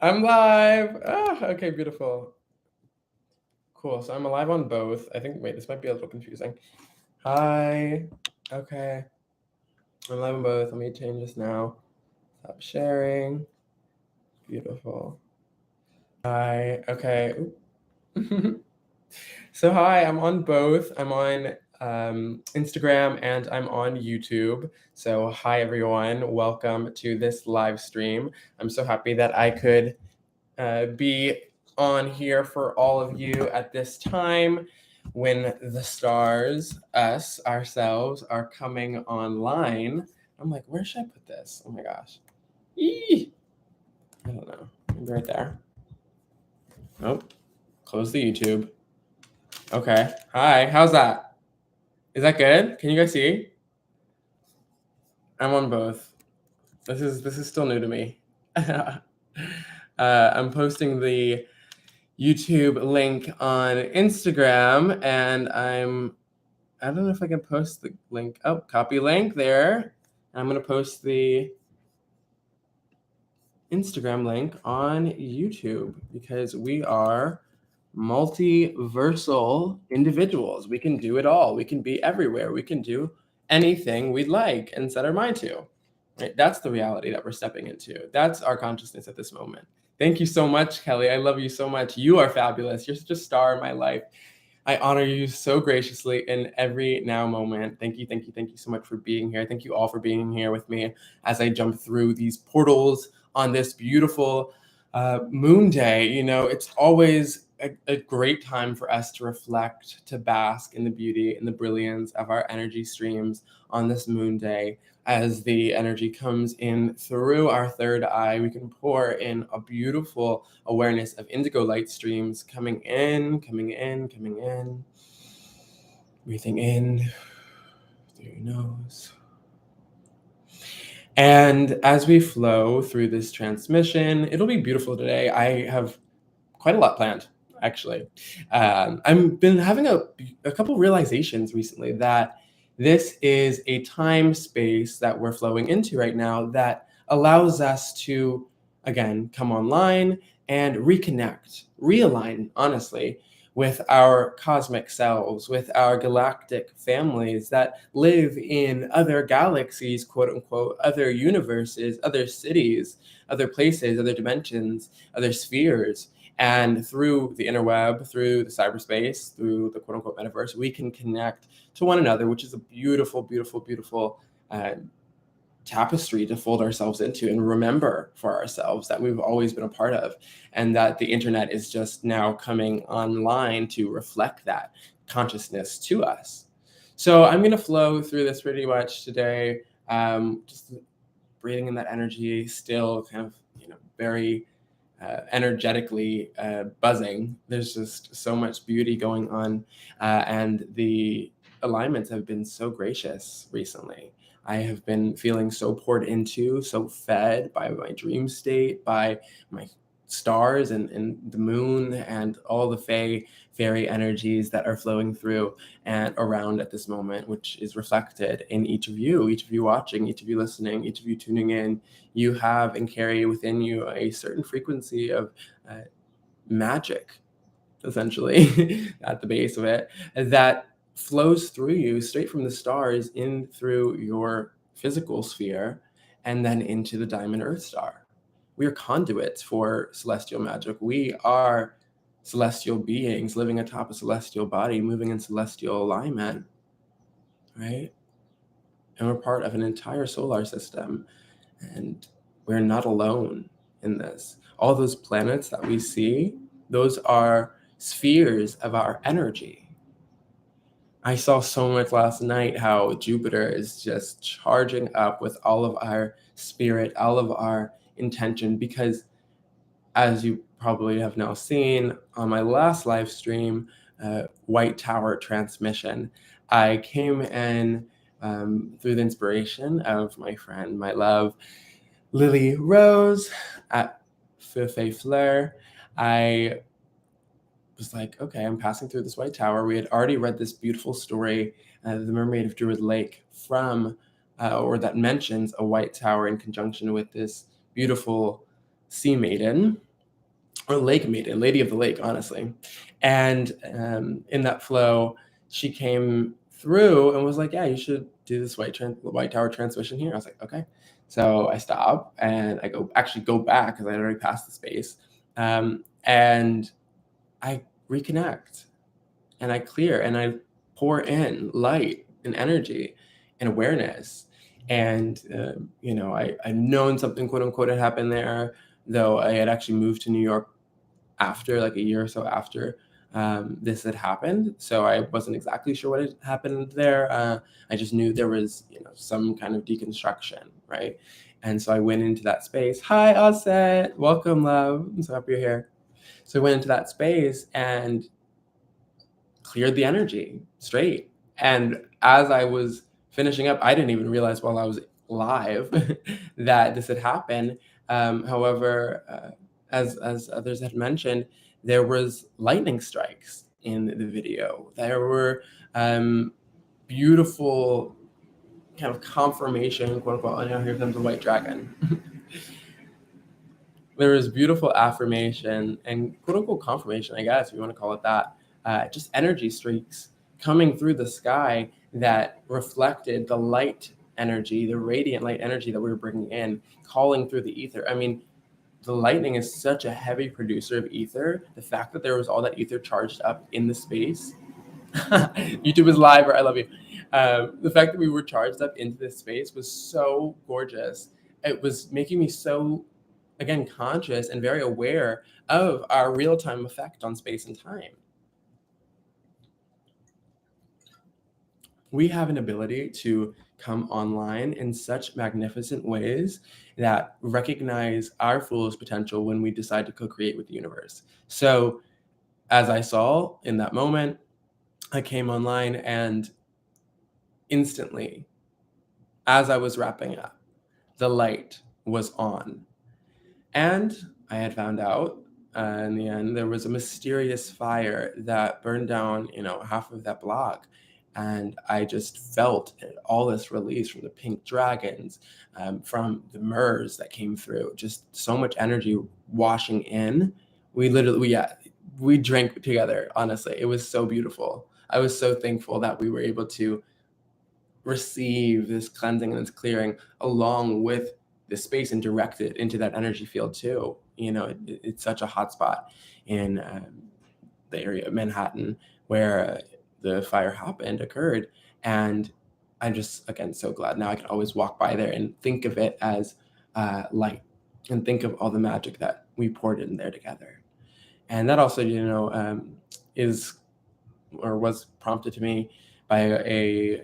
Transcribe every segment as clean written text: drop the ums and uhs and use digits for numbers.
I'm live. Okay, beautiful. Cool. So I'm alive on both. I think, wait, this might be a little confusing. Hi. Okay. I'm live on both. Let me change this now. Stop sharing. Beautiful. Hi. Okay. So hi, I'm on both. I'm on Instagram and I'm on YouTube. So hi everyone, welcome to this live stream. I'm so happy that I could be on here for all of you at this time when the stars, us, ourselves, are coming online. I'm like, where should I put this? Oh my gosh. Eee! I don't know. Maybe right there. Nope. Close the YouTube. Okay. Hi. How's that? Is that good? Can you guys see? I'm on both. This is still new to me. I'm posting the YouTube link on Instagram, and I don't know if I can post the link. Oh, copy link there. I'm gonna post the Instagram link on YouTube because we are multiversal individuals. We can do it all. We can be everywhere. We can do anything we'd like and set our mind to. Right? That's the reality that we're stepping into. That's our consciousness at this moment. Thank you so much, Kelly. I love you so much. You are fabulous. You're such a star in my life. I honor you so graciously in every now moment. Thank you, thank you, thank you so much for being here. Thank you all for being here with me as I jump through these portals on this beautiful moon day. You know, it's always a great time for us to reflect, to bask in the beauty and the brilliance of our energy streams on this moon day. As the energy comes in through our third eye, we can pour in a beautiful awareness of indigo light streams coming in, coming in, coming in. Breathing in through your nose. And as we flow through this transmission, it'll be beautiful today. I have quite a lot planned, actually. I've been having a couple realizations recently that this is a time space that we're flowing into right now that allows us to, again, come online and reconnect, realign, honestly, with our cosmic selves, with our galactic families that live in other galaxies, quote unquote, other universes, other cities, other places, other dimensions, other spheres. And through the interweb, through the cyberspace, through the quote unquote metaverse, we can connect to one another, which is a beautiful, beautiful, beautiful tapestry to fold ourselves into and remember for ourselves that we've always been a part of, and that the internet is just now coming online to reflect that consciousness to us. So I'm going to flow through this pretty much today, just breathing in that energy, still kind of, very energetically buzzing. There's just so much beauty going on, and the alignments have been so gracious recently. I have been feeling so poured into, so fed by my dream state, by my stars and the moon and all the fairy energies that are flowing through and around at this moment, which is reflected in each of you watching, each of you listening, each of you tuning in. You have and carry within you a certain frequency of magic, essentially, at the base of it, that flows through you straight from the stars in through your physical sphere and then into the diamond earth star. We are conduits for celestial magic. We are celestial beings living atop a celestial body, moving in celestial alignment, right? And we're part of an entire solar system, and we're not alone in this. All those planets that we see, those are spheres of our energy. I saw so much last night how Jupiter is just charging up with all of our spirit, all of our intention, because as you probably have now seen on my last live stream, White Tower transmission, I came in through the inspiration of my friend, my love, Lily Rose at Feu Fleur. I was like, okay, I'm passing through this White Tower. We had already read this beautiful story, The Mermaid of Druid Lake, from, or that mentions a White Tower in conjunction with this beautiful sea maiden. or lake maiden, lady of the lake, honestly. And in that flow, she came through and was like, yeah, you should do this white tower transmission here. I was like, okay. So I stop and I actually go back because I had already passed the space. And I reconnect and I clear and I pour in light and energy and awareness. And, you know, I'd known something, quote unquote, had happened there, though I had actually moved to New York after, like a year or so after this had happened. So I wasn't exactly sure what had happened there. I just knew there was, you know, some kind of deconstruction, right? And so I went into that space. Hi, Osset. Welcome, love. I'm so happy you're here. So I went into that space and cleared the energy straight. And as I was finishing up, I didn't even realize while I was live that this had happened. However, as others had mentioned, there was lightning strikes in the video. There were beautiful kind of confirmation, quote unquote. Oh, now here comes a white dragon. There was beautiful affirmation and quote unquote confirmation, I guess, if you want to call it that. Just energy streaks coming through the sky that reflected the light energy, the radiant light energy that we were bringing in, calling through the ether. I mean, the lightning is such a heavy producer of ether. The fact that there was all that ether charged up in the space. YouTube is live, or I love you. The fact that we were charged up into this space was so gorgeous. It was making me so, again, conscious and very aware of our real-time effect on space and time. We have an ability to come online in such magnificent ways that recognize our foolish potential when we decide to co-create with the universe. So as I saw in that moment, I came online and instantly, as I was wrapping up, the light was on. And I had found out in the end, there was a mysterious fire that burned down, you know, half of that block. And I just felt all this release from the pink dragons, from the myrrhs that came through, just so much energy washing in. We literally, we drank together, honestly. It was so beautiful. I was so thankful that we were able to receive this cleansing and this clearing along with the space and direct it into that energy field too. You know, it's such a hot spot in the area of Manhattan where the fire occurred. And I'm just, again, so glad now I can always walk by there and think of it as light and think of all the magic that we poured in there together. And that also, you know, is or was prompted to me by a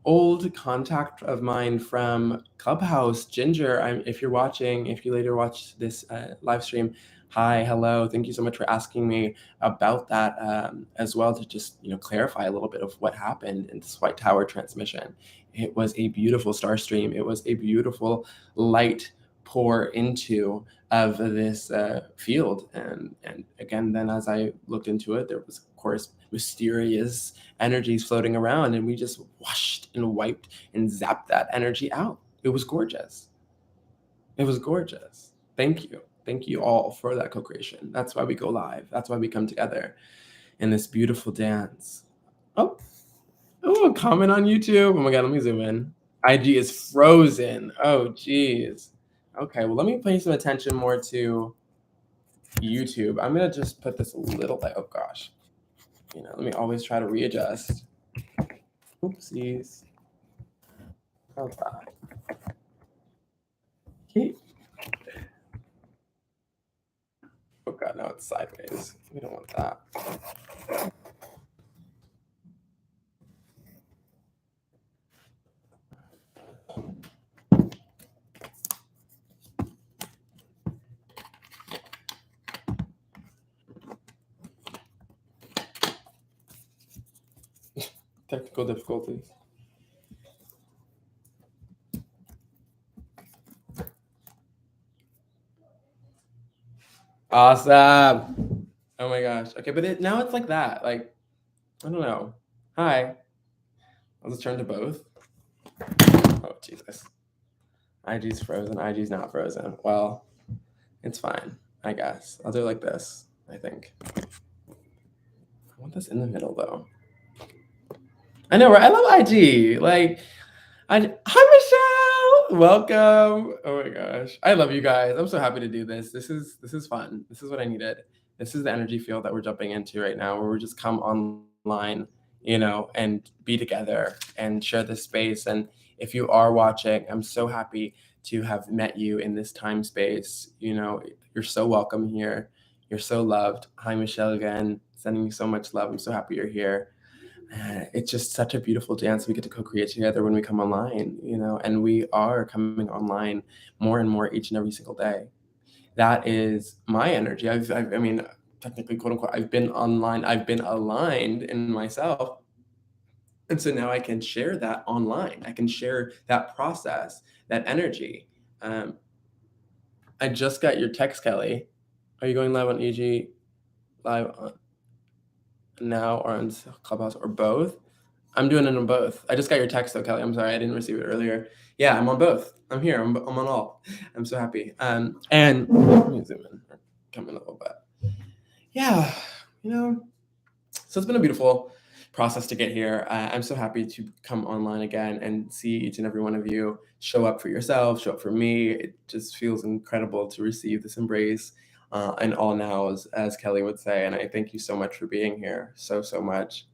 old contact of mine from Clubhouse, Ginger. If you're watching, if you later watch this live stream, hi, hello. Thank you so much for asking me about that as well, to just, you know, clarify a little bit of what happened in this White Tower transmission. It was a beautiful star stream. It was a beautiful light pour into of this field. And again, then as I looked into it, there was, of course, mysterious energies floating around, and we just washed and wiped and zapped that energy out. It was gorgeous. It was gorgeous. Thank you. Thank you all for that co-creation. That's why we go live. That's why we come together in this beautiful dance. Oh, a comment on YouTube. Oh my God, let me zoom in. IG is frozen. Oh, geez. Okay, well, let me pay some attention more to YouTube. I'm gonna just put this a little, oh gosh. You know, let me always try to readjust. Oopsies. How's that? Okay. Oh God, now it's sideways. We don't want that. Technical difficulties. Awesome. Oh my gosh. Okay, but now it's like that. Like, I don't know. Hi. I'll just turn to both. Oh, Jesus. IG's frozen. IG's not frozen. Well, it's fine. I guess. I'll do it like this, I think. I want this in the middle, though. I know, right? I love IG. Like, hi, Michelle. Welcome. Oh my gosh. I love you guys. I'm so happy to do this. This is fun. This is what I needed. This is the energy field that we're jumping into right now, where we just come online, and be together and share this space. And if you are watching, I'm so happy to have met you in this time space. You're so welcome here. You're so loved. Hi, Michelle, again. Sending you so much love. I'm so happy you're here. It's just such a beautiful dance we get to co-create together when we come online, and we are coming online more and more each and every single day. That is my energy. I mean, technically, quote unquote, I've been online, I've been aligned in myself. And so now I can share that online. I can share that process, that energy. I just got your text, Kelly. Are you going live on EG, live on now, or on Clubhouse, or both? I'm doing it on both. I just got your text though, Kelly. I'm sorry, I didn't receive it earlier. Yeah, I'm on both. I'm here. I'm on all. I'm so happy. And let me zoom in, or come in a little bit. Yeah, so it's been a beautiful process to get here. I'm so happy to come online again and see each and every one of you show up for yourself, show up for me. It just feels incredible to receive this embrace and all nows, as Kelly would say. And I thank you so much for being here, so much.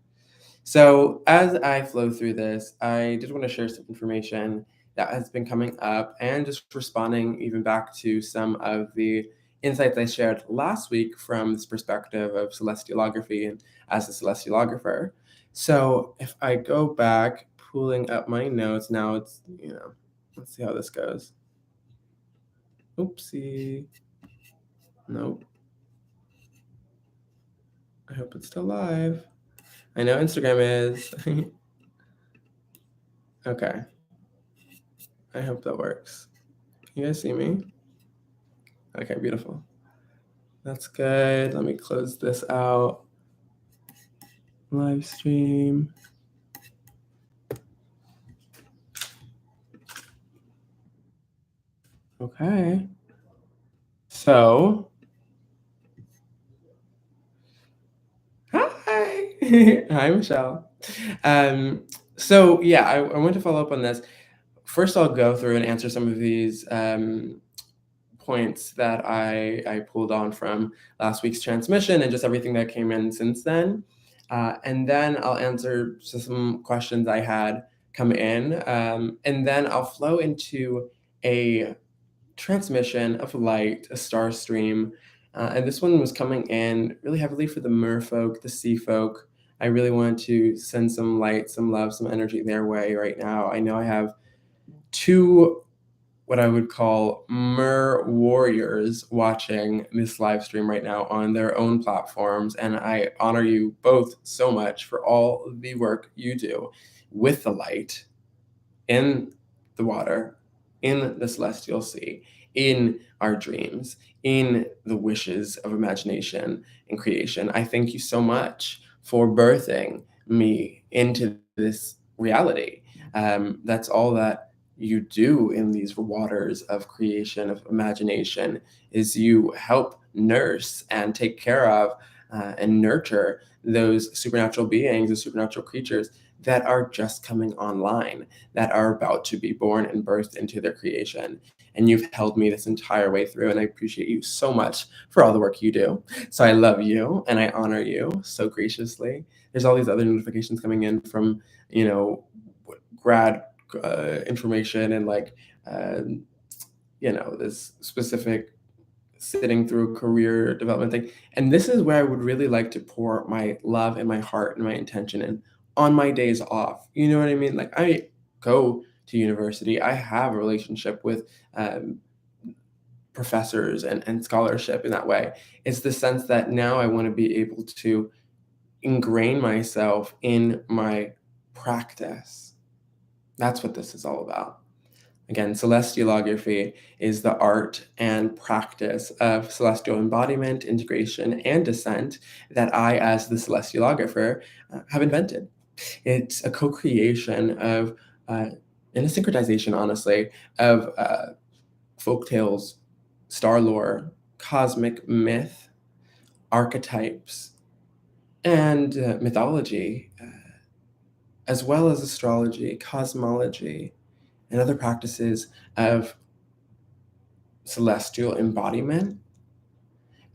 So as I flow through this, I just want to share some information that has been coming up and just responding even back to some of the insights I shared last week from this perspective of celestiallography and as a celestiallographer. So if I go back, pulling up my notes, now it's, let's see how this goes. Oopsie. Nope. I hope it's still live. I know Instagram is. Okay. I hope that works. You guys see me? Okay, beautiful. That's good. Let me close this out. Live stream. Okay. So, hi. Hi, Michelle. So yeah, I want to follow up on this. First, I'll go through and answer some of these points that I pulled on from last week's transmission and just everything that came in since then. And then I'll answer some questions I had come in. And then I'll flow into a transmission of light, a star stream. And this one was coming in really heavily for the merfolk, the sea folk. I really wanted to send some light, some love, some energy their way right now. I know I have two what I would call mer warriors watching this live stream right now on their own platforms. And I honor you both so much for all the work you do with the light in the water, in the celestial sea, in our dreams, in the wishes of imagination and creation. I thank you so much for birthing me into this reality. That's all that you do in these waters of creation, of imagination, is you help nurse and take care of and nurture those supernatural beings, those supernatural creatures that are just coming online, that are about to be born and birthed into their creation. And you've held me this entire way through, and I appreciate you so much for all the work you do. So I love you and I honor you so graciously. There's all these other notifications coming in from, grad information and this specific sitting through career development thing. And this is where I would really like to pour my love and my heart and my intention in on my days off. You know what I mean? Like, I go to university, I have a relationship with professors and scholarship in that way. It's the sense that now I want to be able to ingrain myself in my practice. That's what this is all about. Again, celestiallography is the art and practice of celestial embodiment, integration, and descent that I, as the celestiallographer, have invented. It's a co-creation of, and a synchronization, honestly, of folk tales, star lore, cosmic myth, archetypes, and mythology, as well as astrology, cosmology, and other practices of celestial embodiment.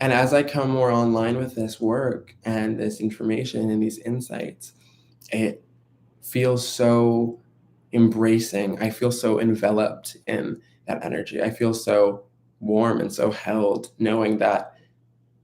And as I come more online with this work and this information and these insights, it feels so embracing. I feel so enveloped in that energy. I feel so warm and so held, knowing that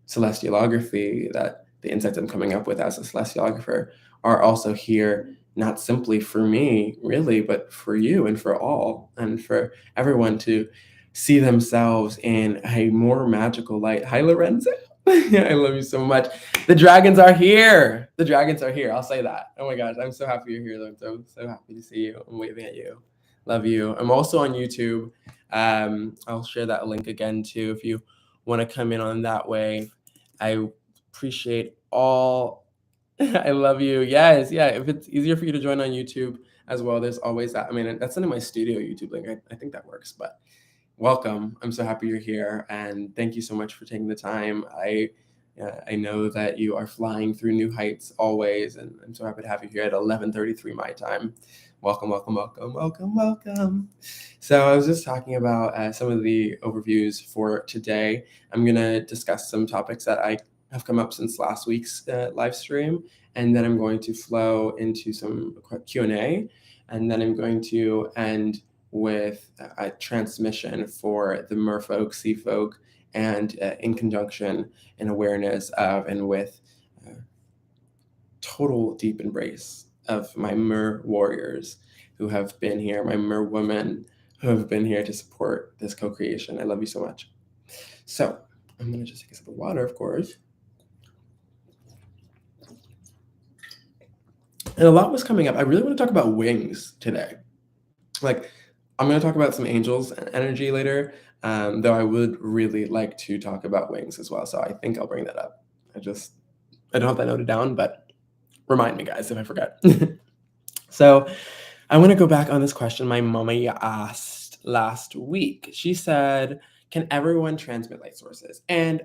celestiallography, that the insights I'm coming up with as a celestiallographer are also here, not simply for me, really, but for you and for all, and for everyone to see themselves in a more magical light. Hi, Lorenzo. I love you so much. The dragons are here. The dragons are here. I'll say that. Oh my gosh, I'm so happy you're here, Lorenzo. I'm so happy to see you. I'm waving at you. Love you. I'm also on YouTube. I'll share that link again too if you want to come in on that way. I appreciate all. I love you. Yes, yeah. If it's easier for you to join on YouTube as well, there's always that. I mean, that's in my studio YouTube link. I think that works, but welcome. I'm so happy you're here, and thank you so much for taking the time. I know that you are flying through new heights always, and I'm so happy to have you here at 11:33 my time. Welcome, welcome, welcome, welcome, welcome. So I was just talking about some of the overviews for today. I'm going to discuss some topics that I have come up since last week's live stream, and then I'm going to flow into some Q&A, and then I'm going to end with a transmission for the merfolk, sea folk, and in conjunction and awareness of and with total deep embrace of my mer warriors who have been here, my mer women who have been here to support this co-creation. I love you so much. So I'm going to just take a sip of water, of course. And a lot was coming up. I really want to talk about wings today. Like, I'm going to talk about some angels and energy later, though I would really like to talk about wings as well. So I think I'll bring that up. I don't have that noted down, but remind me, guys, if I forget. So I want to go back on this question my mommy asked last week. She said, can everyone transmit light sources? And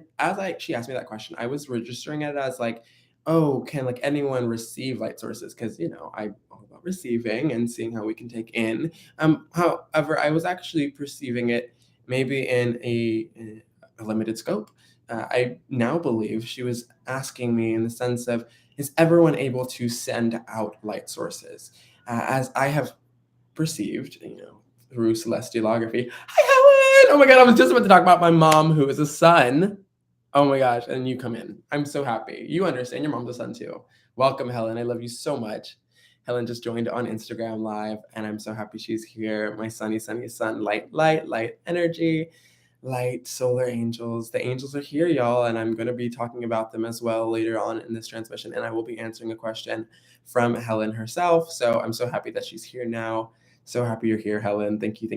she asked me that question, I was registering it as like, oh, can like anyone receive light sources? Because, I'm all about receiving and seeing how we can take in. However, I was actually perceiving it maybe in a limited scope. I now believe she was asking me in the sense of, is everyone able to send out light sources? As I have perceived, through Cellestiallography. Hi, Helen! Oh my God, I was just about to talk about my mom, who is a sun. Oh my gosh, and you come in. I'm so happy. You understand, your mom's a sun too. Welcome, Helen. I love you so much. Helen just joined on Instagram Live, and I'm so happy she's here. My sunny sun, light energy, light solar angels. The angels are here, y'all, and I'm going to be talking about them as well later on in this transmission, and I will be answering a question from Helen herself. So I'm so happy that she's here now. So happy you're here, Helen. Thank you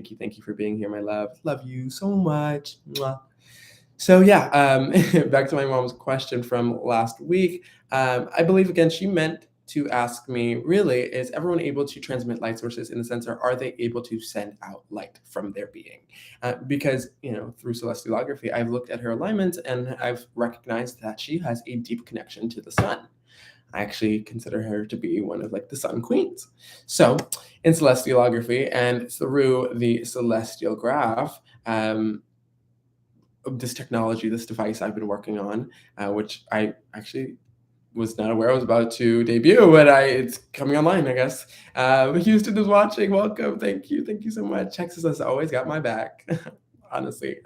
for being here, my love. Love you so much. Mwah. So yeah, back to my mom's question from last week. I believe, again, she meant to ask me, really, is everyone able to transmit light sources in the sense, or are they able to send out light from their being? Because, through Cellestiallography, I've looked at her alignment and I've recognized that she has a deep connection to the sun. I actually consider her to be one of like the sun queens. So in Cellestiallography and through the Cellestialgraph, this technology, this device I've been working on, which I actually was not aware I was about to debut, but it's coming online, I guess. Houston is watching. Welcome. Thank you so much. Texas has always got my back. Honestly,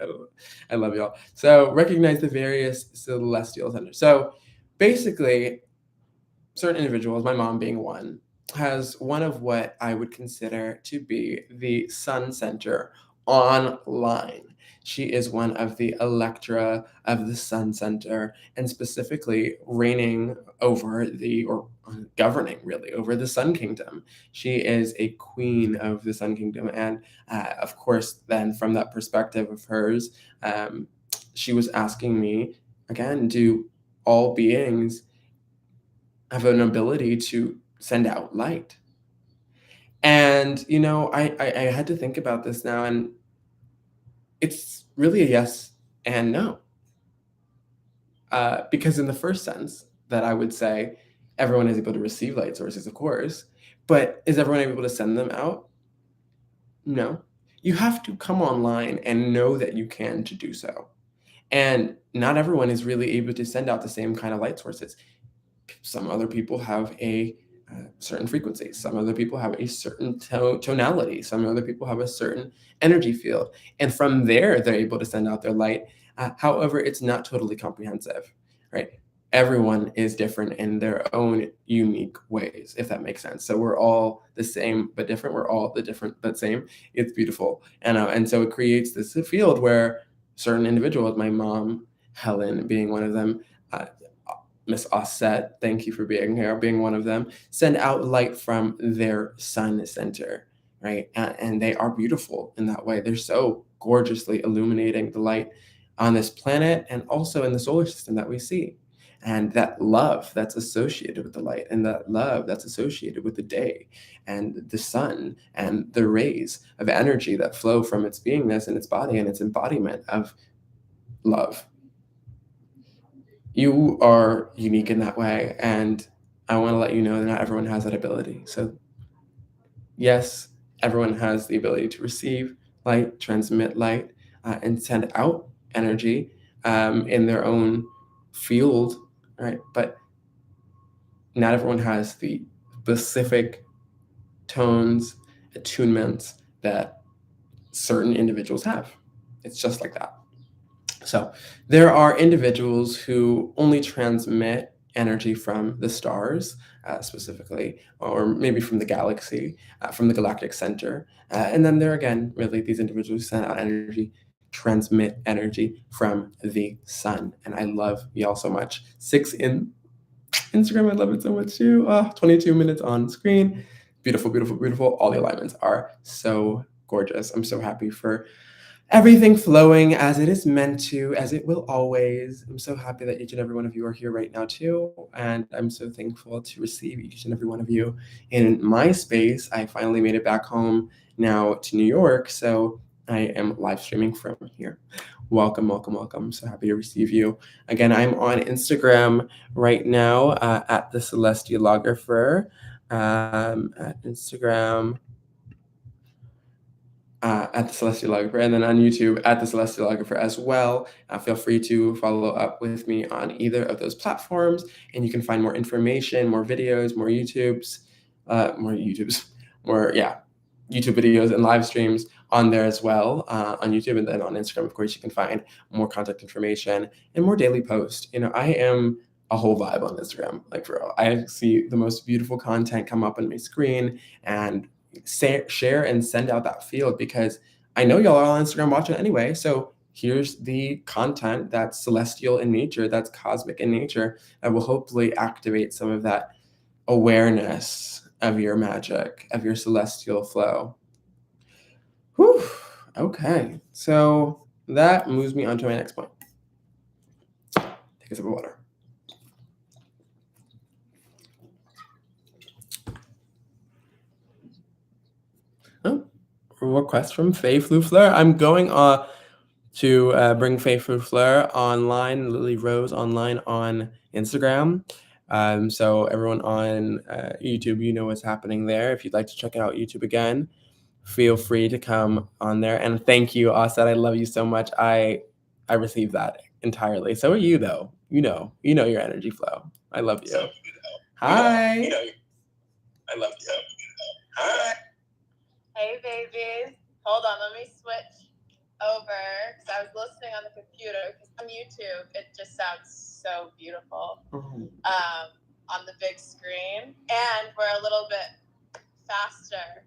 I love y'all. So recognize the various celestial centers. So basically, certain individuals, my mom being one, has one of what I would consider to be the Sun Center online. She is one of the Ellectra of the Sun Center, and specifically reigning over or governing really over the Sun Kingdom. She is a queen of the Sun Kingdom. And of course, then from that perspective of hers, she was asking me, again, do all beings have an ability to send out light? And, I had to think about this now, and it's really a yes and no. Because in the first sense that I would say, everyone is able to receive light sources, of course, but is everyone able to send them out? No. You have to come online and know that you can to do so. And not everyone is really able to send out the same kind of light sources. Some other people have a certain frequency. Some other people have a certain tonality. Some other people have a certain energy field. And from there, they're able to send out their light. However, it's not totally comprehensive, right? Everyone is different in their own unique ways, if that makes sense. So we're all the same but different. We're all the different but same. It's beautiful. And so it creates this field where certain individuals, my mom, Helen being one of them, Miss Osset, thank you for being here, being one of them, send out light from their sun center, right? And they are beautiful in that way. They're so gorgeously illuminating the light on this planet and also in the solar system that we see. And that love that's associated with the light, and that love that's associated with the day and the sun and the rays of energy that flow from its beingness and its body and its embodiment of love. You are unique in that way, and I want to let you know that not everyone has that ability. So yes, everyone has the ability to receive light, transmit light, and send out energy in their own field, right? But not everyone has the specific tones, attunements that certain individuals have. It's just like that. So there are individuals who only transmit energy from the stars, specifically, or maybe from the galaxy, from the Galactic Center. And then there again, really, these individuals who send out energy, transmit energy from the sun. And I love y'all so much. 6 in Instagram, I love it so much too. 22 minutes on screen. Beautiful, beautiful, beautiful. All the alignments are so gorgeous. I'm so happy for everything flowing as it is meant to, as it will always. I'm so happy that each and every one of you are here right now too. And I'm so thankful to receive each and every one of you in my space. I finally made it back home now to New York. So I am live streaming from here. Welcome, welcome, welcome. So happy to receive you. Again, I'm on Instagram right now at the Cellestiallographer. At Instagram, at the Cellestiallographer, and then on YouTube at the Cellestiallographer as well. Feel free to follow up with me on either of those platforms, and you can find more information, more videos, more YouTube videos and live streams on there as well, on YouTube, and then on Instagram, of course, you can find more contact information and more daily posts. I am a whole vibe on Instagram, like for real. I see the most beautiful content come up on my screen, and share and send out that field, because I know y'all are on Instagram watching anyway. So here's the content that's celestial in nature, that's cosmic in nature, that will hopefully activate some of that awareness of your magic, of your celestial flow. Whew. Okay, so that moves me on to my next point. Take a sip of water. Request from Faye Fleur. I'm going to bring Faye Fleur online, Lily Rose online on Instagram. So everyone on YouTube, you know what's happening there. If you'd like to check out YouTube again, feel free to come on there. And thank you, Asad. I love you so much. I received that entirely. So are you, though. You know your energy flow. I love you. So, hi. I love you. Hi. Hey, babies. Hold on, let me switch over, because I was listening on the computer, because on YouTube, it just sounds so beautiful on the big screen, and we're a little bit faster.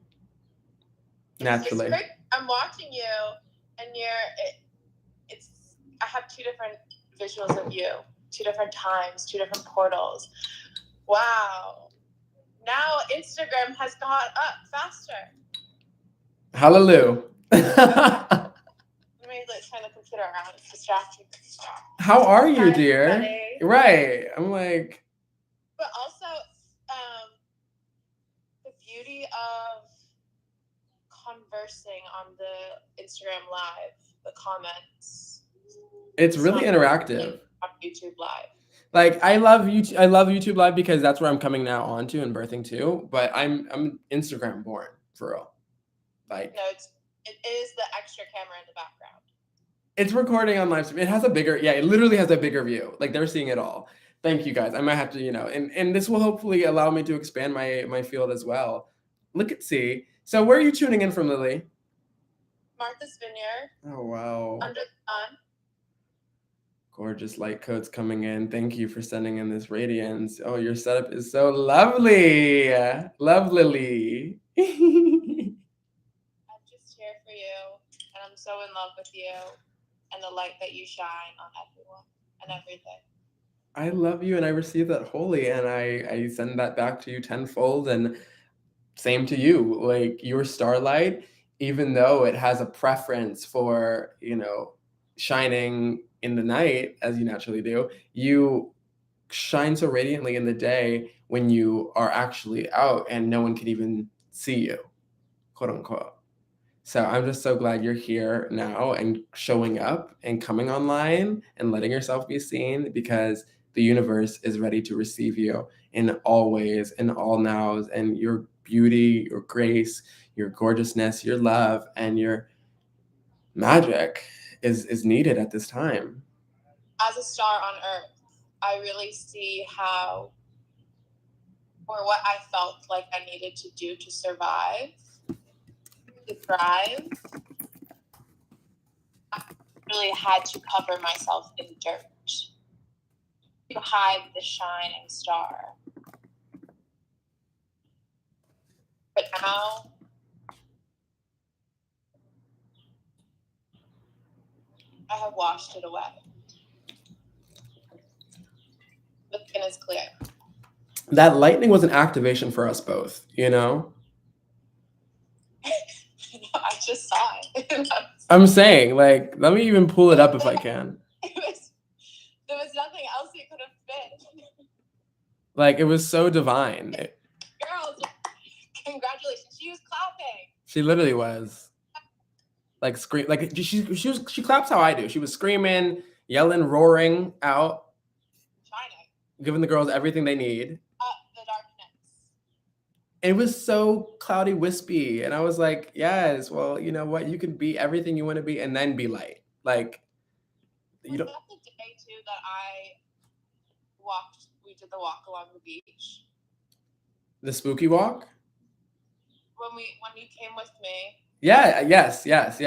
Naturally. I'm watching you, and I have two different visuals of you, two different times, two different portals. Wow. Now Instagram has got up faster. Hallelujah. Let me turn the computer around. It's distracting. How are you, dear? Buddy. Right. I'm like. But also, the beauty of conversing on the Instagram Live, the comments. It's really interactive. on YouTube Live. Like I love YouTube Live because that's where I'm coming now onto and birthing to. But I'm Instagram born for real. Like no, it is the extra camera in the background. It's recording on live stream. It has a bigger, it literally has a bigger view. Like they're seeing it all. Thank you guys. I might have to, and this will hopefully allow me to expand my field as well. Look at see. So where are you tuning in from, Lily? Martha's Vineyard. Oh wow. Under the sun. Gorgeous light codes coming in. Thank you for sending in this radiance. Oh, your setup is so lovely. Lovely. I'm just here for you, and I'm so in love with you and the light that you shine on everyone and everything. I love you, and I receive that wholly, and I send that back to you tenfold, and same to you. Like your starlight, even though it has a preference for, shining in the night, as you naturally do, you shine so radiantly in the day when you are actually out and no one can even see you, quote unquote. So I'm just so glad you're here now and showing up and coming online and letting yourself be seen, because the universe is ready to receive you in all ways, in all nows, and your beauty, your grace, your gorgeousness, your love, and your magic is needed at this time. As a star on Earth, I really see how, or what I felt like I needed to do to survive, to thrive. I really had to cover myself in dirt to hide the shining star. But now, I have washed it away. The skin is clear. That lightning was an activation for us both, I just saw it. I'm saying, like, let me even pull it up if I can. There was nothing else you could have fit. Like, it was so divine. Girls, congratulations. She was clapping. She literally was. Like, scream. Like, she claps how I do. She was screaming, yelling, roaring out. Shining. Giving the girls everything they need. The darkness. It was so cloudy, wispy. And I was like, yes, well, you know what? You can be everything you want to be and then be light. Like, you don't. Was that the day, too, that we did the walk along the beach? The spooky walk? When you came with me. Yeah, yes. That's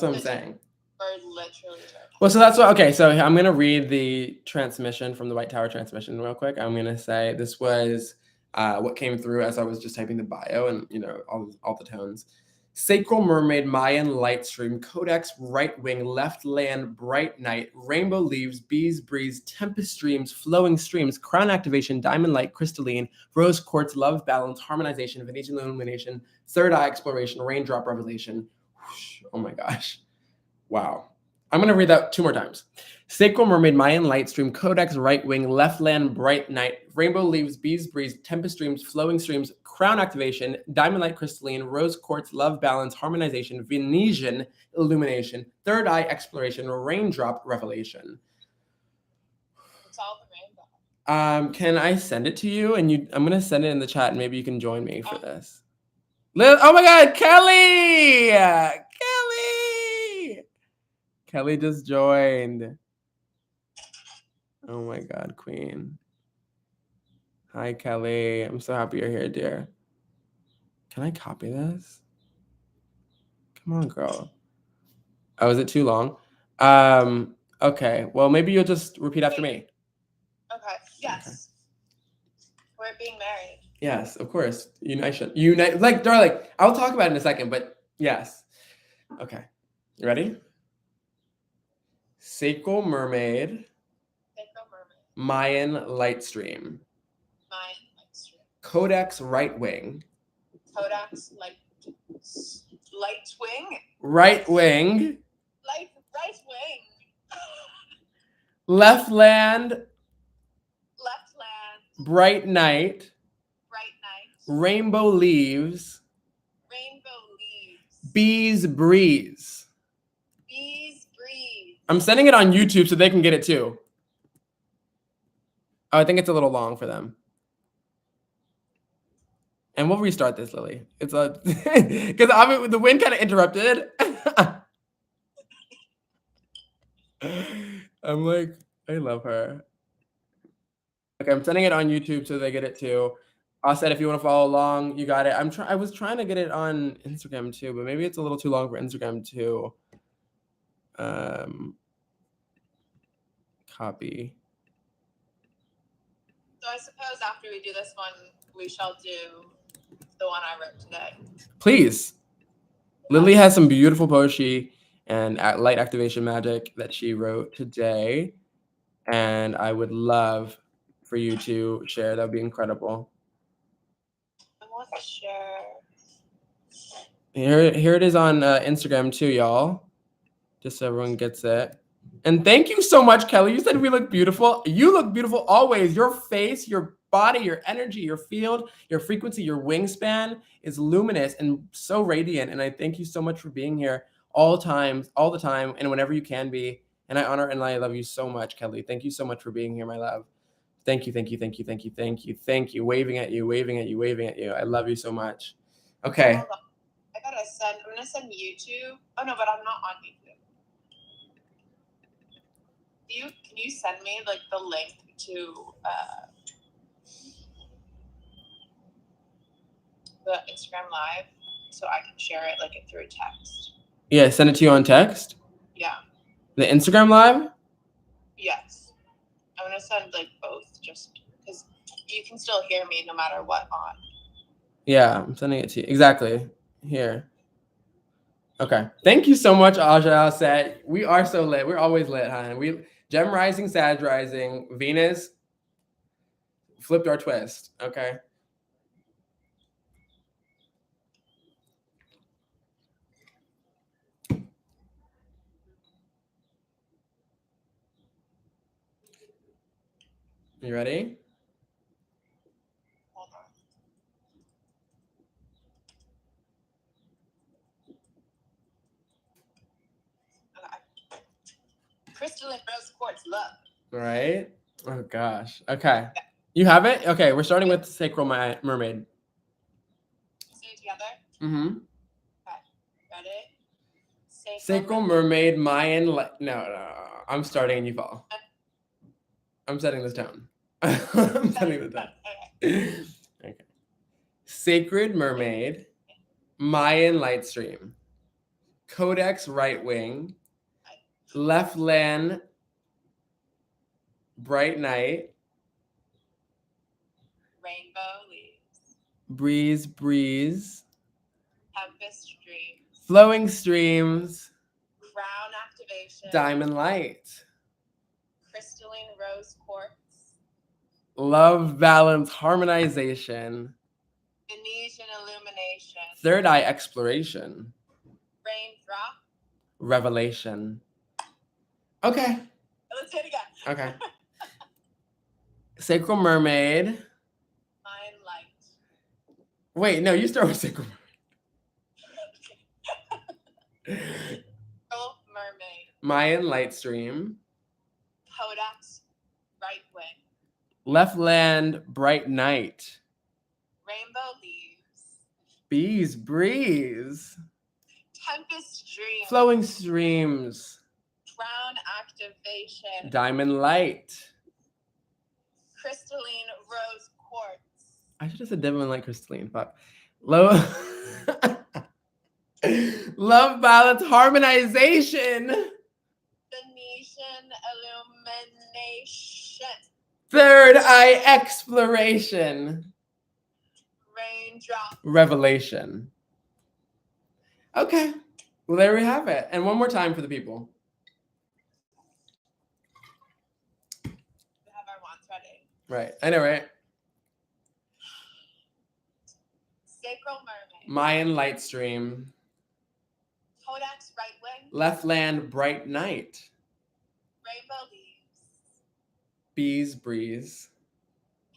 what I'm saying. Literally. Well, so that's what, okay, so I'm going to read the transmission from the White Tower transmission real quick. I'm going to say this was what came through as I was just typing the bio and, all the tones. Sacral Mermaid, Mayan Light Stream, Codex Right Wing, Left Land, Bright Night, Rainbow Leaves, Bees Breeze, Tempest Streams, Flowing Streams, Crown Activation, Diamond Light, Crystalline, Rose Quartz, Love Balance, Harmonization, Venusian Illumination, Third Eye Exploration, Raindrop Revelation. Whoosh, oh my gosh. Wow. I'm going to read that 2 more times. Sacral Mermaid, Mayan Light Stream, Codex Right Wing, Left Land, Bright Night, Rainbow Leaves, Bees Breeze, Tempest Streams, Flowing Streams, Crown Activation, Diamond Light Crystalline, Rose Quartz, Love Balance, Harmonization, Venusian Illumination, Third Eye Exploration, Raindrop Revelation. It's all the rainbow. Can I send it to you? And I'm going to send it in the chat and maybe you can join me for this. Oh my God, Kelly! Kelly just joined. Oh my God, Queen. Hi, Kelly. I'm so happy you're here, dear. Can I copy this? Come on, girl. Oh, is it too long? Okay. Well, maybe you'll just repeat after me. Okay. Yes. Okay. We're being married. Yes, of course. Unite. Like, darling, I'll talk about it in a second, but yes. Okay. You ready? Sacral Mermaid. Mayan Light Stream. Codex Right Wing. Codex Light Wing. Right Wing. Right Wing. Left Land. Bright Night. Rainbow Leaves. Rainbow Leaves. Bees Breeze. Bees Breeze. I'm sending it on YouTube so they can get it too. Oh, I think it's a little long for them. And we'll restart this, Lily. It's a because the wind kind of interrupted. I'm like, I love her. Okay, I'm sending it on YouTube so they get it too. Said if you want to follow along, you got it. I was trying to get it on Instagram too, but maybe it's a little too long for Instagram too. Copy. So I suppose after we do this one, we shall do the one I wrote today. Please. Lily has some beautiful poetry and light activation magic that she wrote today, and I would love for you to share. That would be incredible. I want to share. Here it is on Instagram too, y'all. Just so everyone gets it. And thank you so much, Kelly. You said we look beautiful. You look beautiful always. Your face, your body, your energy, your field, your frequency, your wingspan is luminous and so radiant. And I thank you so much for being here all the time, and whenever you can be. And I honor and I love you so much, Kelly. Thank you so much for being here, my love. Thank you, thank you, thank you, thank you, thank you, thank you. Waving at you, waving at you, waving at you. I love you so much. Okay. Hold on. I'm gonna send YouTube. Oh no, but I'm not on YouTube. Can you send me like the link to the Instagram Live so I can share it through text? Yeah, send it to you on text? Yeah. The Instagram Live? Yes. I'm gonna send both just because you can still hear me no matter what on. Yeah, I'm sending it to you. Exactly. Here. Okay. Thank you so much, Aja Set. We are so lit. We're always lit, huh? Gem rising, Sag rising, Venus flipped our twist. Okay. You ready? Hold on. Okay. Crystalline rose quartz love. Right. Oh gosh. Okay. You have it? Okay, we're starting with Sacral Mermaid. Say it together? Mm-hmm. Okay. Ready? Sacral Mermaid, Mayan. No. I'm starting and you fall. I'm setting this tone. I'm setting the tone. Okay. Sacred Mermaid, Mayan Light Stream, Codex Right Wing, Left Land Bright Night, Rainbow leaves, Breeze, tempest streams, Flowing Streams, crown activation, Diamond Light, crystalline rose quartz, Love Balance Harmonization, Venusian illumination, Third Eye Exploration, raindrop, Revelation. Okay. Let's hit it again. Okay. Sacral Mermaid. Mayan light. Wait, no, you start with Sacral Mermaid. Mayan Light Stream. Codex right wing. Left Land Bright Night. Rainbow leaves. Bees Breeze. Tempest streams. Flowing Streams. Crown activation. Diamond Light. Crystalline rose quartz. I should have said Diamond Light Crystalline. Fuck. Love Balance Harmonization. Venetian illumination. Third Eye Exploration. Raindrop. Revelation. Okay. Well, there we have it. And one more time for the people. We have our wands ready. Right. I know, right? Sacral Mermaid. Mayan Light Stream. Codex right wing. Left Land Bright Night. Rainbow leaves. Bees Breeze.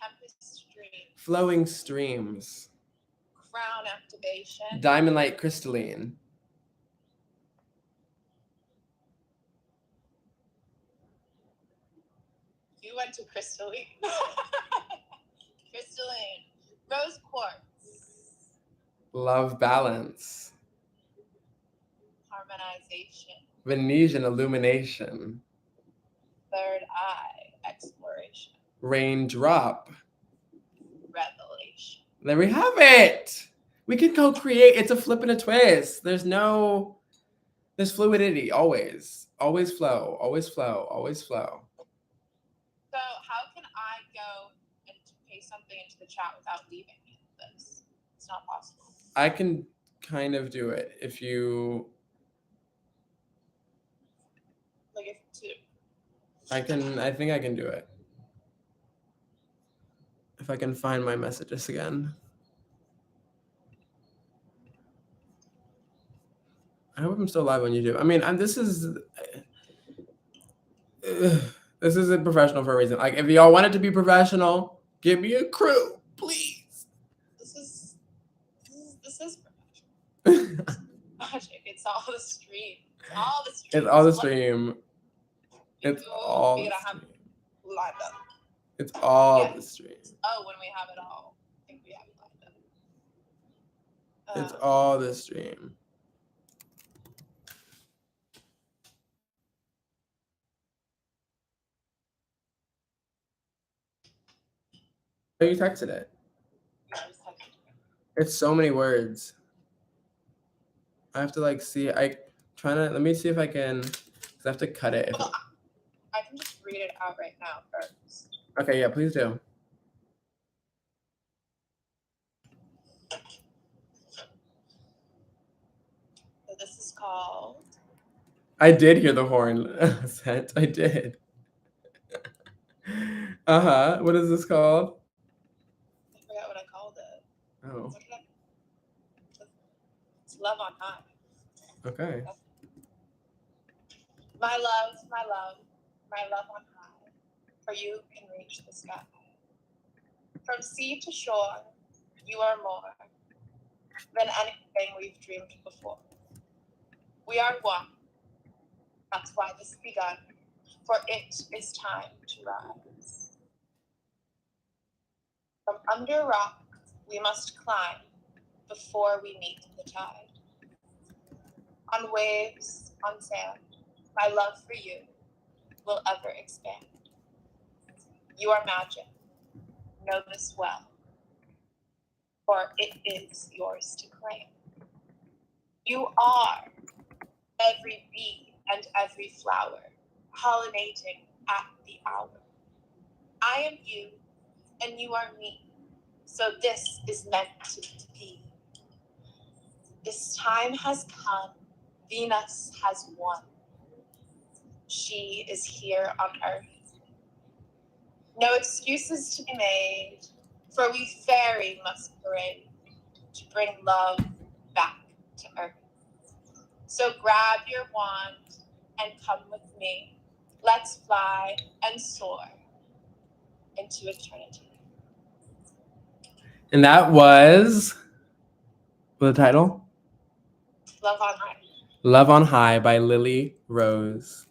Tempest stream. Flowing Streams. Crown activation. Diamond Light Crystalline. You went to crystalline. Crystalline. Rose quartz. Love balance. Harmonization. Venusian illumination. Third eye. Exploration. Raindrop. Revelation. There we have it. We can co-create. It's a flip and a twist. There's fluidity always. Always flow, always flow, always flow. So how can I go and paste something into the chat without leaving this? It's not possible. I can kind of do it if you... Like if to... I think I can do it. If I can find my messages again. I hope I'm still live on YouTube. I mean, this is professional for a reason. Like, if y'all want it to be professional, give me a crew, please. This is professional. Magic. It's all the stream. It's all the stream. It's all the stream. It's all the stream. Lined up. It's all the stream. Oh, when we have it all. I think we have it lined up. It's all the stream. Oh, you texted it. It's so many words. I have to like see. Let me see if I can. Cause I have to cut it. Well, I can just read it out right now first. Okay, yeah, please do. So this is called. I did hear the horn set. I did. What is this called? I forgot what I called it. Oh. It's Love on High. Okay. My love, my love, my love on high, for you can reach the sky. From sea to shore, you are more than anything we've dreamed before. We are one. That's why this begun, for it is time to rise. From under rock, we must climb before we meet the tide. On waves, on sand, my love for you will ever expand. You are magic. Know this well, for it is yours to claim. You are every bee and every flower, pollinating at the hour. I am you, and you are me, so this is meant to be. This time has come. Venus has won. She is here on Earth. No excuses to be made, for we fairy must parade to bring love back to Earth. So grab your wand and come with me. Let's fly and soar into eternity. And that was the title? Love on High. Love on High by Lily Rose.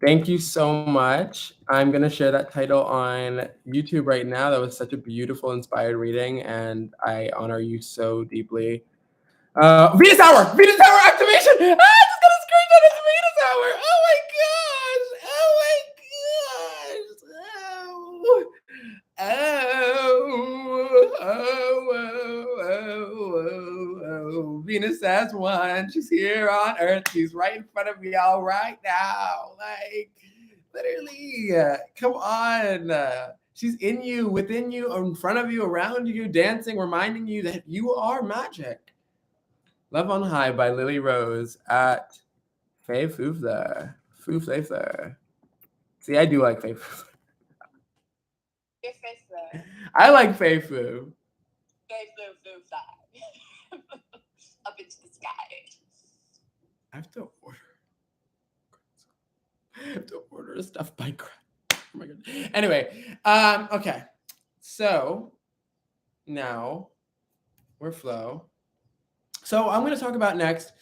Thank you so much. I'm going to share that title on YouTube right now. That was such a beautiful, inspired reading, and I honor you so deeply. Venus Hour activation! I just got a screenshot of Venus Hour! Oh my gosh! Venus has won. She's here on Earth. She's right in front of y'all right now. Like, literally, come on. She's in you, within you, in front of you, around you, dancing, reminding you that you are magic. Love on High by Lily Rose at Faye Foofler. Foofler. See, I do like Faye Foofler. Your face there. I like Faye Foo. Faye Foo fly. Up into the sky. I have to order stuff by crap. Oh my god. Anyway, okay. So now we're flow. So I'm going to talk about next.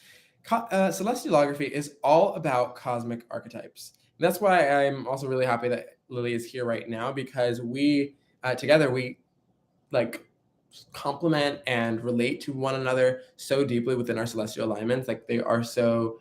Celestiallography is all about cosmic archetypes. And that's why I'm also really happy that Lily is here right now, because we together we like complement and relate to one another so deeply within our celestial alignments. Like they are so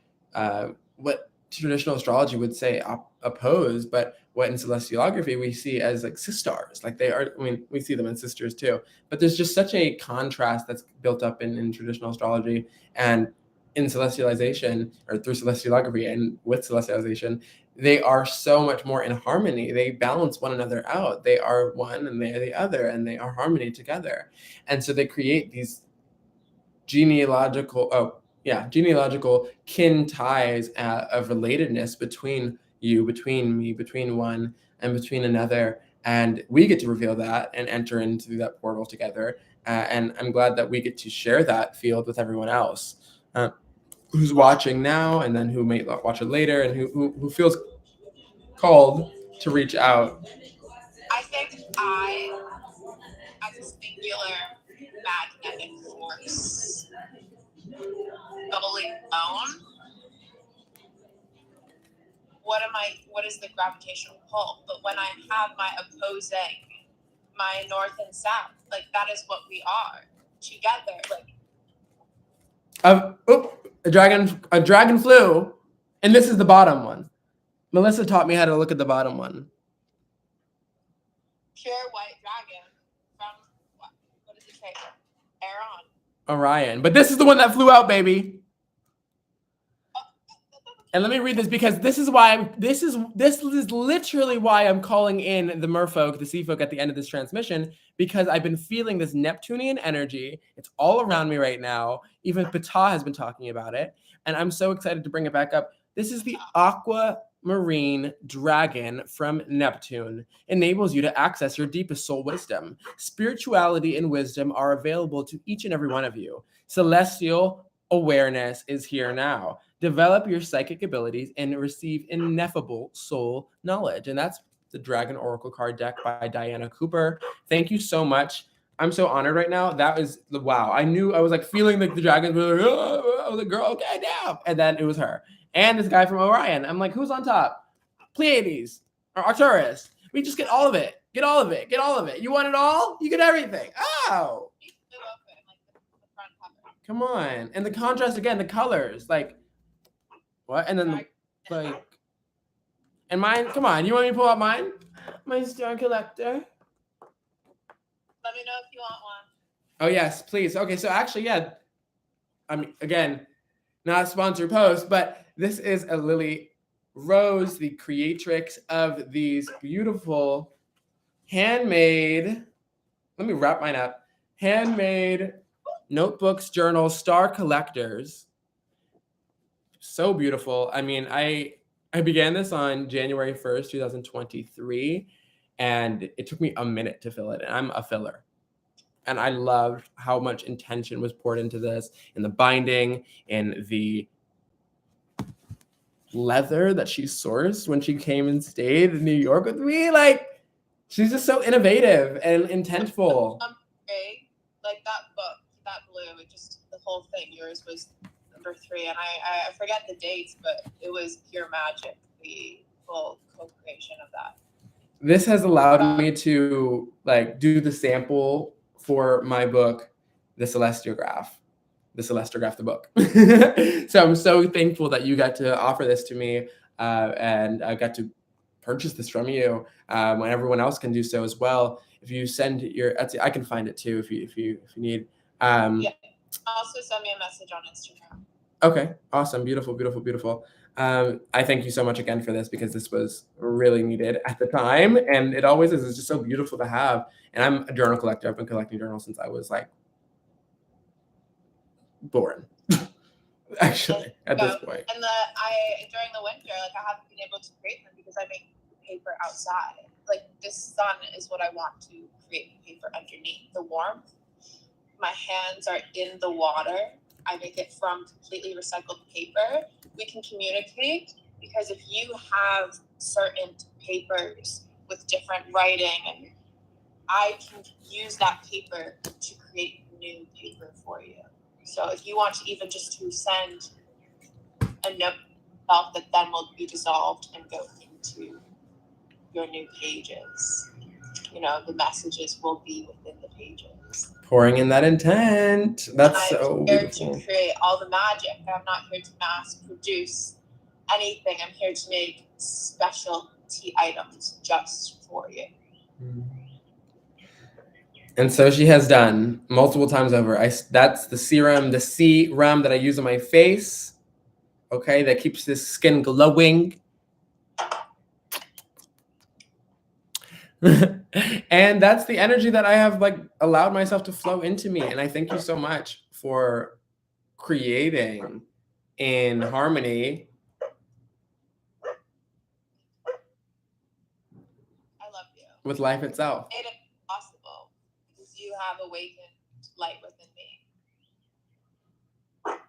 what traditional astrology would say opposed, but what in celestiallography we see as like sisters. Like they are, I mean, we see them as sisters too, but there's just such a contrast that's built up in traditional astrology and in celestialization, or through celestiallography and with celestialization. They are so much more in harmony. They balance one another out. They are one and they are the other, and they are harmony together. And so they create these genealogical kin ties of relatedness between you, between me, between one and between another. And we get to reveal that and enter into that portal together. And I'm glad that we get to share that field with everyone else who's watching now, and then who may watch it later, and who feels called to reach out. I think as a singular magnetic force, fully known, what is the gravitational pull? But when I have my opposing, my north and south, like that is what we are together. Like a dragon flew, and this is the bottom one. Melissa taught me how to look at the bottom one. Pure white dragon from what does it say? Orion. But this is the one that flew out, baby. And let me read this, because this is literally why I'm calling in the merfolk, the sea folk, at the end of this transmission, because I've been feeling this Neptunian energy. It's all around me right now. Even Ptah has been talking about it, and I'm so excited to bring it back up. This is the aquamarine dragon from Neptune. Enables you to access your deepest soul wisdom. Spirituality and wisdom are available to each and every one of you. Celestial awareness is here now. Develop your psychic abilities and receive ineffable soul knowledge. And that's the Dragon Oracle card deck by Diana Cooper. Thank you so much. I'm so honored right now. That was the wow. I knew, I was like feeling like the dragons were like, oh, I was like, girl, okay, now. And then it was her. And this guy from Orion. I'm like, who's on top? Pleiades or Arcturus. We just get all of it. Get all of it. Get all of it. You want it all? You get everything. Oh. Come on. And the contrast again, the colors. Like, what? And then like, and mine, come on, you want me to pull out mine? My star collector. Let me know if you want one. Oh yes, please. Okay, so actually, yeah. I mean, again, not a sponsored post, but this is a Lily Rose, the creatrix of these beautiful handmade, let me wrap mine up, handmade notebooks, journals, star collectors. So beautiful. I mean, I began this on January 1st, 2023, and it took me a minute to fill it. And I'm a filler. And I loved how much intention was poured into this, in the binding, in the leather that she sourced when she came and stayed in New York with me. Like, she's just so innovative and intentful. Like that book, that blue, just the whole thing. Yours was number 3, and I forget the dates, but it was pure magic, the full co-creation of that. This has allowed me to like do the sample for my book, the Cellestiallograph, the book. So I'm so thankful that you got to offer this to me, and I got to purchase this from you when everyone else can do so as well. If you send your Etsy, I can find it too if you need. Yeah. Also send me a message on Instagram. Okay, awesome, beautiful. I thank you so much again for this, because this was really needed at the time, and it always is. It's just so beautiful to have. And I'm a journal collector. I've been collecting journals since I was like born, actually, at this point. And during the winter, like I haven't been able to create them because I make paper outside. Like this sun is what I want to create paper underneath. The warmth. My hands are in the water. I make it from completely recycled paper. We can communicate, because if you have certain papers with different writing, and I can use that paper to create new paper for you. So if you want to even just to send a note that then will be dissolved and go into your new pages. You know, the messages will be within the pages. Pouring in that intent. That's so here beautiful. To create all the magic. I'm not here to mass produce anything. I'm here to make specialty items just for you. And so she has done multiple times over. That's the serum that I use on my face. Okay, that keeps this skin glowing. And that's the energy that I have like allowed myself to flow into me. And I thank you so much for creating in harmony. I love you. With life itself. Made it possible because you have awakened light within me.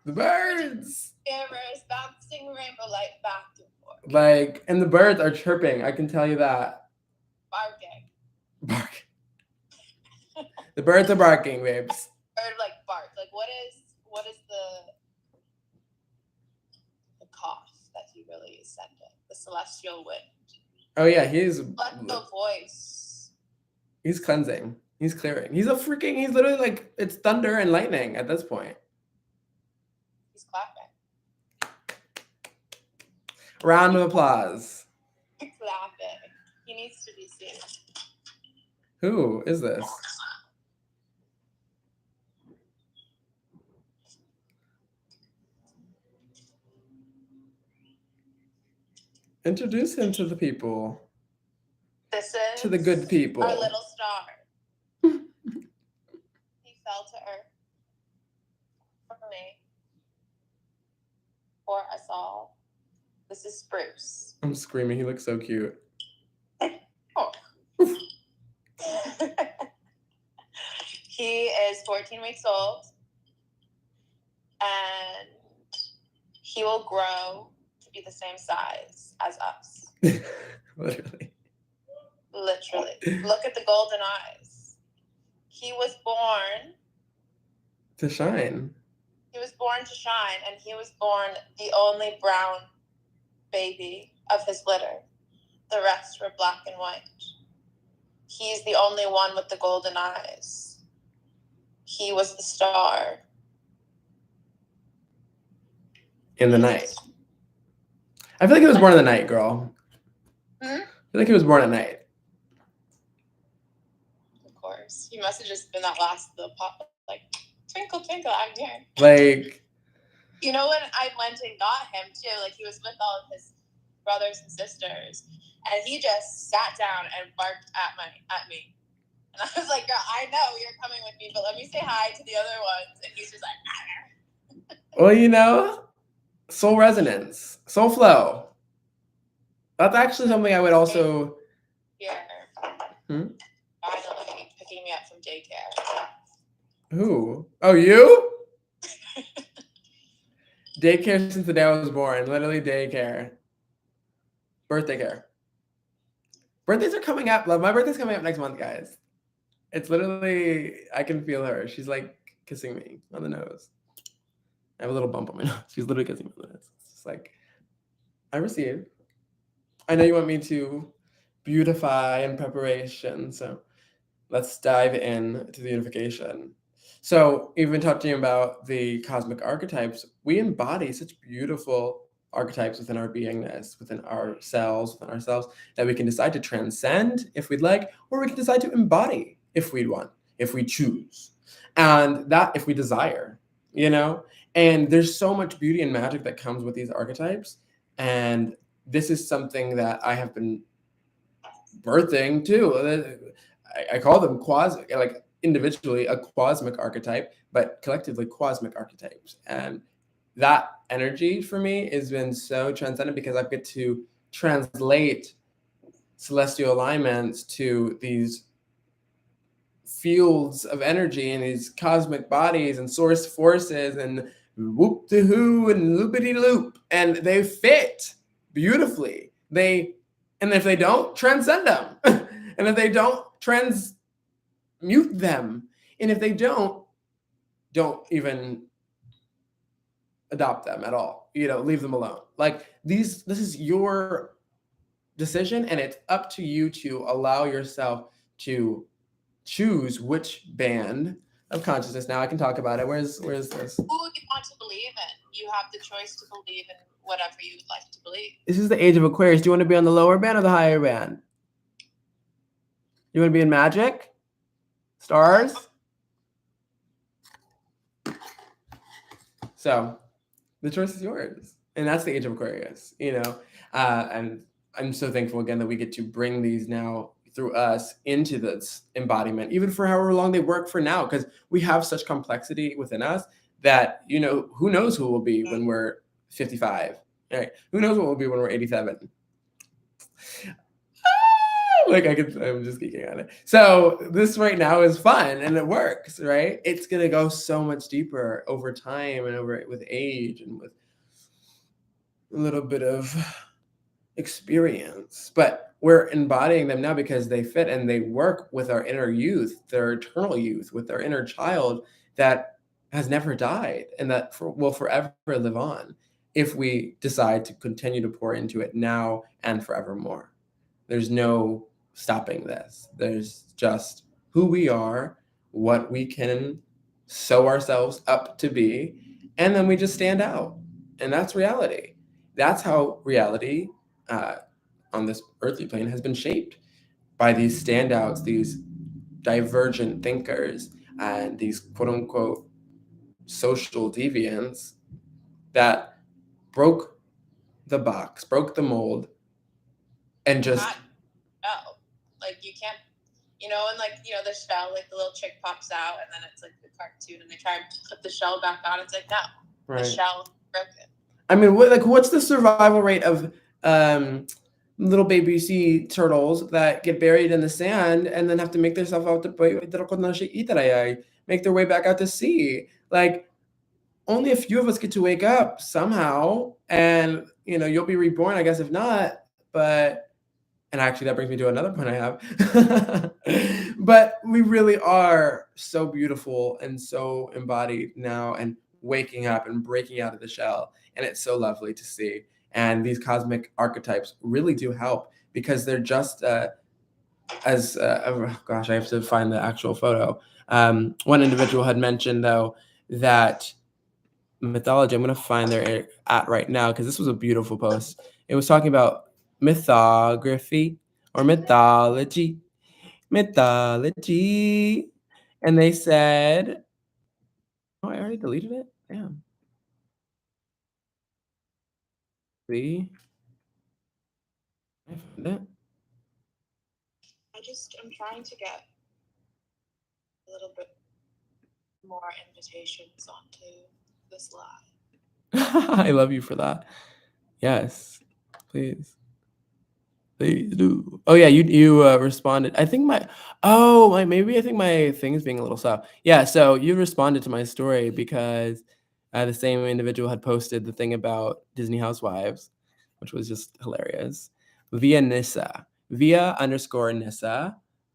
The birds. Mirrors bouncing rainbow light back and forth. Like, and the birds are chirping. I can tell you that. Barking. The birds are barking, babes. Bird like bark. Like what is the cough that he really is sending? The celestial wind. Oh yeah, he's Let the voice. He's cleansing. He's clearing. He's literally like it's thunder and lightning at this point. He's clapping. Round of applause. He's clapping. He needs to be seen. Who is this? Introduce him to the people. This is to the good people. Our little star. He fell to earth for me, for us all. This is Spruce. I'm screaming. He looks so cute. Oh. He is 14 weeks old, and he will grow to be the same size as us. Literally. Look at the golden eyes. He was born to shine. He was born to shine, and he was born the only brown baby of his litter. The rest were black and white. He's the only one with the golden eyes. He was the star. In the night. I feel like he was born in the night, girl. I feel like he was born at night. Of course. He must have just been that the pop, like, twinkle, twinkle, I'm here. Like. You know, when I went and got him, too, like, he was with all of his brothers and sisters, and he just sat down and barked at me. And I was like, girl, I know you're coming with me, but let me say hi to the other ones. And he's just like, well, you know, soul resonance, soul flow. That's actually something I would also. Here. Finally picking me up from daycare. Who? Oh, you? Daycare since the day I was born. Literally daycare. Birthday care. Birthdays are coming up. My birthday's coming up next month, guys. It's literally, I can feel her. She's like kissing me on the nose. I have a little bump on my nose. She's literally kissing me on the nose. It's just like, I receive. I know you want me to beautify in preparation. So let's dive in to the unification. So even talking about the cosmic archetypes, we embody such beautiful archetypes within our beingness, within ourselves, that we can decide to transcend if we'd like, or we can decide to embody if we want, if we choose, and that if we desire, you know? And there's so much beauty and magic that comes with these archetypes. And this is something that I have been birthing too. I call them like individually a quasmic archetype, but collectively cosmic archetypes. And that energy for me has been so transcendent because I get to translate celestial alignments to these fields of energy and these cosmic bodies and source forces and whoop-de-hoo and loopity-loop, and they fit beautifully. And if they don't, transcend them. And if they don't, transmute them. And if they don't even adopt them at all. You know, leave them alone. Like this is your decision, and it's up to you to allow yourself to choose which band of consciousness. Now I can talk about it. Where's this? Who you want to believe in. You have the choice to believe in whatever you would like to believe. This is the age of Aquarius. Do you want to be on the lower band or the higher band? You want to be in magic? Stars? So the choice is yours. And that's the age of Aquarius, you know? And I'm so thankful again that we get to bring these now through us into this embodiment, even for however long they work for now, because we have such complexity within us that, you know, who knows who we'll be when we're 55, right? Who knows what we'll be when we're 87? Like I'm just geeking on it. So this right now is fun and it works, right? It's going to go so much deeper over time and over with age and with a little bit of experience, but we're embodying them now because they fit and they work with our inner youth, their eternal youth, with our inner child that has never died and that will forever live on if we decide to continue to pour into it now and forevermore. There's no stopping this. There's just who we are, what we can sew ourselves up to be, and then we just stand out. And that's reality. That's how reality on this earthly plane has been shaped by these standouts, these divergent thinkers, and these quote unquote social deviants that broke the box, broke the mold, and just no, like you can't, you know, and like, you know, the shell, like the little chick pops out and then it's like the cartoon and they try and put the shell back on. It's like, no, right. The shell broken. I mean, what's the survival rate of little baby sea turtles that get buried in the sand and then have to make themselves out to make their way back out to sea? Like, only a few of us get to wake up somehow, and you know, you'll be reborn, I guess, if not. But, and actually that brings me to another point I have. But we really are so beautiful and so embodied now and waking up and breaking out of the shell, and it's so lovely to see. And these cosmic archetypes really do help because they're just oh gosh, I have to find the actual photo. One individual had mentioned though that mythology, I'm going to find their at right now because this was a beautiful post. It was talking about mythography or mythology, and they said, oh, I already deleted it. Damn. See, I found it. I'm trying to get a little bit more invitations onto this live. I love you for that. Yes, please do. Oh yeah, you responded. I think maybe I think my thing's being a little soft. Yeah, so you responded to my story because the same individual had posted the thing about Disney Housewives, which was just hilarious. Via _Nissa.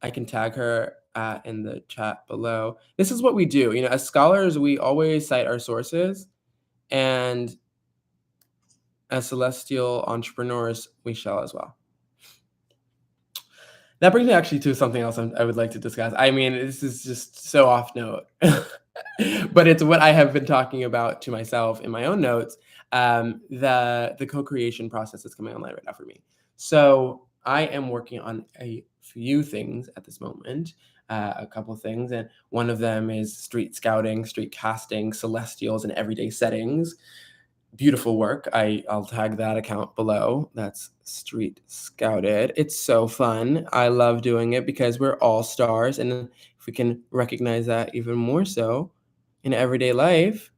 I can tag her in the chat below. This is what we do. You know, as scholars, we always cite our sources, and as celestial entrepreneurs, we shall as well. That brings me actually to something else I would like to discuss. I mean, this is just so off note, but it's what I have been talking about to myself in my own notes, the co-creation process that's coming online right now for me. So I am working on a few things at this moment, a couple of things, and one of them is street scouting, street casting, celestials in everyday settings. Beautiful work. I'll tag that account below. That's Street Scouted. It's so fun. I love doing it because we're all stars, and if we can recognize that even more so in everyday life,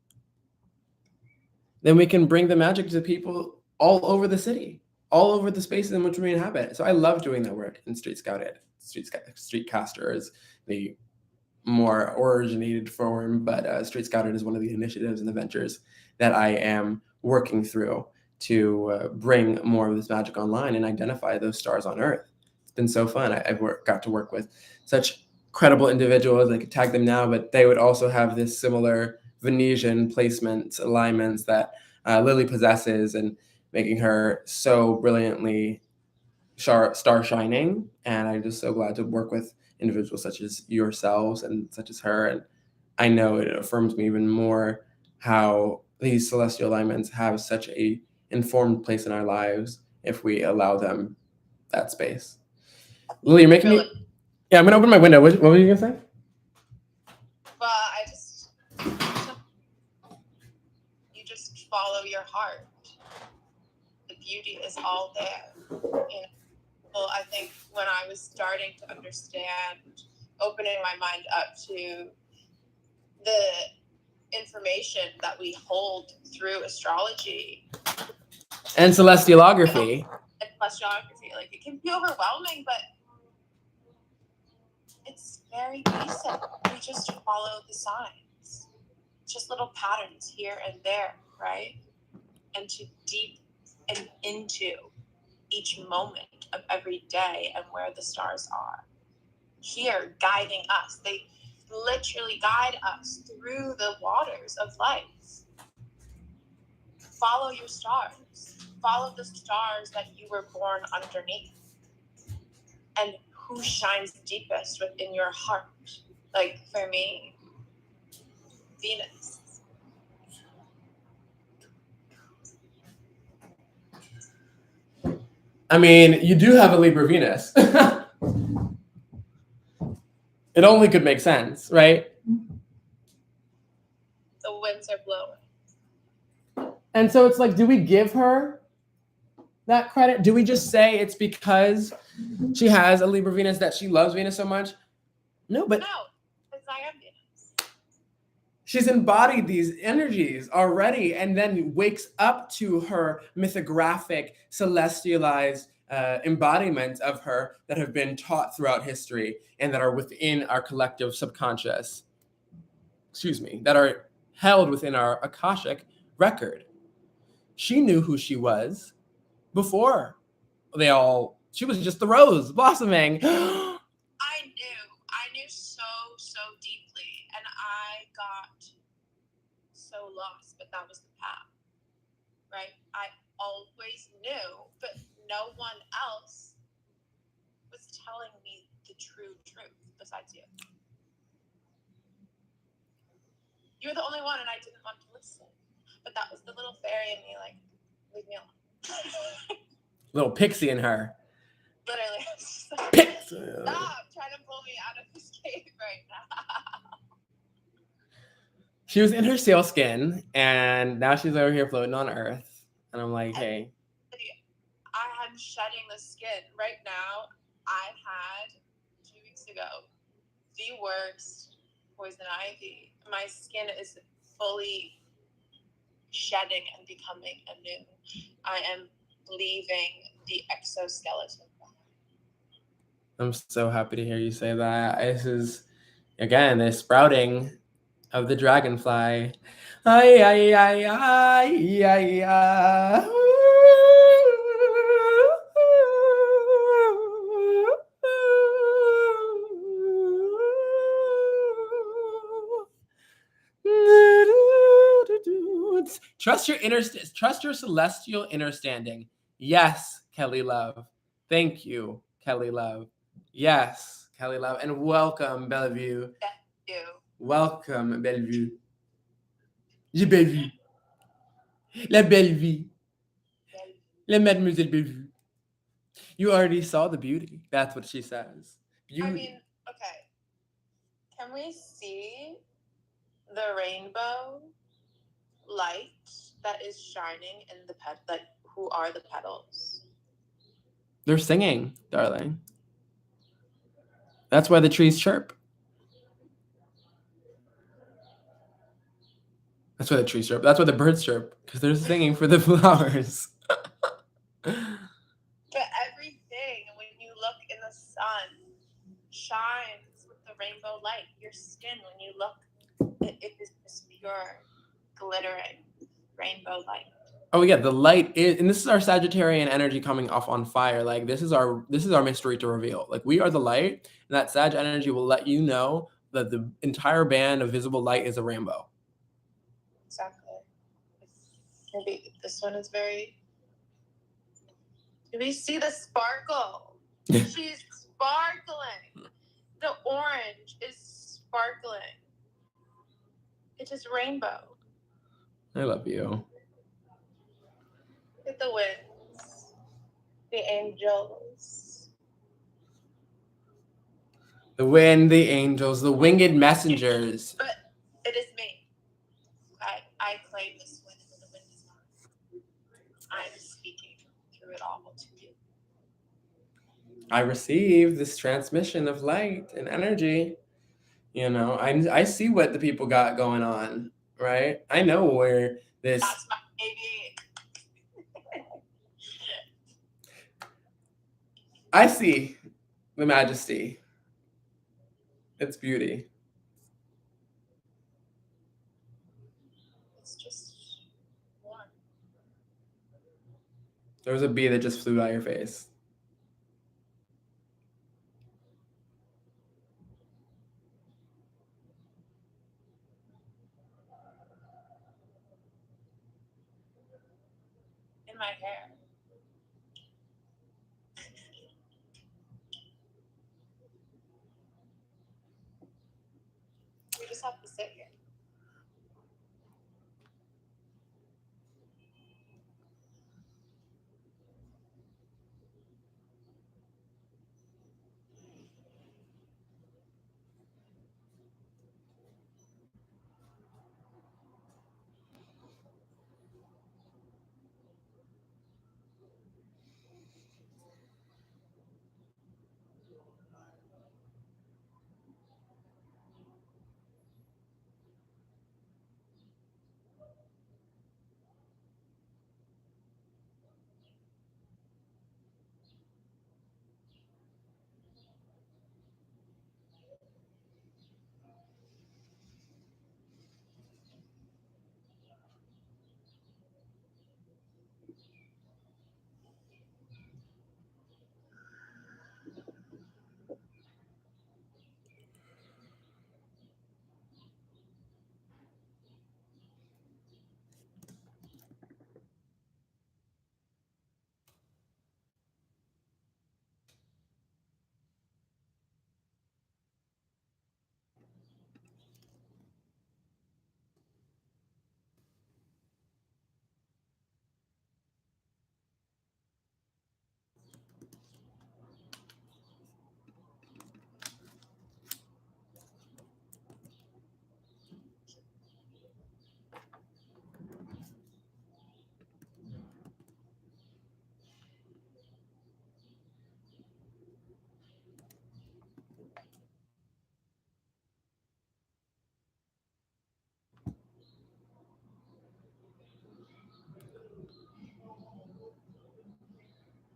then we can bring the magic to people all over the city, all over the spaces in which we inhabit. So I love doing that work in Street Scouted. Street Caster is the more originated form, but Street Scouted is one of the initiatives and the ventures that I am working through to bring more of this magic online and identify those stars on Earth. It's been so fun. I've got to work with such credible individuals. I could tag them now, but they would also have this similar Venusian placements, alignments that Lily possesses, and making her so brilliantly star shining. And I'm just so glad to work with individuals such as yourselves and such as her. And I know it affirms me even more how these celestial alignments have such a informed place in our lives if we allow them that space. Lily, you're making me... Yeah, I'm going to open my window. What were you going to say? Well, you just follow your heart. The beauty is all there. Well, I think when I was starting to understand, opening my mind up to the information that we hold through astrology and Cellestiallography. And Cellestiallography, like it can be overwhelming, but it's very basic. We just follow the signs, just little patterns here and there, right? And to deep and into each moment of every day and where the stars are here guiding us. They literally guide us through the waters of life. Follow your stars. Follow the stars that you were born underneath. And who shines deepest within your heart? Like for me, Venus. I mean, you do have a Libra Venus. It only could make sense, right? The winds are blowing. And so it's like, do we give her that credit? Do we just say it's because she has a Libra Venus that she loves Venus so much? No, but... No, because I am Venus. She's embodied these energies already and then wakes up to her mythographic, celestialized embodiments of her that have been taught throughout history and that are within our collective subconscious, that are held within our Akashic record. She knew who she was before she was just the rose blossoming. I knew so deeply, and I got so lost, but that was the path, right? I always knew, but no one else was telling me the true truth besides you. You were the only one, and I didn't want to listen. But that was the little fairy in me, like, leave me alone. Little pixie in her. Literally. Stop trying to pull me out of this cave right now. She was in her seal skin, and now she's over here floating on Earth. And I'm like, hey. I am shedding the skin. Right now, I had, 2 weeks ago, the worst poison ivy. My skin is fully shedding and becoming anew. I am leaving the exoskeleton. I'm so happy to hear you say that. This is, again, the sprouting of the dragonfly. Ay, ay, ay, ay, ay, ay. Trust your celestial understanding. Yes, Kelly Love. Thank you, Kelly Love. Yes, Kelly Love. And welcome, Bellevue. Thank you. Welcome, Bellevue. J'ai Bellevue. La Bellevue. La Mademoiselle Bellevue. You already saw the beauty. That's what she says. Beauty. I mean, okay. Can we see the rainbow light that is shining in the like, who are the petals? They're singing, darling. That's why the trees chirp. That's why the trees chirp. That's why the birds chirp, because they're singing for the flowers. But everything, when you look in the sun, shines with the rainbow light. Your skin, when you look, it is this pure, glittering rainbow light. Oh yeah, the light is, and this is our Sagittarian energy coming off on fire. Like this is our mystery to reveal. Like we are the light, and that Sag energy will let you know that the entire band of visible light is a rainbow. Exactly. Maybe this one is very Do we see the sparkle? She's sparkling. The orange is sparkling. It is rainbow. I love you. Look at the winds. The angels. The wind, the angels, the winged messengers. But it is me. I claim this wind when the wind is not. I am speaking through it all to you. I receive this transmission of light and energy. You know, I see what the people got going on, right? I know where this. That's my baby. I see the majesty. It's beauty. It's just one. There was a bee that just flew by your face. In my hair. We just have to sit here.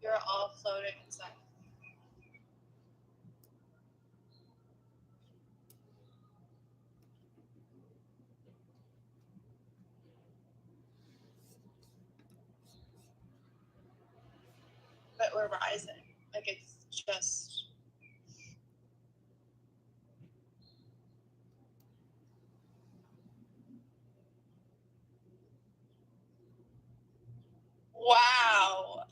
You're all floating inside. But we're rising. Like it's just. Wow.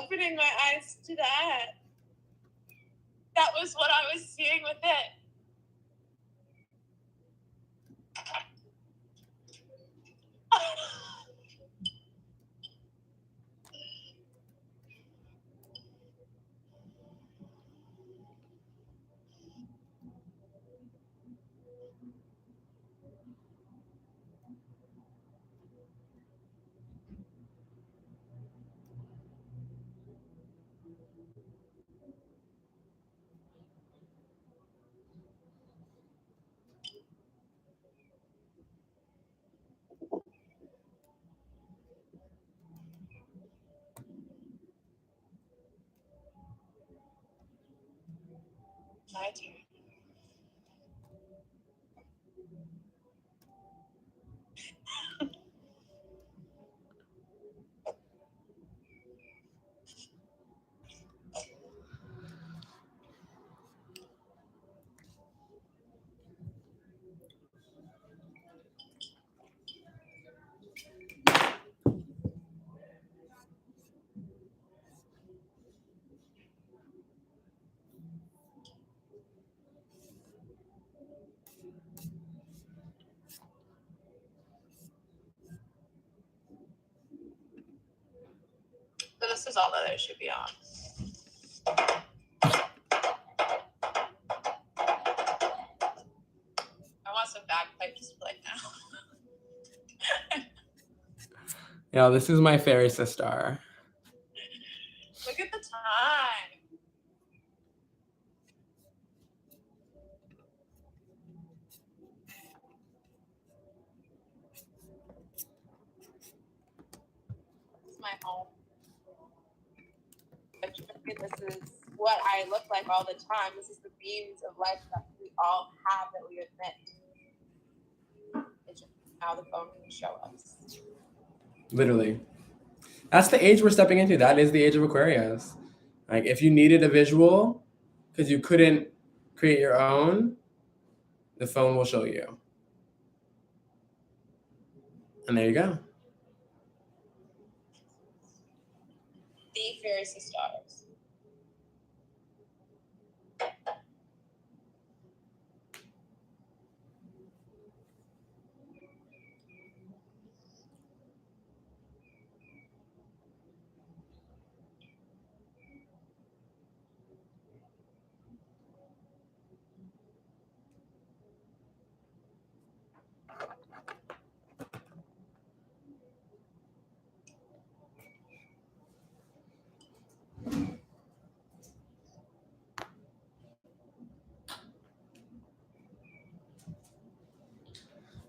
Opening my eyes to that. That was what I was seeing with it. This is all that I should be on. I want some bagpipes to play now. Yeah, this is my fairy sister. Look at the time. This is my home. This is what I look like all the time. This is the beams of life that we all have that we emit. It's just how the phone can show us. Literally. That's the age we're stepping into. That is the age of Aquarius. Like, if you needed a visual because you couldn't create your own, the phone will show you. And there you go. The fairies of stars.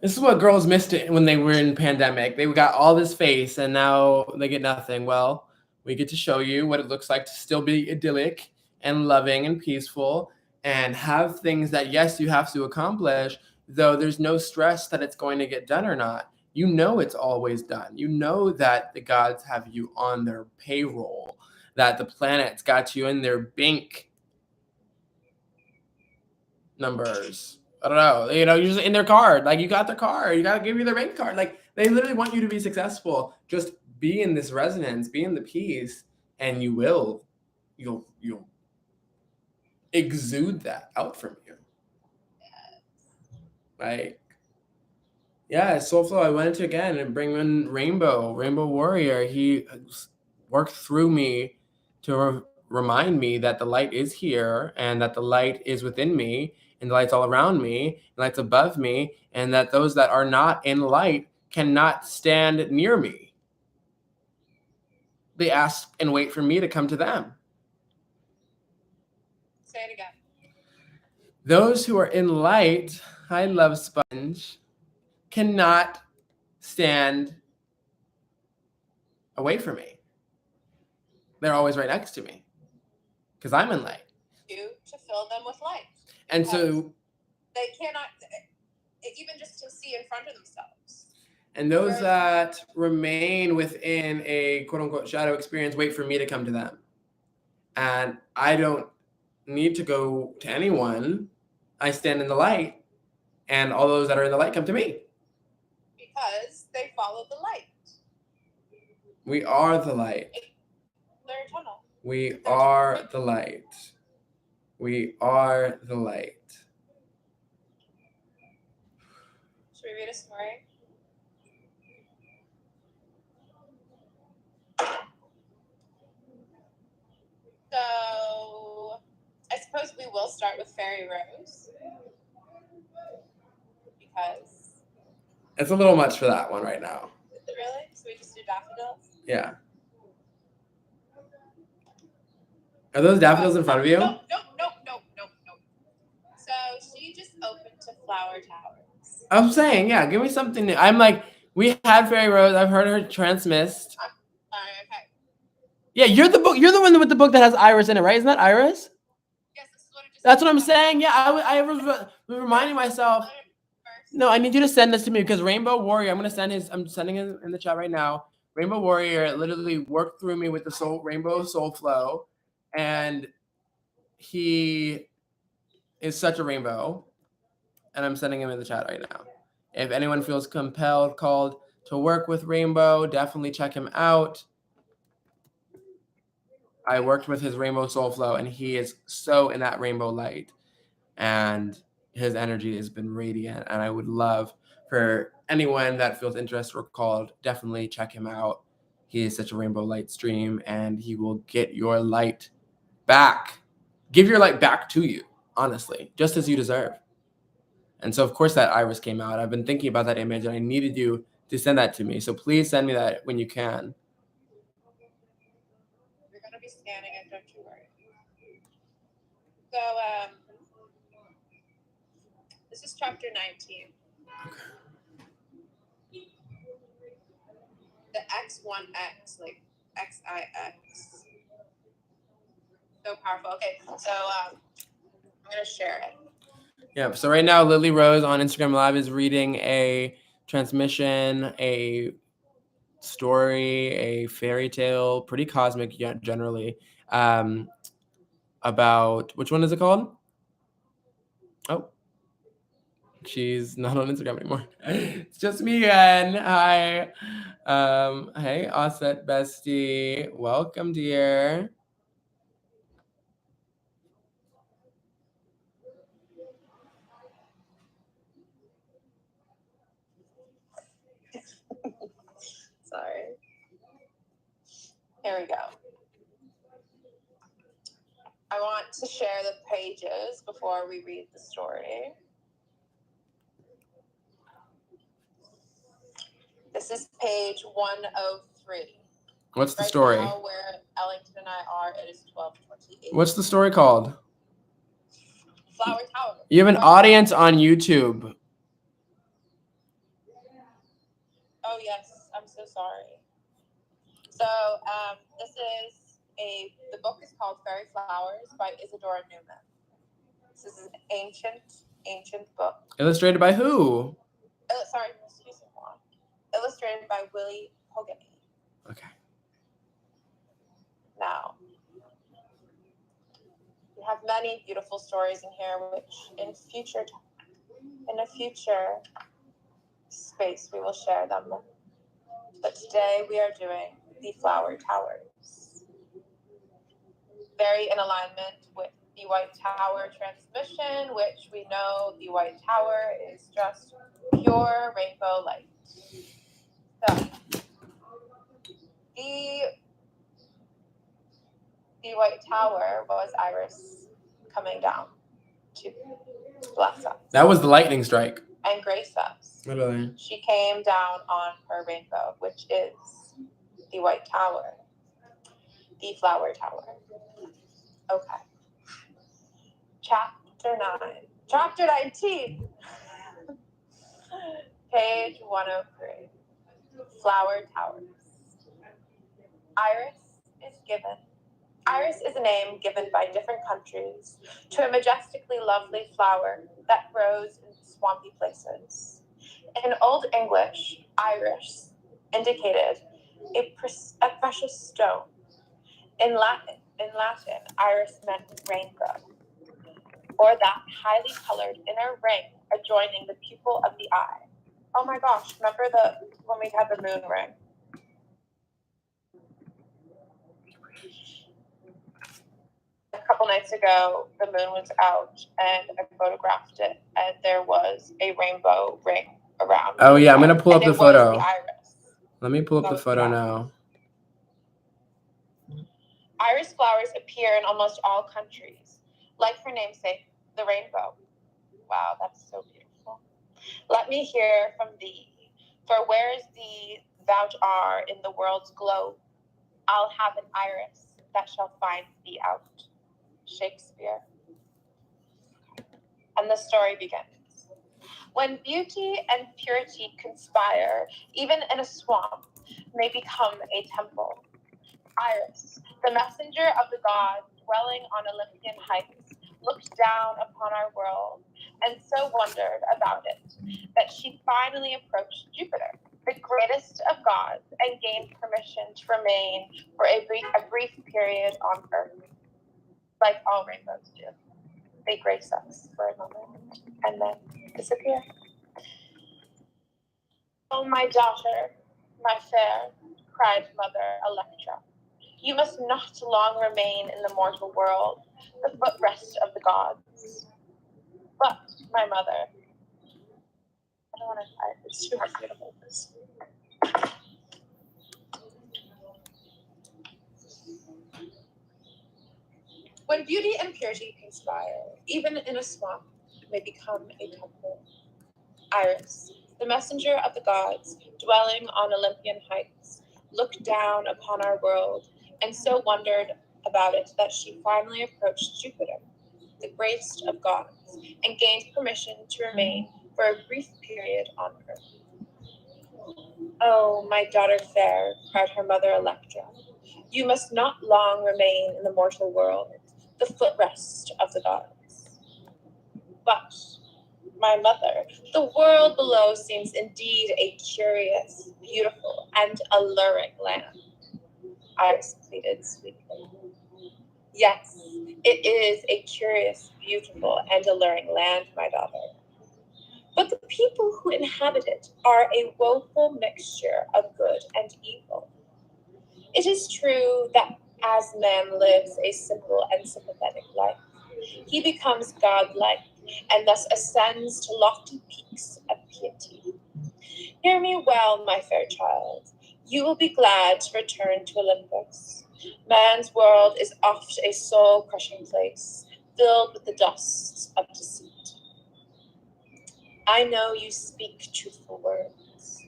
This is what girls missed it when they were in pandemic. They got all this face and now they get nothing. Well, we get to show you what it looks like to still be idyllic and loving and peaceful and have things that, yes, you have to accomplish, though there's no stress that it's going to get done or not. You know it's always done. You know that the gods have you on their payroll, that the planets got you in their bank numbers. I don't know, you know, you're just in their card. Like, you got their card. You got to give you their bank card. Like, they literally want you to be successful. Just be in this resonance, be in the peace, and you'll exude that out from you. Like, yeah, Soul Flow, I went into again and bring in Rainbow Warrior. He worked through me to remind me that the light is here and that the light is within me and the light's all around me, the light's above me, and that those that are not in light cannot stand near me. They ask and wait for me to come to them. Say it again. Those who are in light, I love Sponge, cannot stand away from me. They're always right next to me because I'm in light. You to fill them with light. And so they cannot, even just to see in front of themselves. And those that remain within a quote unquote shadow experience wait for me to come to them. And I don't need to go to anyone. I stand in the light, and all those that are in the light come to me. Because they follow the light. We are the light. They're eternal. We are the light. We are the light. Should we read a story? So, I suppose we will start with Fairy Rose. Because... It's a little much for that one right now. Really? So we just do daffodils? Yeah. Are those daffodils in front of you? No. So she just opened to Flower Towers. I'm saying, yeah, give me something new. I'm like, we had Fairy Rose. I've heard her transmist. Okay. Yeah, you're the one with the book that has Iris in it, right? Isn't that Iris? Yes, this is what it just That's what I'm saying. Yeah, I was reminding myself. No, I need you to send this to me because Rainbow Warrior, I'm sending it in the chat right now. Rainbow Warrior literally worked through me with the Rainbow Soul Flow, and he is such a rainbow, and I'm sending him in the chat right now. If anyone feels called to work with Rainbow, definitely check him out. I worked with his Rainbow Soul Flow, and he is so in that rainbow light, and his energy has been radiant. And I would love for anyone that feels interested or called, definitely check him out. He is such a rainbow light stream, and he will get your light back. Give your light back to you, honestly, just as you deserve. And so, of course, that iris came out. I've been thinking about that image, and I needed you to send that to me. So please send me that when you can. We're going to be scanning it, don't you worry. So, this is chapter 19. Okay. The X1X, like XIX. So powerful. Okay, so I'm going to share it. Yeah, so right now, Lily Rose on Instagram Live is reading a transmission, a story, a fairy tale, pretty cosmic generally, about, which one is it called? Oh, she's not on Instagram anymore. It's just me again. Hi. Hey, Osset bestie. Welcome, dear. Sorry. Here we go. I want to share the pages before we read the story. This is page 103. What's the story? Now, where Ellington and I are, it is 12:28. What's the story called? Flower Tower. You have an audience on YouTube. Oh, yes. I'm so sorry. So, this is the book is called Fairy Flowers by Isadora Newman. This is an ancient book. Illustrated by who? Illustrated by Willie Pogany. Okay. Now, we have many beautiful stories in here, which in a future space we will share them. But today we are doing the Flower Towers. Very in alignment with the White Tower transmission, which we know the White Tower is just pure rainbow light. So, the White Tower was Iris coming down to bless us. That was the lightning strike. And grace us. Literally. She came down on her rainbow, which is the White Tower, the Flower Tower. Okay. Chapter 19. Page 103. Flower Towers. Iris is a name given by different countries to a majestically lovely flower that grows in swampy places. In Old English, iris indicated a precious stone. In Latin, iris meant rainbow, or that highly colored inner ring adjoining the pupil of the eye. Oh my gosh, remember when we had the moon ring? A couple nights ago, the moon was out, and I photographed it, and there was a rainbow ring around. Oh yeah, I'm gonna pull up the photo. The iris. Let me pull up the photo now. Iris flowers appear in almost all countries, like her namesake, the rainbow. Wow, that's so beautiful. Let me hear from thee, for where is thee thou art in the world's globe? I'll have an iris that shall find thee out. Shakespeare. And the story begins. When beauty and purity conspire, even in a swamp, may become a temple. Iris, the messenger of the gods dwelling on Olympian heights, looked down upon our world and so wondered about it that she finally approached Jupiter, the greatest of gods, and gained permission to remain for a brief period on Earth. Like all rainbows do. They grace us for a moment and then disappear. Oh, my daughter, my fair, cried Mother Ellectra, you must not long remain in the mortal world, the footrest of the gods. But, my mother, I don't want to, it's too hard for me to hold this. When beauty and purity conspire, even in a swamp, may become a temple. Iris, the messenger of the gods, dwelling on Olympian heights, looked down upon our world and so wondered about it that she finally approached Jupiter, the greatest of gods, and gained permission to remain for a brief period on Earth. "Oh, my daughter fair," cried her mother Electra, "you must not long remain in the mortal world, the footrest of the gods." "But, my mother, the world below seems indeed a curious, beautiful, and alluring land," Iris pleaded sweetly. "Yes, it is a curious, beautiful, and alluring land, my daughter. But the people who inhabit it are a woeful mixture of good and evil. It is true that as man lives a simple and sympathetic life, he becomes godlike and thus ascends to lofty peaks of piety. Hear me well, my fair child. You will be glad to return to Olympus. Man's world is oft a soul-crushing place, filled with the dusts of deceit. I know you speak truthful words,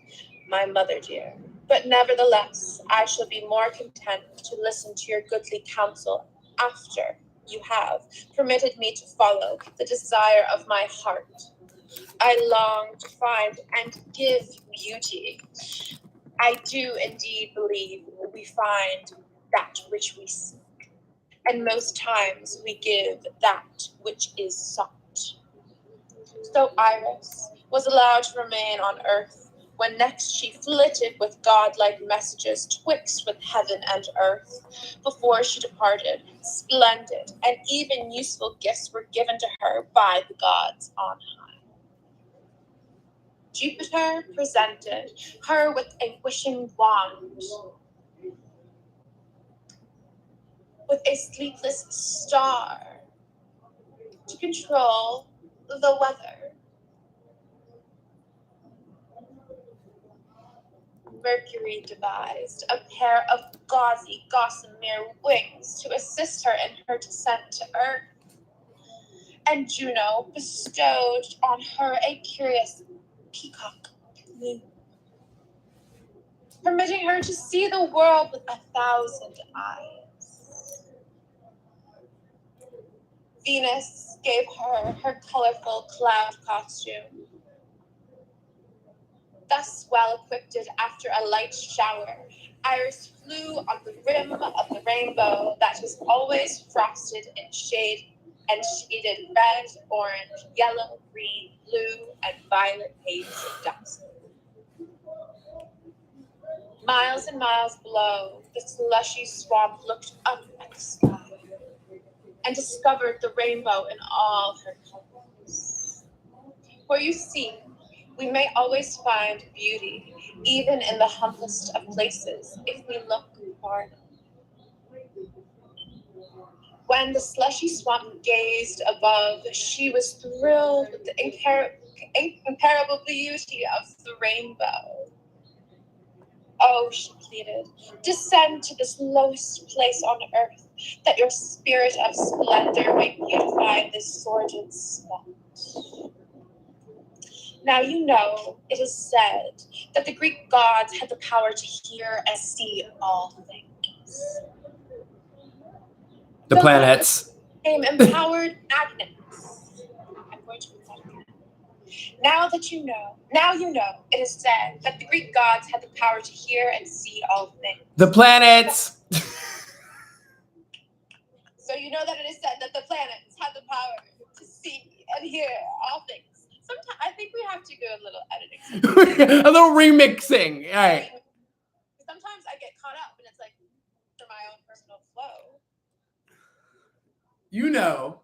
my mother dear, but nevertheless I shall be more content to listen to your goodly counsel after you have permitted me to follow the desire of my heart. I long to find and give beauty. I do indeed believe we find that which we seek, and most times we give that which is sought." So Iris was allowed to remain on Earth, when next she flitted with godlike messages twixt with heaven and earth. Before she departed, splendid and even useful gifts were given to her by the gods on high. Jupiter presented her with a wishing wand, with a sleepless star to control the weather. Mercury devised a pair of gauzy gossamer wings to assist her in her descent to Earth, and Juno bestowed on her a curious peacock plume, permitting her to see the world with 1,000 eyes. Venus gave her her colorful cloud costume. Thus well equipped after a light shower, Iris flew on the rim of the rainbow that was always frosted in shade and shaded red, orange, yellow, green, blue, and violet haze of dust. Miles and miles below, the slushy swamp looked up at the sky and discovered the rainbow in all her colors. For you see, we may always find beauty, even in the humblest of places, if we look far enough. When the slushy swamp gazed above, she was thrilled with the incomparable beauty of the rainbow. "Oh," she pleaded, "descend to this lowest place on earth, that your spirit of splendor may beautify this sordid spot. Now you know, it is said, that the Greek gods had the power to hear and see all things. The planets became empowered magnets." I'm going to read that again. Now you know, it is said that the Greek gods had the power to hear and see all things. The planets. So you know that it is said that the planets had the power to see and hear all things. Sometimes I think we have to do a little editing. A little remixing. All right. Sometimes I get caught up and it's like for my own personal flow. You know.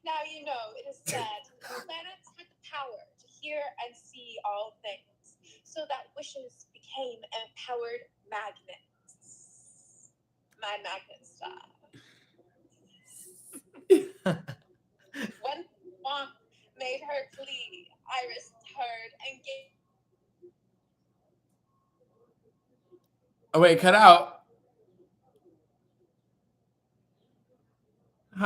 Now you know it is said the planets had the power to hear and see all things, so that wishes became empowered magnets. My magnet star. When Womp made her plea, Iris heard and gave. Oh wait, cut out.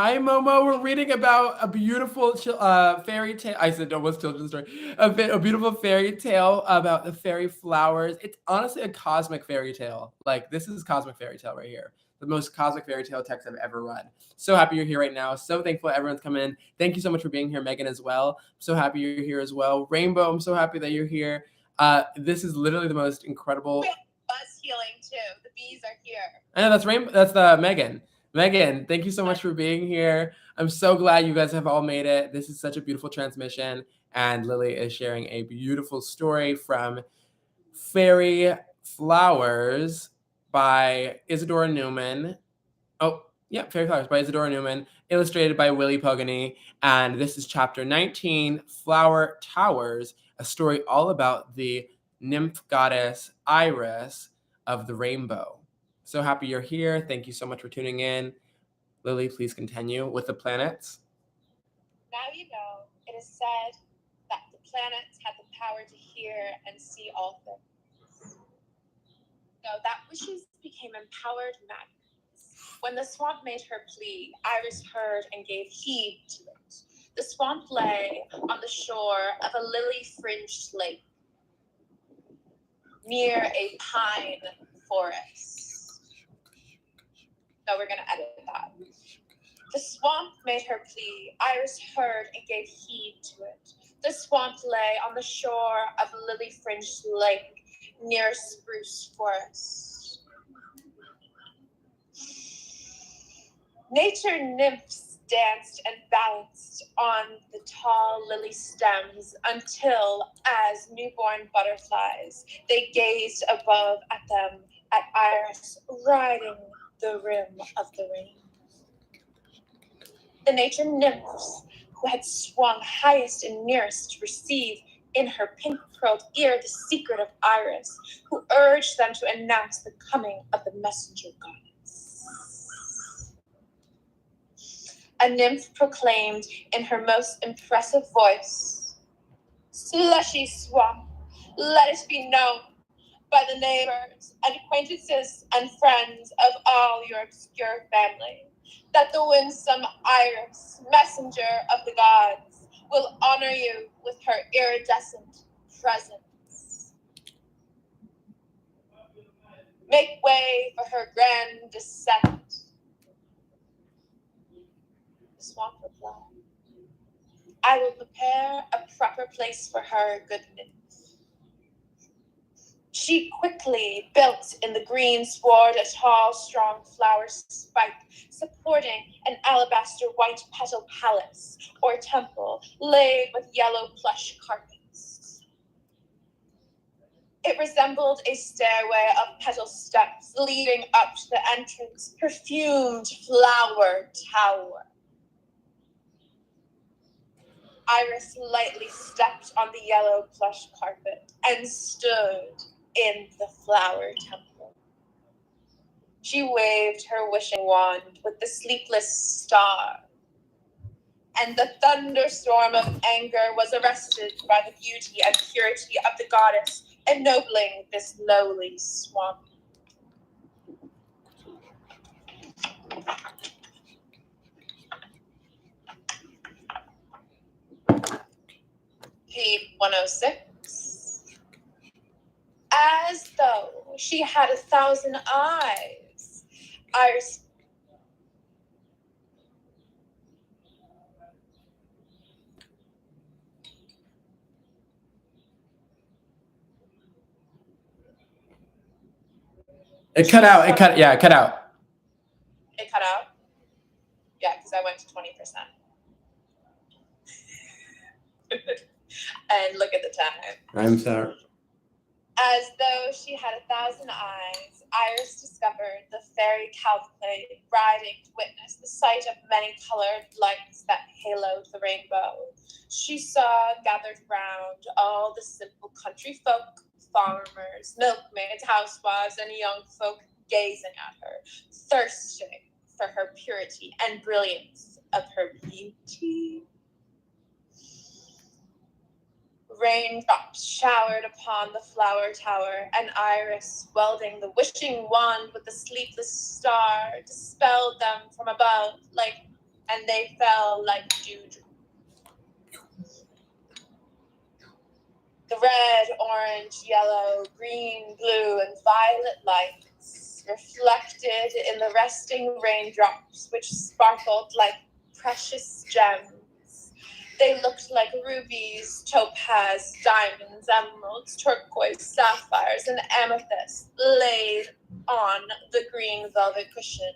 Hi, Momo. We're reading about a beautiful fairy tale. I said almost children's story. A beautiful fairy tale about the fairy flowers. It's honestly a cosmic fairy tale. Like, this is cosmic fairy tale right here. The most cosmic fairy tale text I've ever read. So happy you're here right now. So thankful everyone's coming in. Thank you so much for being here, Megan, as well. I'm so happy you're here as well. Rainbow, I'm so happy that you're here. This is literally the most incredible. Buzz healing too. The bees are here. I know that's Rainbow. That's Megan. Megan, thank you so much for being here. I'm so glad you guys have all made it. This is such a beautiful transmission. And Lily is sharing a beautiful story from Fairy Flowers by Isadora Newman. Oh, yeah, Fairy Flowers by Isadora Newman, illustrated by Willie Pogany. And this is chapter 19, Flower Towers, a story all about the nymph goddess Iris of the rainbow. So happy you're here. Thank you so much for tuning in. Lily, please continue with the planets. Now you know, it is said that the planets have the power to hear and see all things. So that wishes became empowered madness. When the swamp made her plea, Iris heard and gave heed to it. The swamp lay on the shore of a lily-fringed lake, near a pine forest. So we're going to edit that. The swamp made her plea. Iris heard and gave heed to it. The swamp lay on the shore of a lily-fringed lake near a spruce forest. Nature nymphs danced and balanced on the tall lily stems until, as newborn butterflies, they gazed above at them, at Iris riding the rim of the rain. The nature nymphs, who had swung highest and nearest to receive in her pink-curled ear the secret of Iris, who urged them to announce the coming of the messenger goddess. A nymph proclaimed in her most impressive voice, "Slushy swamp, let it be known by the neighbors and acquaintances and friends of all your obscure family, that the winsome Iris, messenger of the gods, will honor you with her iridescent presence. Make way for her grand descent." The swamp replied, "I will prepare a proper place for her, good nymph." She quickly built in the green sward a tall, strong flower spike, supporting an alabaster white petal palace or temple laid with yellow plush carpets. It resembled a stairway of petal steps leading up to the entrance, perfumed flower tower. Iris lightly stepped on the yellow plush carpet and stood in the flower temple. She waved her wishing wand with the sleepless star, and the thunderstorm of anger was arrested by the beauty and purity of the goddess, ennobling this lowly swamp. Page 106. As though she had 1,000 eyes, Iris It cut out. It cut out. It cut out? Yeah, because I went to 20%. And look at the time. I'm sorry. As though she had 1,000 eyes, Iris discovered the fairy cavalcade riding to witness the sight of many-colored lights that haloed the rainbow. She saw gathered round all the simple country folk, farmers, milkmaids, housewives, and young folk gazing at her, thirsting for her purity and brilliance of her beauty. Raindrops showered upon the flower tower, and Iris, welding the wishing wand with the sleepless star, dispelled them from above like and they fell like dewdrops. The red, orange, yellow, green, blue, and violet lights reflected in the resting raindrops, which sparkled like precious gems. They looked like rubies, topaz, diamonds, emeralds, turquoise, sapphires, and amethysts laid on the green velvet cushion,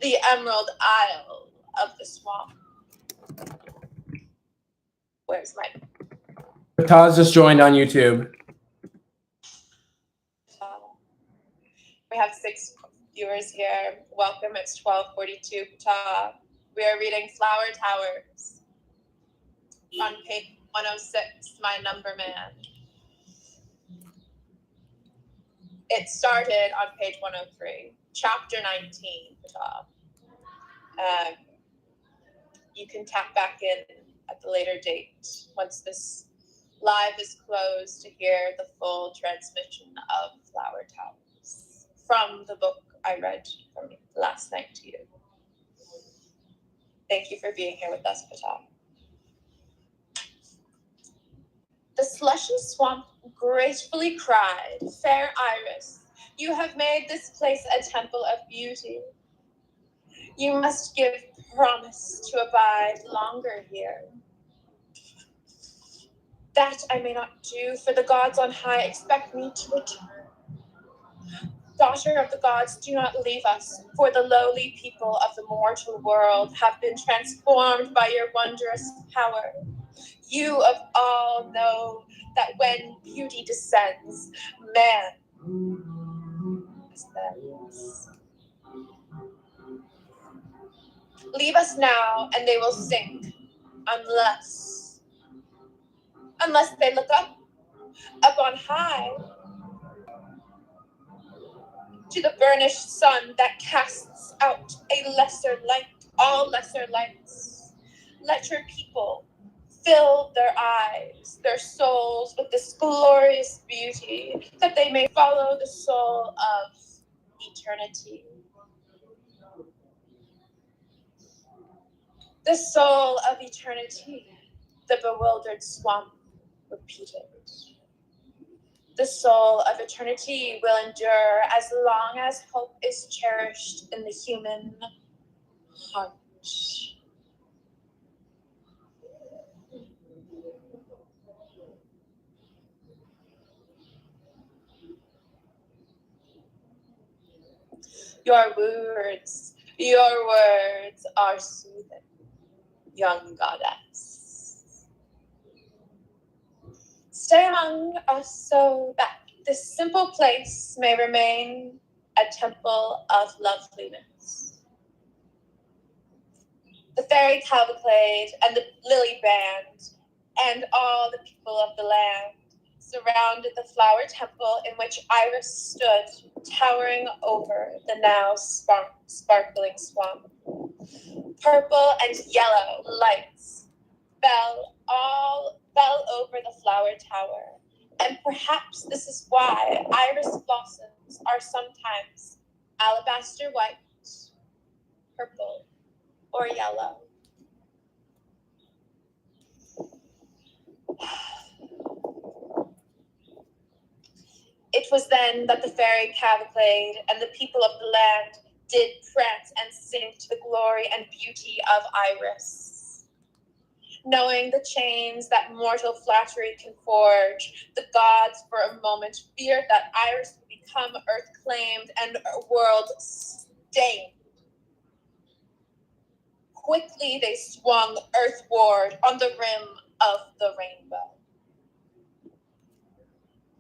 the emerald isle of the swamp. Where's my... Taz just joined on YouTube. We have 6 viewers here. Welcome. It's 12:42. We are reading Flower Towers on page 106, My Number Man. It started on page 103, chapter 19. You can tap back in at the later date once this live is closed to hear the full transmission of Flower Towers from the book I read from last night to you. Thank you for being here with us, Pata. The slushy swamp gratefully cried, "Fair Iris, you have made this place a temple of beauty. You must give promise to abide longer here." "That I may not do, for the gods on high expect me to return. Daughter of the gods, do not leave us, for the lowly people of the mortal world have been transformed by your wondrous power. You of all know that when beauty descends, man ascends. Leave us now, and they will sink, unless they look up on high, to the burnished sun that casts out a lesser light, all lesser lights. Let your people fill their eyes, their souls with this glorious beauty, that they may follow the soul of eternity. The soul of eternity, the bewildered swamp repeated. The soul of eternity will endure as long as hope is cherished in the human heart. Your words are soothing, young goddess. Stay among us so that this simple place may remain a temple of loveliness. The fairy cavalcade and the lily band and all the people of the land surrounded the flower temple in which Iris stood, towering over the now sparkling swamp. Purple and yellow lights fell over the flower tower, and perhaps this is why iris blossoms are sometimes alabaster white, purple, or yellow. It was then that the fairy cavalcade and the people of the land did prance and sing to the glory and beauty of Iris. Knowing the chains that mortal flattery can forge, the gods for a moment feared that Iris would become earth-claimed and world-stained. Quickly they swung earthward on the rim of the rainbow.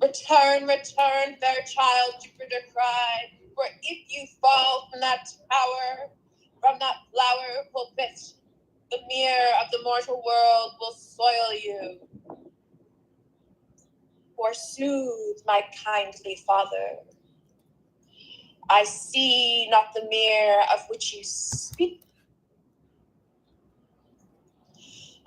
Return, return, fair child, Jupiter cried, for if you fall from that tower, from that flower pit, the mirror of the mortal world will soil you. Forsooth, my kindly father, I see not the mirror of which you speak.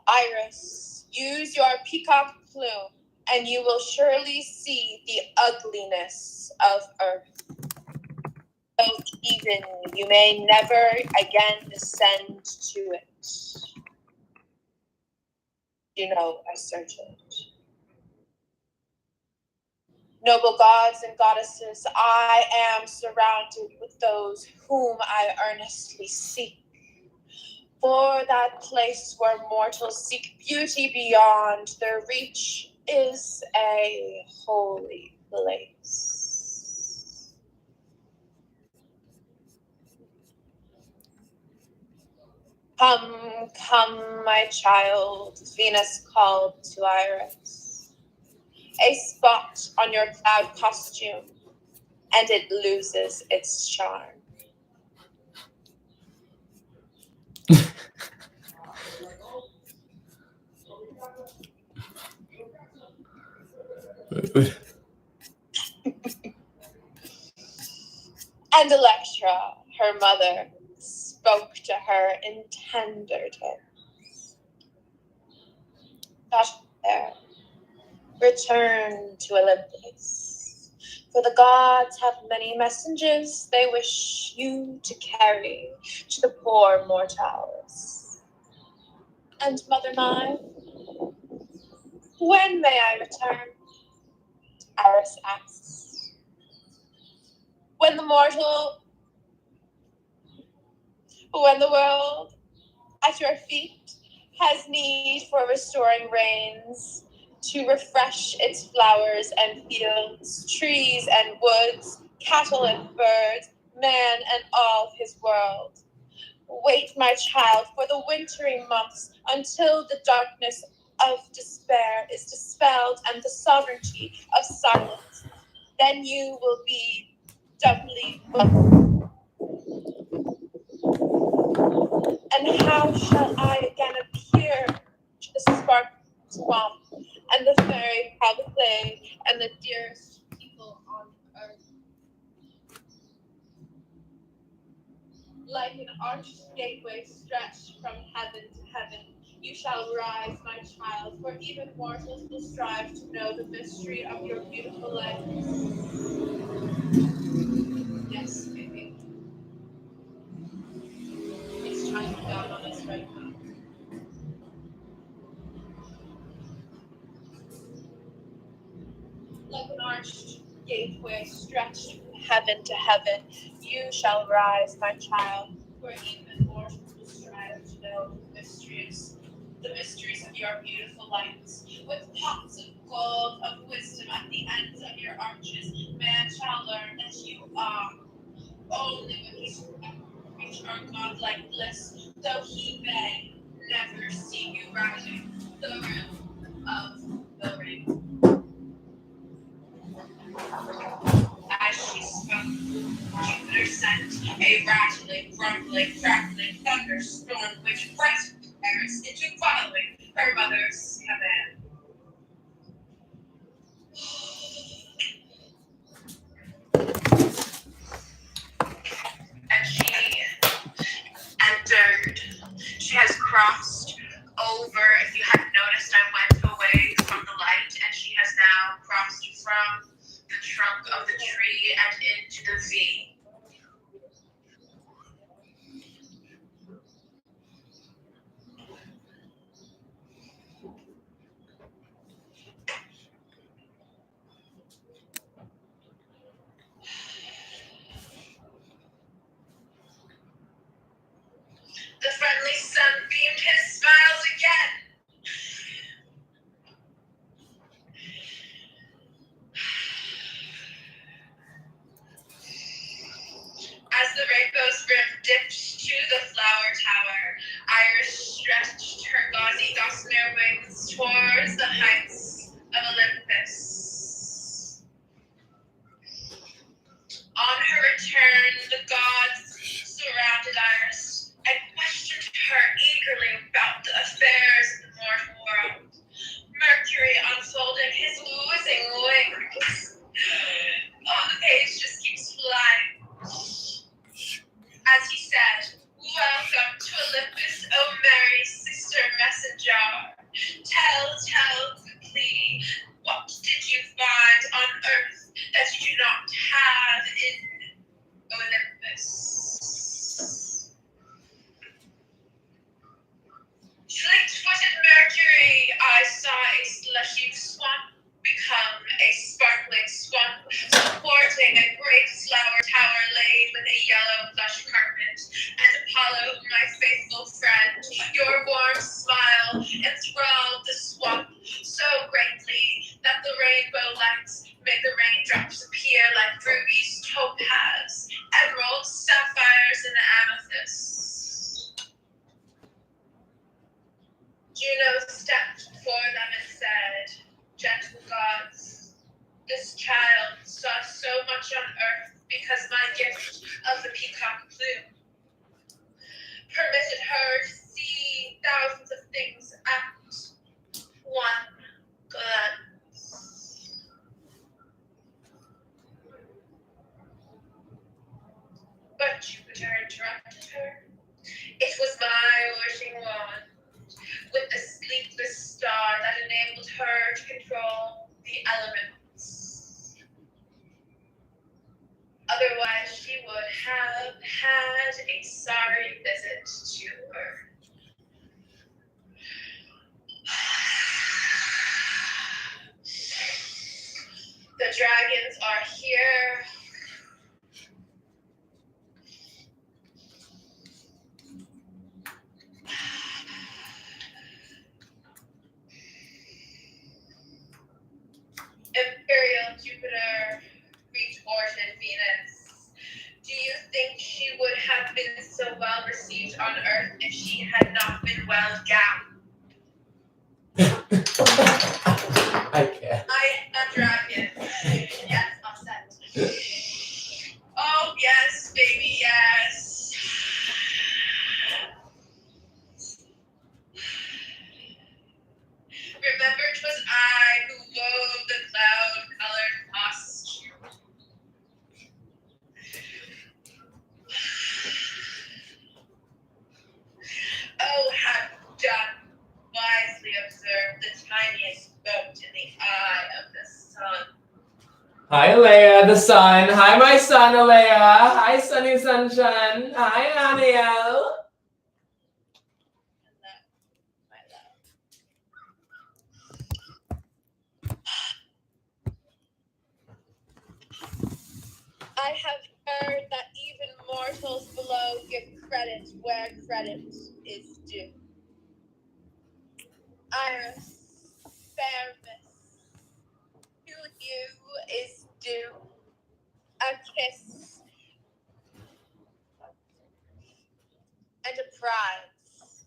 Iris, use your peacock plume, and you will surely see the ugliness of earth. Both even you may never again descend to it. You know, I search it. Noble gods and goddesses, I am surrounded with those whom I earnestly seek. For that place where mortals seek beauty beyond their reach is a holy place. Come, come, my child, Venus called to Iris. A spot on your cloud costume, and it loses its charm. And Electra, her mother, spoke to her in tender tones. Not there. Return to Olympus, for the gods have many messengers they wish you to carry to the poor mortals. And mother mine, when may I return? Iris asks. When the world at your feet has need for restoring rains, to refresh its flowers and fields, trees and woods, cattle and birds, man and all his world. Wait, my child, for the wintry months until the darkness of despair is dispelled and the sovereignty of silence. Then you will be doubly welcome. And how shall I again appear to the spark swamp and the fairy palisade and the dearest people on earth? Like an arched gateway stretched from heaven to heaven, you shall rise, my child, for even mortals will strive to know the mystery of your beautiful life. Yes, baby. It's shining down on us right now. Like an arched gateway stretched from heaven to heaven, you shall rise, my child, for even mortals will strive to know the mysteries of your beautiful lights. With pots of gold of wisdom at the ends of your arches, man shall learn that you are only when he reach our godlike bliss, though he may never see you rising the rim of the ring. As she spoke, Jupiter sent a rattling, grumbling, crackling thunderstorm which frightened Eris into following her mother's command. And she entered. She has crossed over. If you hadn't noticed, I went away from the light, and she has now crossed from the trunk of the tree and into the V. The friendly sun beamed his smiles again. rainbow lights make the raindrops appear like rubies, topaz, emeralds, sapphires, and amethysts. Juno stepped before them and said, "Gentle gods, this child saw so much on earth because my gift of the peacock plume permitted her to see thousands of things at one glance. But Jupiter interrupted her. It was my wishing wand, with the sleepless star that enabled her to control the elements. Otherwise, she would have had a sorry visit to her. The dragons are here. Imperial Jupiter retorted Venus. Do you think she would have been so well received on Earth if she had not been well gowned? I can't. I am a dragon. Yes, upset. Oh, yes, baby, yes. Remember, 'twas I who wove the cloud-colored costume. Oh, have done wisely observed the tiniest boat in the eye of the sun. Hi, Alea, the sun. Hi, my son, Alea. Hi, Sunny Sunshine. Hi, Aniel. My love. I have heard that even mortals below give credit where credit is due. Iris, fair miss, to you is due a kiss and a prize.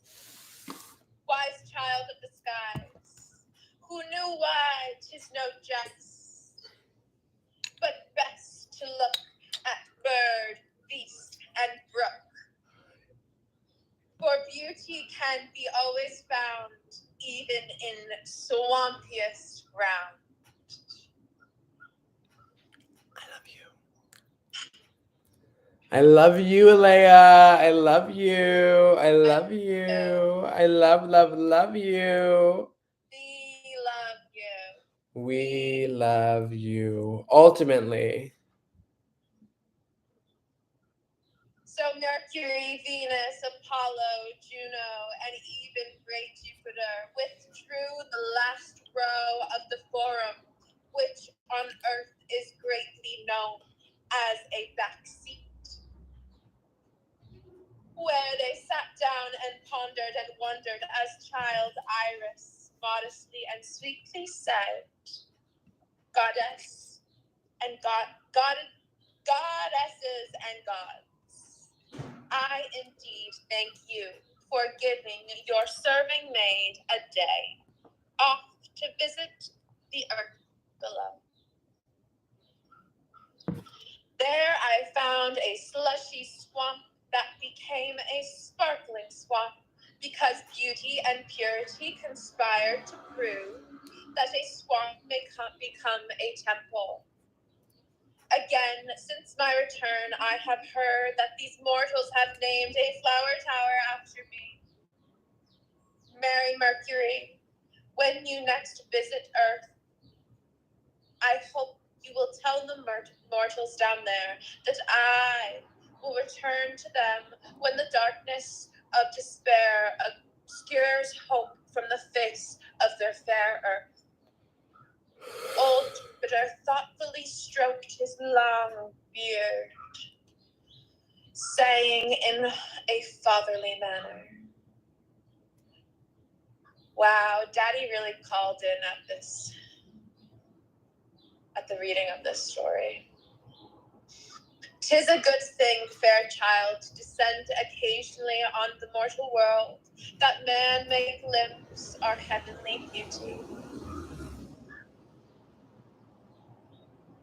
Wise child of the skies, who knew why 'tis no jest, but best to look at bird, beast, and brook. For beauty can be always found, even in swampiest ground. I love you, Alea. I love you. I love you. I love you. We love you. We love you. Ultimately. So Mercury, Venus, Apollo, Juno, and even great Jupiter withdrew the last row of the forum, which on Earth is greatly known as a back seat, where they sat down and pondered and wondered as child Iris modestly and sweetly said, "Goddess and goddesses and gods, I indeed thank you for giving your serving maid a day off to visit the earth below. There I found a slushy swamp that became a sparkling swamp because beauty and purity conspired to prove that a swamp may become a temple. Again, since my return, I have heard that these mortals have named a flower tower after me. Mary Mercury, when you next visit Earth, I hope you will tell the mortals down there that I will return to them when the darkness of despair obscures hope from the face of their fair Earth." Old Jupiter thoughtfully stroked his long beard, saying in a fatherly manner, "Wow, Daddy really called in at this at the reading of this story. 'Tis a good thing, fair child, to descend occasionally on the mortal world, that man may glimpse our heavenly beauty.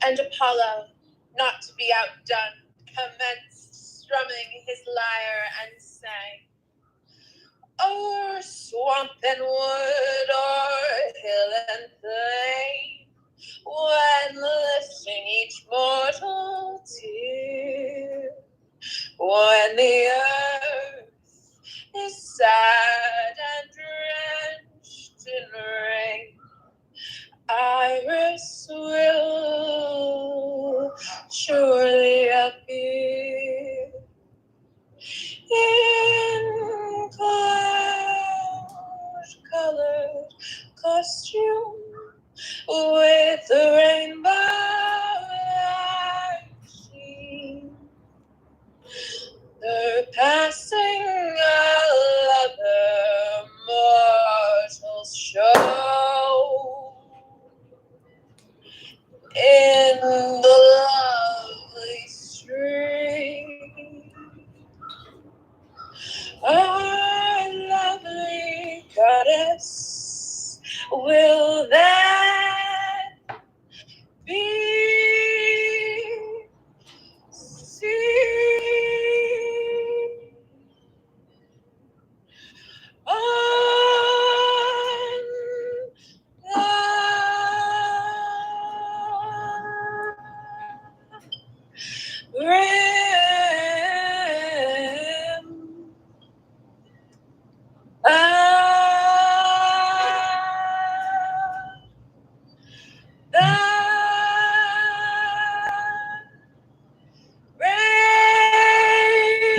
And Apollo, not to be outdone, commenced strumming his lyre and sang, o'er swamp and wood, o'er hill and plain, when lifting each mortal tear, when the earth is sad and drenched in rain, Iris will surely appear in cloud-colored costume with the rainbow light sheen, surpassing all other mortals show in the lovely stream. Our lovely goddess will then be seen on the rim.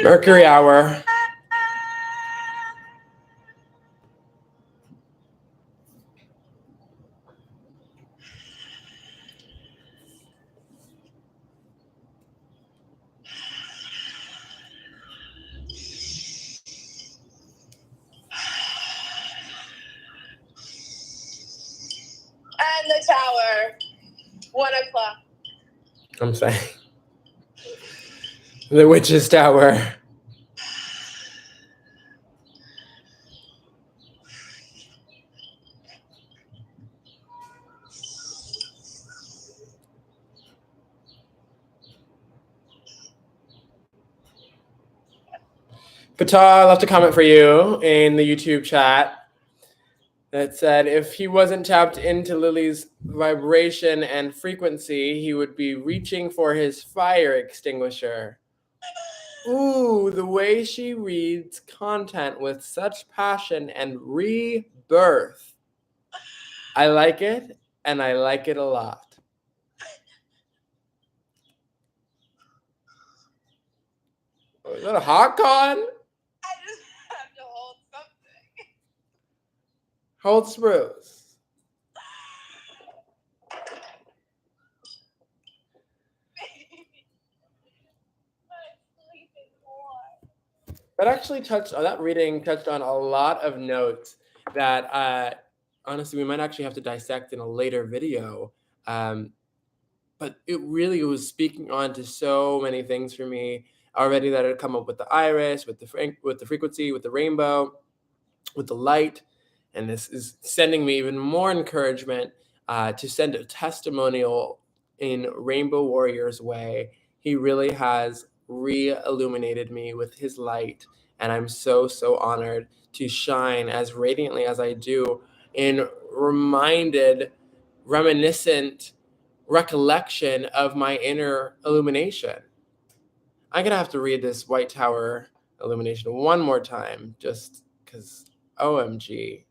Mercury hour. And the tower, 1 o'clock. I'm saying. The Witch's Tower. Pata left a comment for you in the YouTube chat that said if he wasn't tapped into Lily's vibration and frequency, he would be reaching for his fire extinguisher. Ooh, the way she reads content with such passion and rebirth. I like it, and I like it a lot. Oh, is that a hot con? I just have to hold something. Hold spruce. That actually that reading touched on a lot of notes that honestly we might actually have to dissect in a later video. But it really was speaking on to so many things for me already that had come up with the iris, with the frequency, with the rainbow, with the light. And this is sending me even more encouragement to send a testimonial in Rainbow Warrior's way. He really has re-illuminated me with his light, and I'm so honored to shine as radiantly as I do in reminiscent recollection of my inner illumination. I'm gonna have to read this White Tower illumination one more time just because OMG.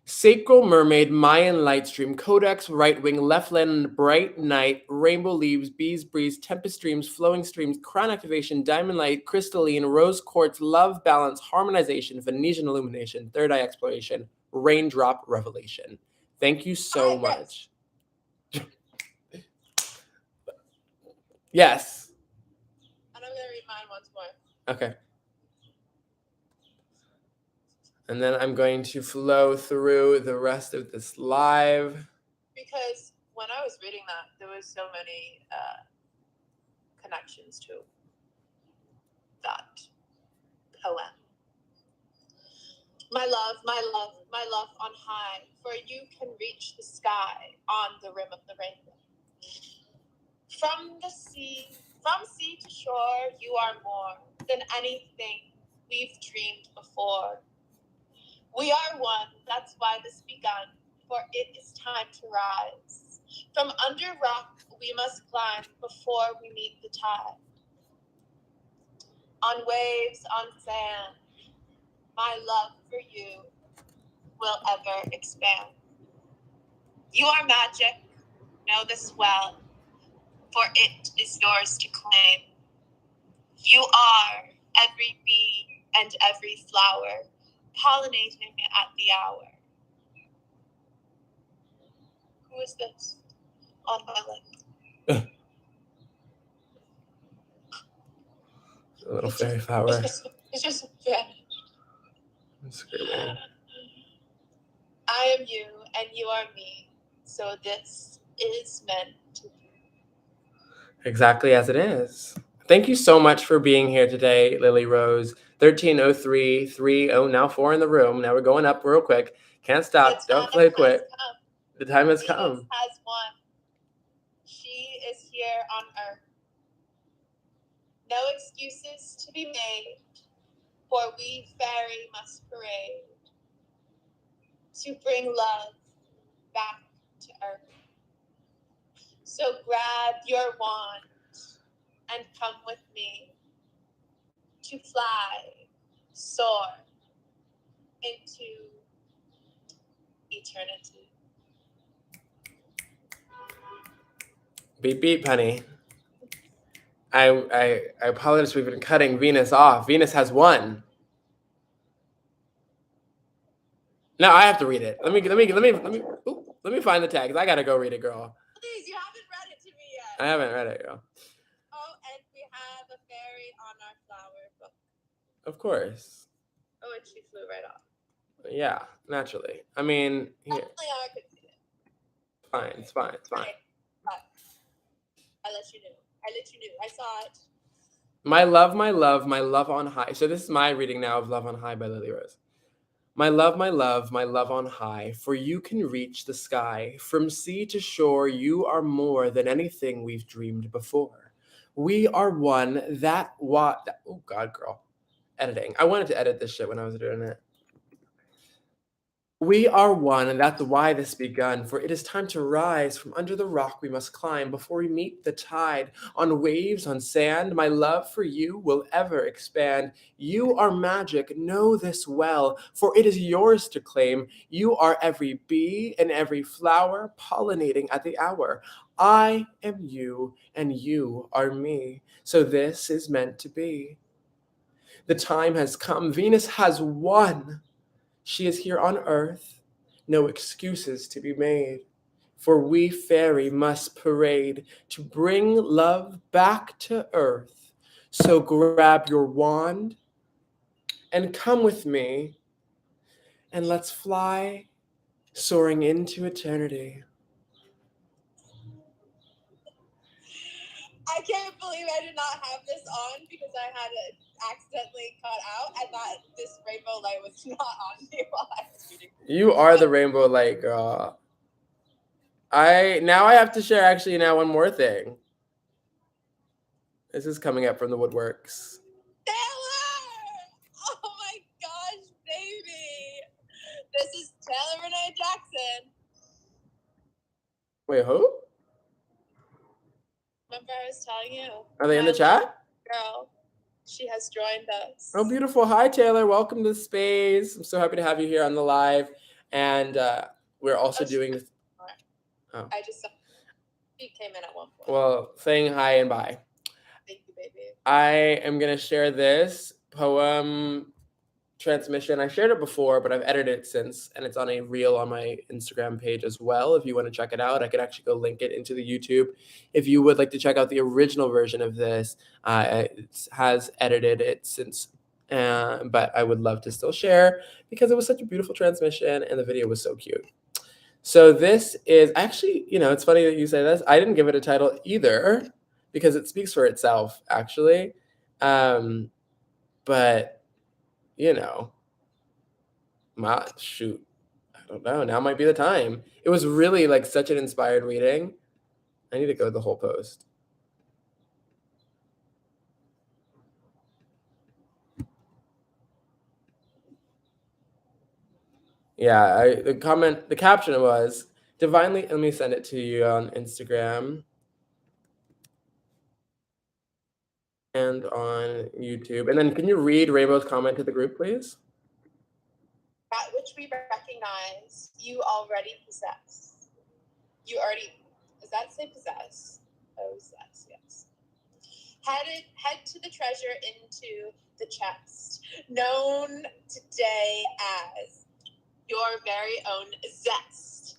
Sacral Mermaid, Mayan Light Stream, Codex, Right Wing, Left Land, Bright Night, Rainbow Leaves, Bees Breeze, Tempest Streams, Flowing Streams, Crown Activation, Diamond Light, Crystalline, Rose Quartz, Love Balance, Harmonization, Venusian Illumination, Third Eye Exploration, Raindrop Revelation. Thank you so much. Yes. And I'm going to read mine once more. Okay. And then I'm going to flow through the rest of this live. Because when I was reading that, there was so many connections to that poem. My love, my love, my love on high, for you can reach the sky on the rim of the rainbow. From sea to shore, you are more than anything we've dreamed before. We are one, that's why this begun, for it is time to rise. From under rock we must climb before we meet the tide. On waves, on sand, my love for you will ever expand. You are magic, know this well, for it is yours to claim. You are every bee and every flower, pollinating at the hour. Who is this on my lip? A little fairy flower. It's just vanished. That's great, man. I am you and you are me, so this is meant to be. Exactly as it is. Thank you so much for being here today, Lily Rose. 1303, now 4 in the room. Now we're going up real quick. Can't stop. Don't quit. The time has come. Venus has won. She is here on Earth. No excuses to be made, for we fairy must parade to bring love back to Earth. So grab your wand and come with me to fly, soar into eternity. Beep, beep, honey. I apologize. We've been cutting Venus off. Venus has won. No, I have to read it. Let me find the tag. I gotta go read it, girl. Please, you haven't read it to me yet. I haven't read it, girl. Oh, and we have a fairy on our flower book. Of course. Oh, and she flew right off. Yeah, naturally. I mean, here. Definitely I could see it. It's fine. Okay. I let you know. I saw it. My love, my love, my love on high. So this is my reading now of Love on High by Lily Rose. My love, my love, my love on high, for you can reach the sky. From sea to shore, you are more than anything we've dreamed before. We are one oh God, girl. Editing. I wanted to edit this shit when I was doing it. We are one, and that's why this begun, for it is time to rise. From under the rock we must climb before we meet the tide. On waves, on sand, my love for you will ever expand. You are magic, know this well, for it is yours to claim. You are every bee and every flower, pollinating at the hour. I am you, and you are me, so this is meant to be. The time has come. Venus has won. She is here on Earth, no excuses to be made, for we fairy must parade to bring love back to Earth. So grab your wand and come with me, and let's fly, soaring into eternity. I can't believe I did not have this on because I had it accidentally cut out. I thought this rainbow light was not on me while I was reading. You are the rainbow light, girl. I have to share actually now one more thing. This is coming up from the woodworks. Taylor! Oh my gosh, baby! This is Taylor Renee Jackson. Wait, who? Remember I was telling you? Are they in the chat? Girl, she has joined us. Oh, beautiful. Hi, Taylor. Welcome to the space. I'm so happy to have you here on the live. And we're also doing this. Oh. I just saw she came in at one point. Well, saying hi and bye. Thank you, baby. I am going to share this poem transmission. I shared it before, but I've edited it since, and it's on a reel on my Instagram page as well. If you want to check it out, I could actually go link it into the YouTube. If you would like to check out the original version of this, it has edited it since, but I would love to still share because it was such a beautiful transmission and the video was so cute. So this is actually, you know, it's funny that you say this. I didn't give it a title either because it speaks for itself, actually. But, you know, shoot, I don't know. Now might be the time. It was really like such an inspired reading. I need to go to the whole post. Yeah, the caption was divinely. Let me send it to you on Instagram and on YouTube. And then can you read Rainbow's comment to the group, please? That which we recognize you already possess. You already, does that say possess? Possess, yes. Head to the treasure into the chest, known today as your very own zest.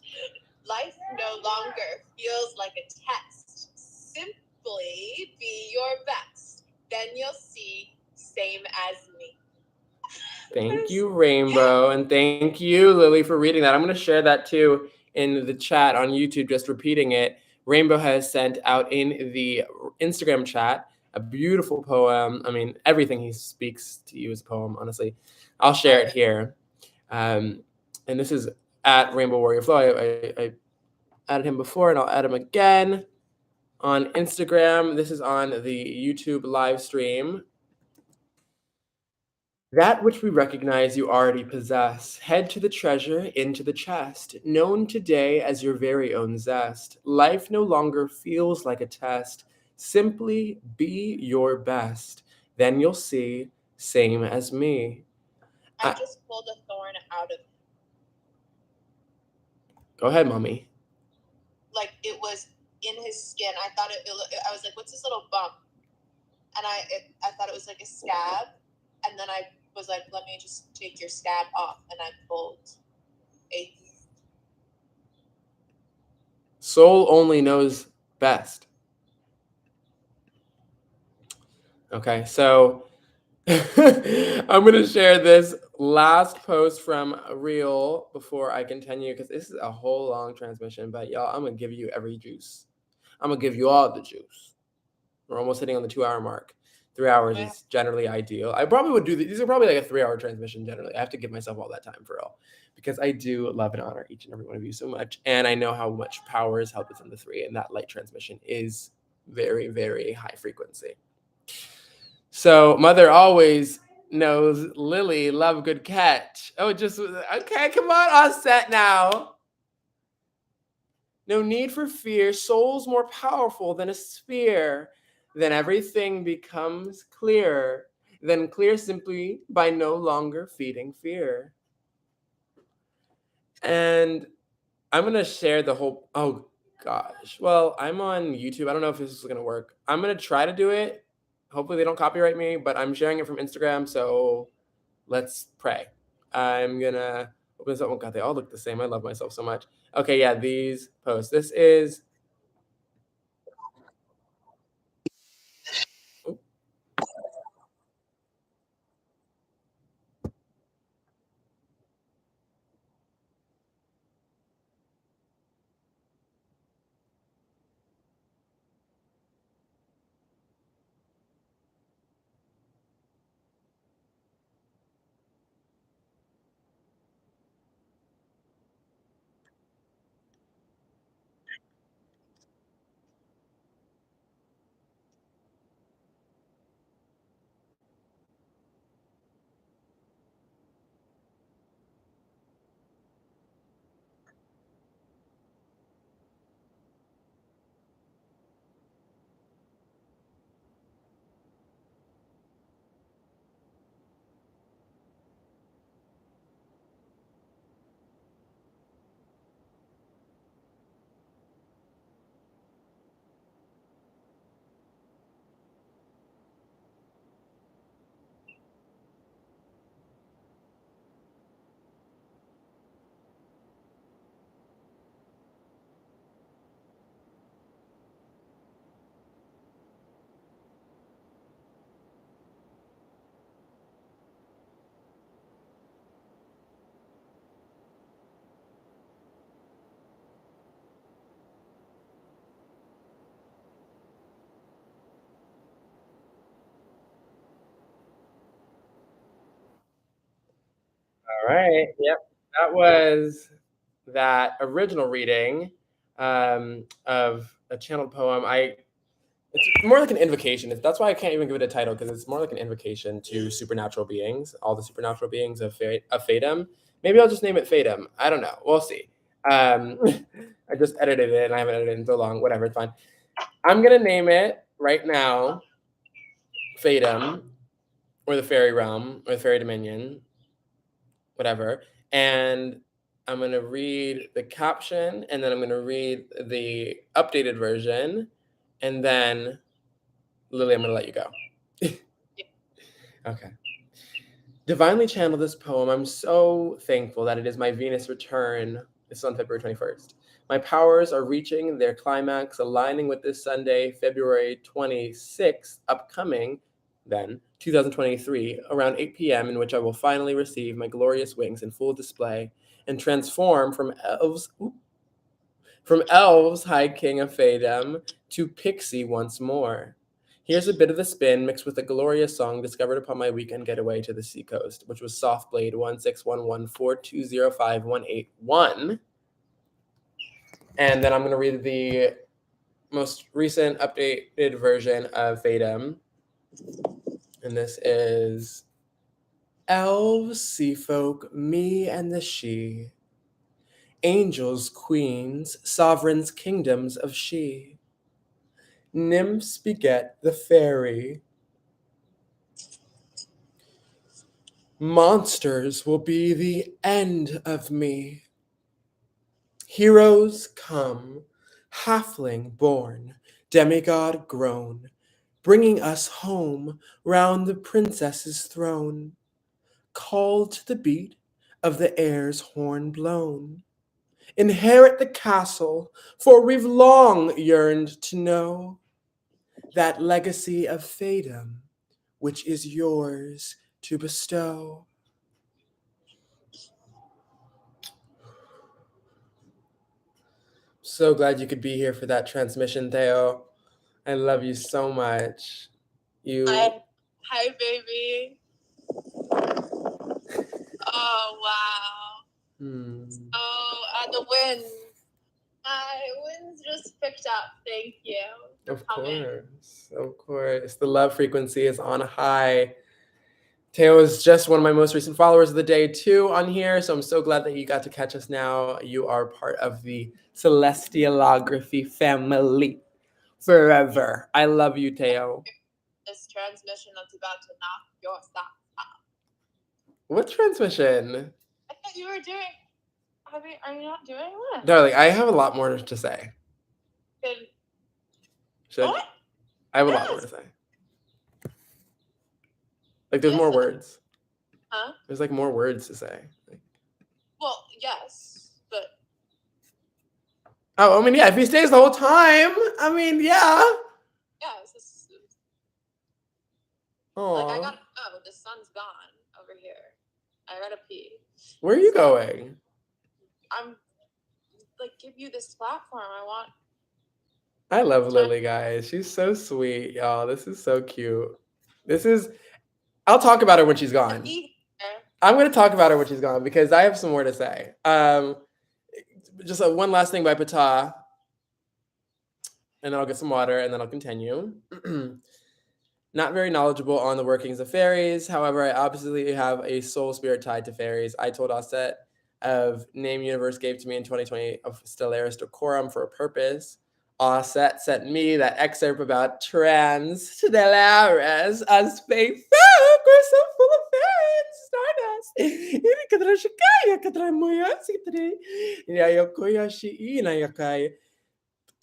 Life no longer feels like a test. Simply be your best. Then you'll see same as me. Thank you, Rainbow. And thank you, Lily, for reading that. I'm going to share that too in the chat on YouTube, just repeating it. Rainbow has sent out in the Instagram chat a beautiful poem. I mean, everything he speaks to you is a poem, honestly. I'll share it here. And this is at Rainbow Warrior Flow. I added him before, and I'll add him again on Instagram. This is on the YouTube live stream. That which we recognize you already possess. Head to the treasure, into the chest, known today as your very own zest. Life no longer feels like a test. Simply be your best. Then you'll see, same as me. I just pulled a thorn out of. Go ahead, mommy. Like it was in his skin. I thought I was like, what's this little bump? And I thought it was like a scab. And then I was like, let me just take your scab off. And I pulled a. Soul only knows best. Okay, so I'm going to share this last post from Reel before I continue, because this is a whole long transmission. But y'all, I'm going to give you every juice. I'm going to give you all the juice. We're almost hitting on the 2-hour mark. 3 hours is generally ideal. I probably would do these are probably like a 3-hour transmission generally. I have to give myself all that time for real, because I do love and honor each and every one of you so much. And I know how much power is held within the 3, and that light transmission is very, very high frequency. So Mother always knows Lily, love, good catch. Oh, just, okay, come on, offset now. No need for fear. Soul's more powerful than a sphere. Then everything becomes clear. Then clear simply by no longer feeding fear. And I'm going to share the whole, oh gosh. Well, I'm on YouTube. I don't know if this is going to work. I'm going to try to do it. Hopefully they don't copyright me, but I'm sharing it from Instagram, so let's pray. I'm going to open this up. Oh God, they all look the same. I love myself so much. Okay, yeah, these posts. This is... All right. Yep. That was that original reading of a channeled poem. It's more like an invocation. That's why I can't even give it a title, because it's more like an invocation to supernatural beings, all the supernatural beings of Fatum. Maybe I'll just name it Fatum. I don't know. We'll see. I just edited it and I haven't edited it in so long. Whatever, it's fine. I'm gonna name it right now Fatum, or the fairy realm, or the fairy dominion, whatever. And I'm gonna read the caption, and then I'm gonna read the updated version, and then Lily, I'm gonna let you go. Okay. Divinely channel this poem. I'm so thankful that it is my Venus return. It's on February 21st. My powers are reaching their climax, aligning with this Sunday, February 26th, upcoming, then, 2023, around 8 p.m., in which I will finally receive my glorious wings in full display and transform from elves, High King of Fatum, to pixie once more. Here's a bit of the spin mixed with a glorious song discovered upon my weekend getaway to the seacoast, which was Softblade 161142058181. And then I'm going to read the most recent updated version of Fatum. And this is Elves, Sea Folk, Me and the She. Angels, queens, sovereigns, kingdoms of she. Nymphs beget the fairy. Monsters will be the end of me. Heroes come, halfling born, demigod grown, bringing us home round the princess's throne, called to the beat of the air's horn blown. Inherit the castle, for we've long yearned to know that legacy of Fatum, which is yours to bestow. So glad you could be here for that transmission, Theo. I love you so much. Hi, baby. Oh, wow. The winds. My winds just picked up. Thank you. Of course. The love frequency is on high. Theo is just one of my most recent followers of the day too on here, so I'm so glad that you got to catch us now. You are part of the Cellestiallography family forever. I love you, Theo. This transmission that's about to knock your socks off. What transmission? I thought you were doing. Are you not doing one? Darling, I have a lot more to say. What? I have a lot more to say. Like, there's more words. Huh? There's like more words to say. Well, yes, but. Oh, I mean, yeah, if he stays the whole time, I mean, yeah. Yes. Oh. Like, I gotta go. The sun's gone over here. I gotta pee. Where are you going? I'm like, give you this platform. I love Lily, guys. She's so sweet, y'all. This is so cute. I'll talk about her when she's gone. I'm going to talk about her when she's gone because I have some more to say. Just one last thing by Ptah, and then I'll get some water, and then I'll continue. Not very knowledgeable on the workings of fairies. However, I obviously have a soul spirit tied to fairies. I told Aset of Name Universe gave to me in 2020 of Stellaris Decorum for a purpose. Aset sent me that excerpt about Stellaris as space folk. We're so full of fairies, stardust.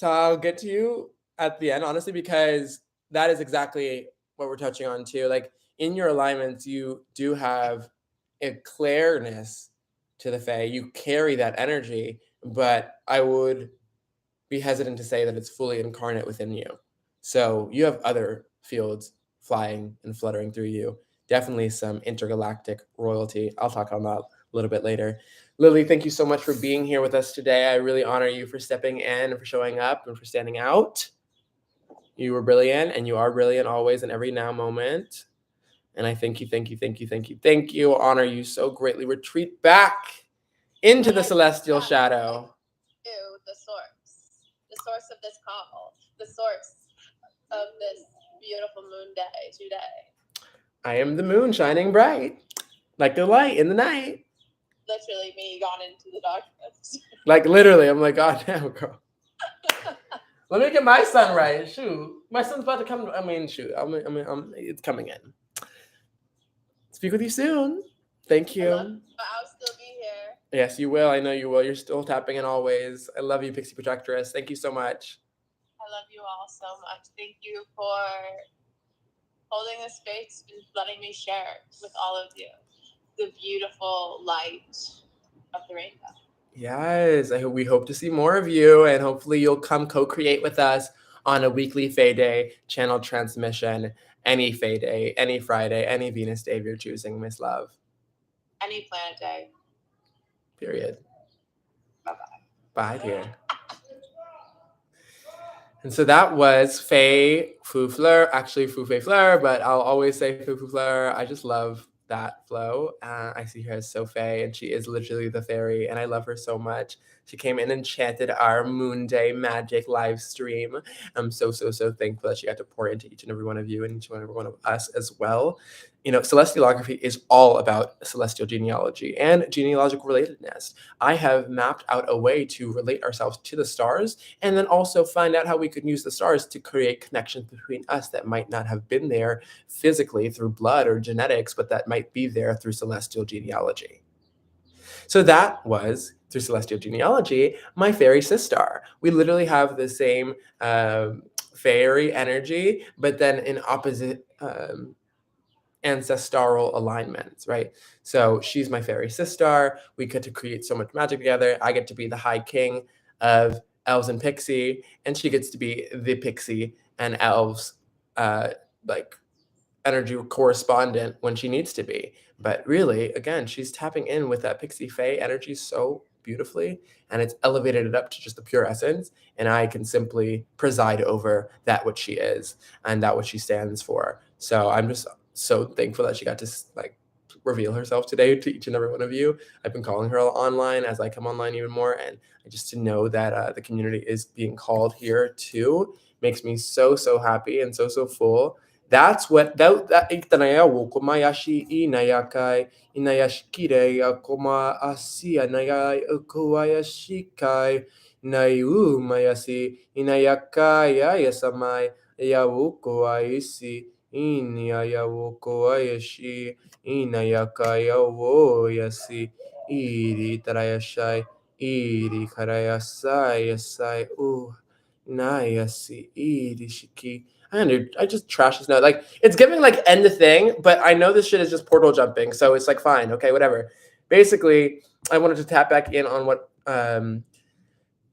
I'll get to you at the end, honestly, because that is exactly what we're touching on too. Like, in your alignments, you do have a clearness to the Fae. You carry that energy, but I would be hesitant to say that it's fully incarnate within you. So you have other fields flying and fluttering through you. Definitely some intergalactic royalty. I'll talk on that a little bit later. Lily, thank you so much for being here with us today. I really honor you for stepping in and for showing up and for standing out. You were brilliant, and you are brilliant always in every now moment. And I thank you, honor you so greatly. Retreat back into the celestial shadow. The source of this call, the source of this beautiful moon day today. I am the moon shining bright, like the light in the night. Literally me gone into the darkness. Like literally, I'm like, God damn, girl. Let me get my sun right. Shoot, my sun's about to come. I mean, shoot. It's coming in. Speak with you soon. Thank you. I'll still be here. Yes, you will. I know you will. You're still tapping in always. I love you, Pixie Protectress. Thank you so much. I love you all so much. Thank you for holding this space and letting me share with all of you the beautiful light of the rainbow. Yes, we hope to see more of you, and hopefully you'll come co-create with us on a weekly Fae Day channel transmission, any Fae Day, any Friday, any Venus day of your choosing, Miss Love. Any planet day. Period. Bye-bye. Bye, dear. And so that was Fae Fou Fleur, actually Fou Fae Fleur, but I'll always say Fou Fou Fleur. I just love that flow. I see her as so Fae, and she is literally the fairy, and I love her so much. She came in and chanted our Moon Day Magic live stream. I'm so thankful that she got to pour into each and every one of you and each and every one of us as well. You know, Cellestiallography is all about celestial genealogy and genealogical relatedness. I have mapped out a way to relate ourselves to the stars and then also find out how we could use the stars to create connections between us that might not have been there physically through blood or genetics, but that might be there through celestial genealogy. So that was, through celestial genealogy, my fairy sister. We literally have the same fairy energy, but then in opposite ancestral alignments, right? So she's my fairy sister. We get to create so much magic together. I get to be the high king of elves and pixie, and she gets to be the pixie and elves like energy correspondent when she needs to be. But really, again, she's tapping in with that pixie fae energy so beautifully, and it's elevated it up to just the pure essence, and I can simply preside over that which she is and that which she stands for. So I'm just so thankful that she got to like reveal herself today to each and every one of you. I've been calling her online as I come online even more, and just to know that the community is being called here too makes me so happy and so full. That's what that itanaya wokomayashi inayakai inayashikire yakoma asia nayai ukuayashikai nayu mayasi inayakaya yasamai yawuko aisi inyayawuko ayashi inayakaya wo yasi iri tarayashai iri karayasai yasai nayasi iri shiki. I just trash this note. Like, it's giving like end the thing, but I know this shit is just portal jumping, so it's like fine, okay, whatever. Basically, I wanted to tap back in on what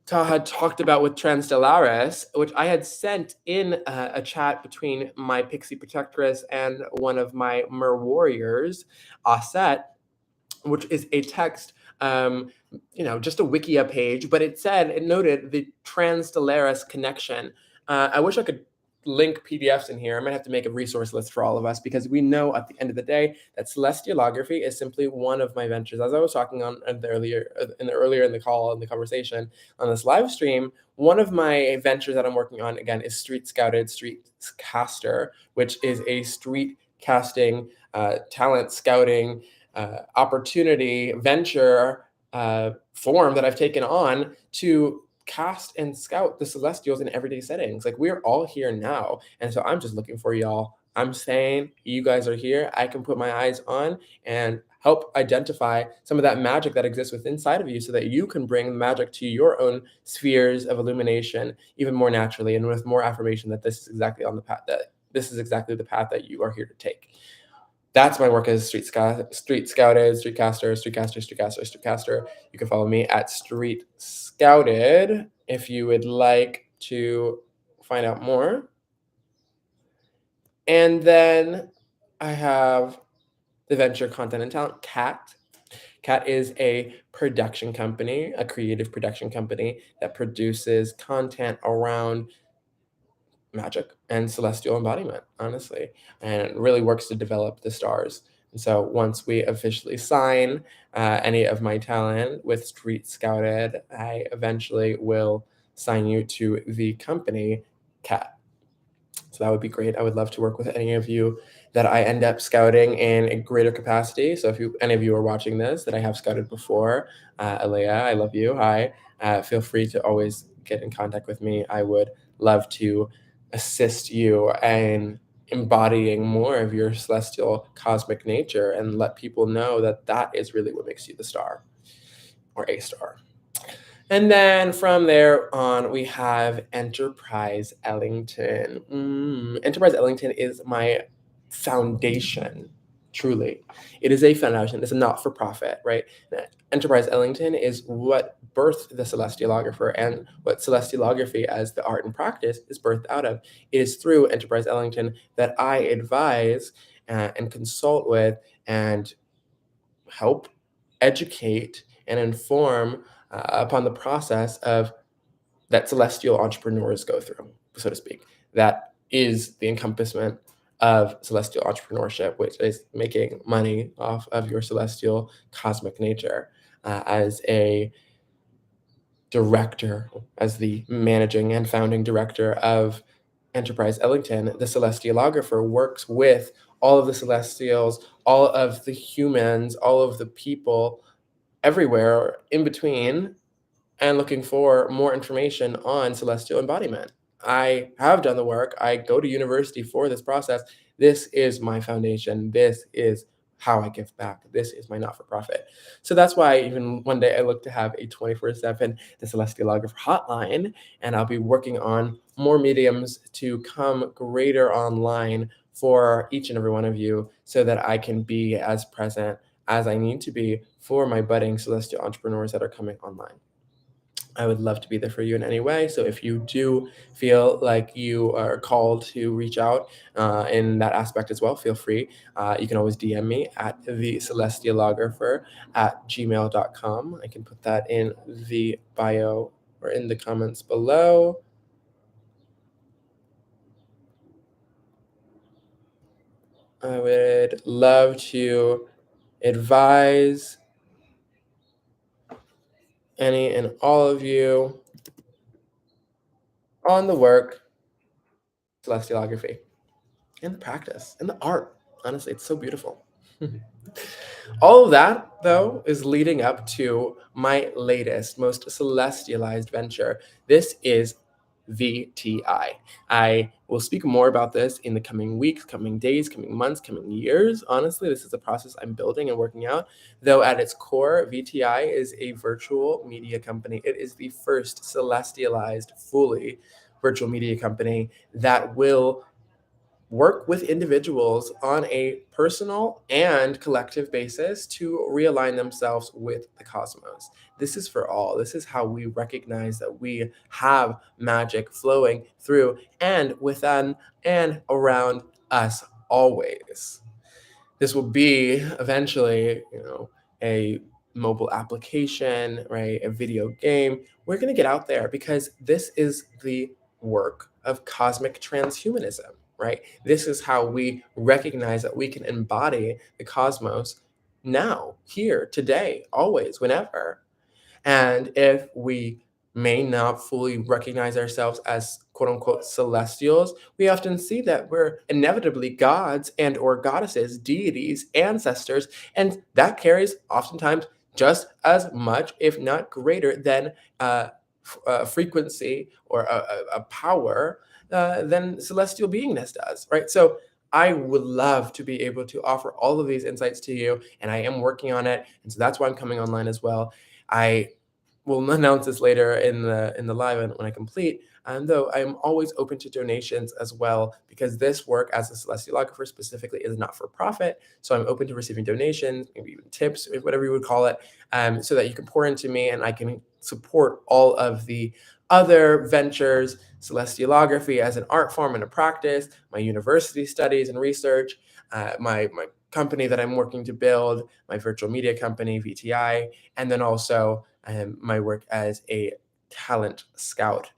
Taha talked about with Transstellaris, which I had sent in a chat between my Pixie Protectress and one of my Mer Warriors, Aset, which is a text, just a Wikia page, but it noted the Transstellaris connection. I wish I could link PDFs in here. I might have to make a resource list for all of us, because we know at the end of the day that Celestiallography is simply one of my ventures. As I was talking on earlier in the call, in the conversation on this live stream, one of my ventures that I'm working on again is Street Caster, which is a street casting, talent scouting, opportunity venture form that I've taken on to cast and scout the celestials in everyday settings. Like, we're all here now, and so I'm just looking for y'all. I'm saying you guys are here. I can put my eyes on and help identify some of that magic that exists within inside of you, so that you can bring magic to your own spheres of illumination even more naturally, and with more affirmation that this is exactly the path that you are here to take. That's my work as Street Scouted, Street Caster. You can follow me at Street Scouted if you would like to find out more. And then I have the venture content and talent, Cat. Cat is a production company, a creative production company that produces content around magic and celestial embodiment, honestly, and it really works to develop the stars. And so once we officially sign any of my talent with Street Scouted, I eventually will sign you to the company Cat. So that would be great. I would love to work with any of you that I end up scouting in a greater capacity. So if any of you are watching this that I have scouted before, Alea, I love you. Hi. Feel free to always get in contact with me. I would love to assist you in embodying more of your celestial cosmic nature and let people know that that is really what makes you the star or a star. And then from there on, we have Enterprise Ellington. Enterprise Ellington is my foundation, truly. It is a foundation. It's a not-for-profit, right? Enterprise Ellington is what birthed the Celestiallographer and what Celestiallography as the art and practice is birthed out of. It is through Enterprise Ellington that I advise and consult with and help educate and inform upon the process of that celestial entrepreneurs go through, so to speak. That is the encompassment of celestial entrepreneurship, which is making money off of your celestial cosmic nature. As a director, as the managing and founding director of Enterprise Ellington, the Celestiallographer works with all of the celestials, all of the humans, all of the people everywhere in between, and looking for more information on celestial embodiment. I have done the work. I go to university for this process. This is my foundation. This is how I give back. This is my not-for-profit. So that's why even one day I look to have a 24/7 the Cellestiallographer hotline, and I'll be working on more mediums to come greater online for each and every one of you so that I can be as present as I need to be for my budding celestial entrepreneurs that are coming online. I would love to be there for you in any way. So if you do feel like you are called to reach out in that aspect as well, feel free. You can always DM me at the Cellestiallographer at gmail.com. I can put that in the bio or in the comments below. I would love to advise any and all of you on the work, Cellestiallography, and the practice, and the art. Honestly, it's so beautiful. All of that, though, is leading up to my latest, most celestialized venture. This is VTI. I will speak more about this in the coming weeks, coming days, coming months, coming years. Honestly, this is a process I'm building and working out. Though at its core, VTI is a virtual media company. It is the first celestialized, fully virtual media company that will work with individuals on a personal and collective basis to realign themselves with the cosmos. This is for all. This is how we recognize that we have magic flowing through and within and around us always. This will be eventually, a mobile application, right? A video game. We're going to get out there because this is the work of cosmic transhumanism, right? This is how we recognize that we can embody the cosmos now, here, today, always, whenever. And if we may not fully recognize ourselves as quote unquote celestials, we often see that we're inevitably gods and or goddesses, deities, ancestors, and that carries oftentimes just as much, if not greater than frequency or a power than celestial beingness does, right? So I would love to be able to offer all of these insights to you, and I am working on it. And so that's why I'm coming online as well. I will announce this later in the live when I complete. And though I am always open to donations as well, because this work as a Cellestiallographer specifically is not for profit. So I'm open to receiving donations, maybe even tips, whatever you would call it, so that you can pour into me and I can support all of the other ventures, Cellestiallography as an art form and a practice, my university studies and research, my company that I'm working to build, my virtual media company, VTI, and then also my work as a talent scout.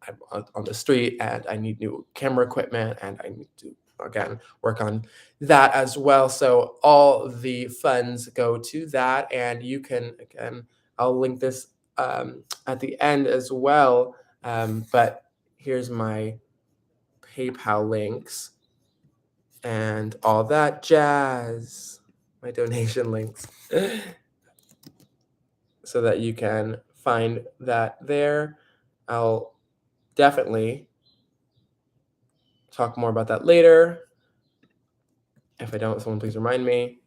I'm on the street and I need new camera equipment and I need to, again, work on that as well. So all the funds go to that. And you can, again, I'll link this at the end as well. But here's my PayPal links and all that jazz, my donation links, so that you can find that there. I'll definitely talk more about that later. If I don't, someone please remind me.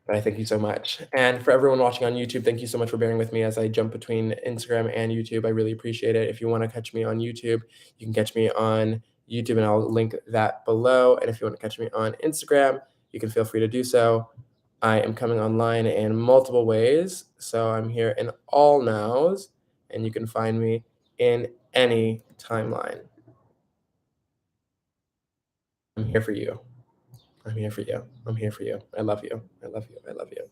But I thank you so much. And for everyone watching on YouTube, thank you so much for bearing with me as I jump between Instagram and YouTube. I really appreciate it. If you want to catch me on YouTube, you can catch me on YouTube and I'll link that below. And if you want to catch me on Instagram, you can feel free to do so. I am coming online in multiple ways. So I'm here in all nows and you can find me in any timeline. I'm here for you. I'm here for you. I'm here for you. I love you. I love you. I love you.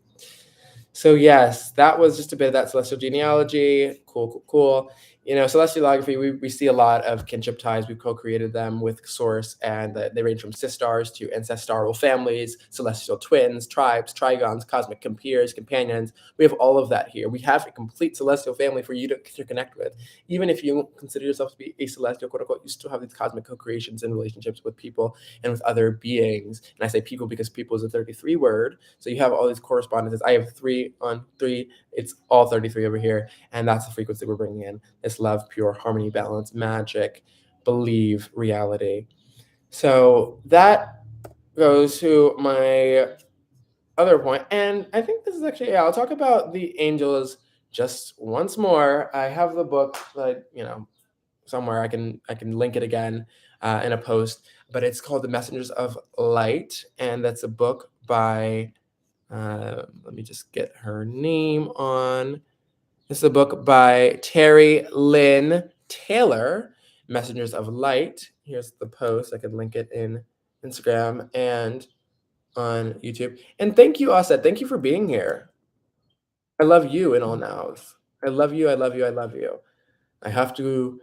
So yes, that was just a bit of that celestial genealogy. Cool, cool, cool. You know, celestiallography, we see a lot of kinship ties. We've co-created them with Source, and they range from sistars to ancestral families, celestial twins, tribes, trigons, cosmic compeers, companions. We have all of that here. We have a complete celestial family for you to connect with. Even if you consider yourself to be a celestial, quote unquote, you still have these cosmic co-creations and relationships with people and with other beings. And I say people because people is a 33 word. So you have all these correspondences. I have 3 on 3. It's all 33 over here. And that's the frequency we're bringing in. It's love, pure harmony, balance, magic, believe, reality. So that goes to my other point. And I think this is actually, yeah, I'll talk about the angels just once more. I have the book, like, you know, somewhere I can link it again in a post, but it's called The Messengers of Light. And that's a book by, let me just get her name on. This is a book by Terry Lynn Taylor, Messengers of Light. Here's the post. I can link it in Instagram and on YouTube. And thank you, Asad. Thank you for being here. I love you in all nows. I love you. I love you. I love you. I have to,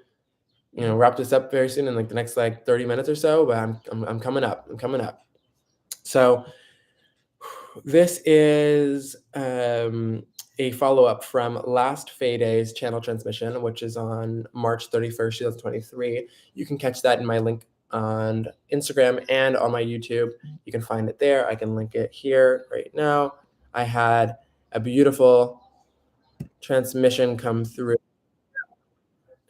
you know, wrap this up very soon in like the next like 30 minutes or so, but I'm coming up. I'm coming up. So this is a follow-up from last Faye Day's channel transmission, which is on March 31st, 2023. You can catch that in my link on Instagram and on my YouTube. You can find it there. I can link it here right now. I had a beautiful transmission come through.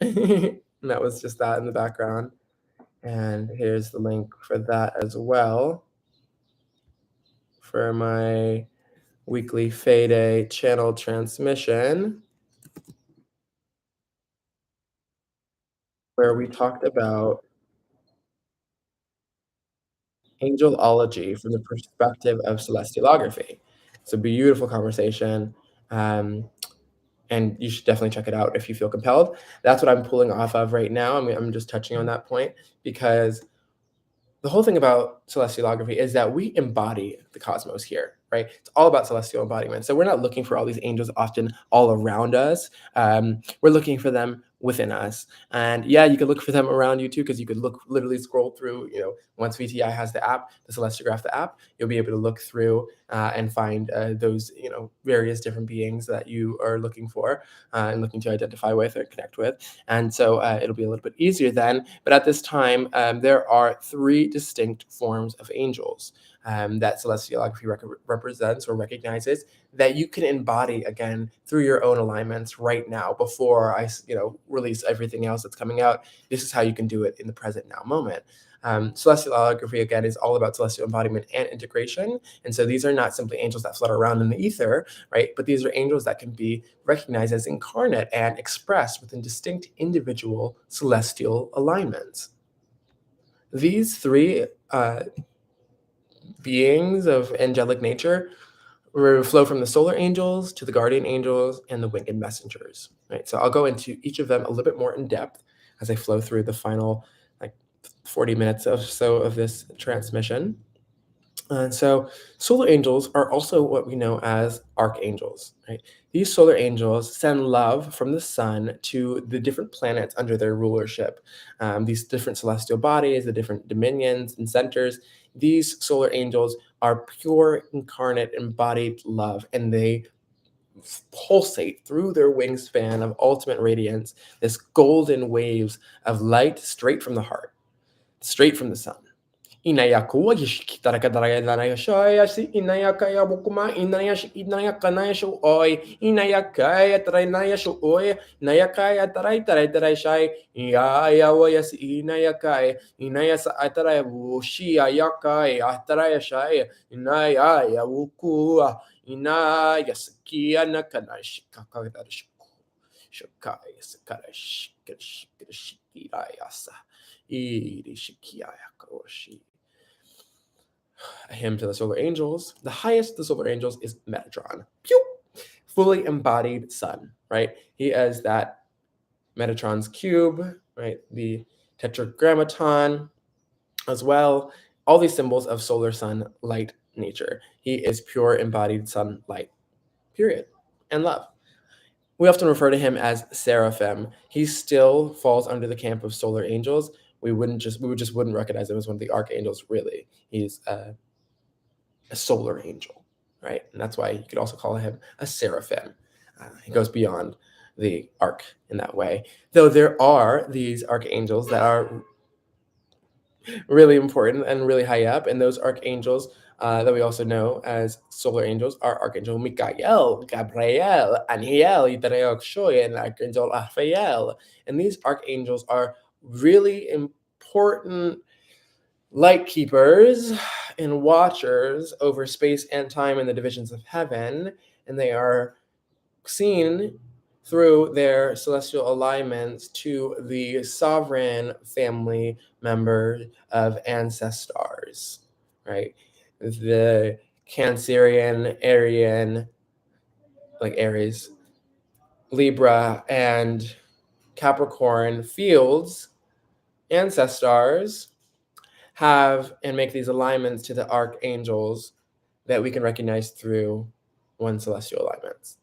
And that was just that in the background. And here's the link for that as well for my weekly Faye Day channel transmission, where we talked about angelology from the perspective of celestiallography. It's a beautiful conversation, and you should definitely check it out if you feel compelled. That's what I'm pulling off of right now. I mean, I'm just touching on that point because the whole thing about celestiallography is that we embody the cosmos here, right? It's all about celestial embodiment. So we're not looking for all these angels often all around us. We're looking for them within us. And yeah, you could look for them around you too, because you could literally scroll through, you know, once VTI has the app, the Cellestiallograph, the app, you'll be able to look through and find those, you know, various different beings that you are looking for and looking to identify with or connect with. And so it'll be a little bit easier then. But at this time, there are 3 distinct forms of angels that celestiallography represents or recognizes that you can embody again through your own alignments right now before I, you know, release everything else that's coming out. This is how you can do it in the present now moment. Cellestiallography, again, is all about celestial embodiment and integration. And so these are not simply angels that flutter around in the ether, right? But these are angels that can be recognized as incarnate and expressed within distinct individual celestial alignments. These 3 beings of angelic nature flow from the solar angels to the guardian angels and the winged messengers, right? So I'll go into each of them a little bit more in depth as I flow through the final like 40 minutes or so of this transmission. And so solar angels are also what we know as archangels, right? These solar angels send love from the sun to the different planets under their rulership. These different celestial bodies, the different dominions and centers, these solar angels are pure, incarnate, embodied love, and they pulsate through their wingspan of ultimate radiance, this golden waves of light straight from the heart, straight from the sun. Inayakuwa yishkitarakadarayanayasoya si inayakaya bukuma inayash inayakanayasho oy inayakaya taranayasho oy inayakaya taray iyayawa si inayakaya inayasa ataray wushi ayakai atarayashaya inayaya wukua inayasakia nakanashikakadashku shakaya sakarashikirayasa irishikiyakaroshi. A hymn to the solar angels. The highest of the solar angels is Metatron. Pew! Fully embodied sun, right? He is that Metatron's cube, right? The tetragrammaton as well. All these symbols of solar sun light nature. He is pure embodied sun light, period, and love. We often refer to him as seraphim. He still falls under the camp of solar angels. We wouldn't recognize him as one of the archangels, really. He's a solar angel, right? And that's why you could also call him a seraphim. He goes beyond the arch in that way. Though there are these archangels that are really important and really high up, and those archangels that we also know as solar angels are Archangel Michael, Gabriel, Aniel, and Archangel Raphael. And these archangels are really important light keepers and watchers over space and time and the divisions of heaven, and they are seen through their celestial alignments to the sovereign family member of ancestors, right? The Cancerian, Arian, like Aries, Libra, and Capricorn fields, ancestors have and make these alignments to the archangels that we can recognize through one celestial alignments.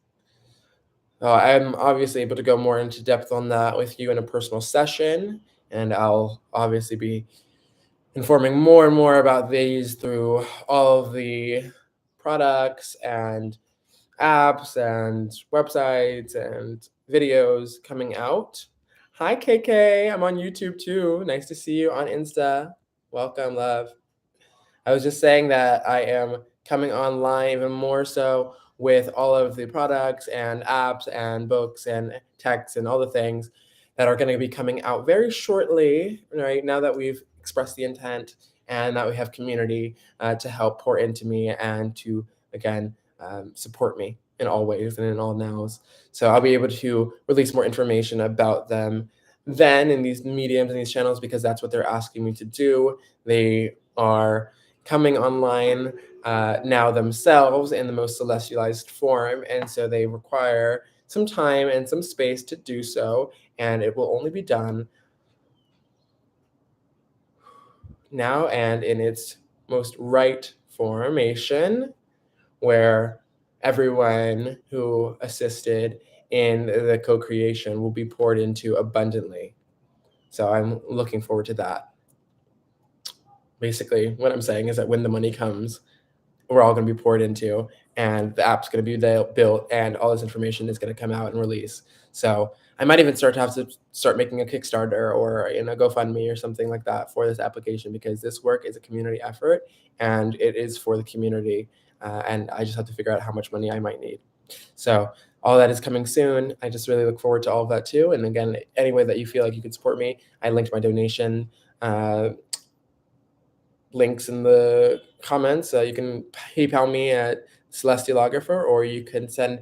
I'm obviously able to go more into depth on that with you in a personal session, and I'll obviously be informing more and more about these through all of the products and apps and websites and videos coming out. Hi, KK. I'm on YouTube too. Nice to see you on Insta. Welcome, love. I was just saying that I am coming online even more so with all of the products and apps and books and texts and all the things that are going to be coming out very shortly, right? Now that we've expressed the intent and that we have community to help pour into me and to, again, support me in all ways and in all nows. So I'll be able to release more information about them then in these mediums and these channels because that's what they're asking me to do. They are coming online now themselves in the most celestialized form, and so they require some time and some space to do so, and it will only be done now and in its most right formation, where everyone who assisted in the co-creation will be poured into abundantly. So I'm looking forward to that. Basically, what I'm saying is that when the money comes, we're all going to be poured into, and the app's going to be built, and all this information is going to come out and release. So I might even start making a Kickstarter or GoFundMe or something like that for this application, because this work is a community effort and it is for the community. And I just have to figure out how much money I might need. So all that is coming soon. I just really look forward to all of that too. And again, any way that you feel like you could support me, I linked my donation links in the comments. You can PayPal me at Cellestiallographer, or you can send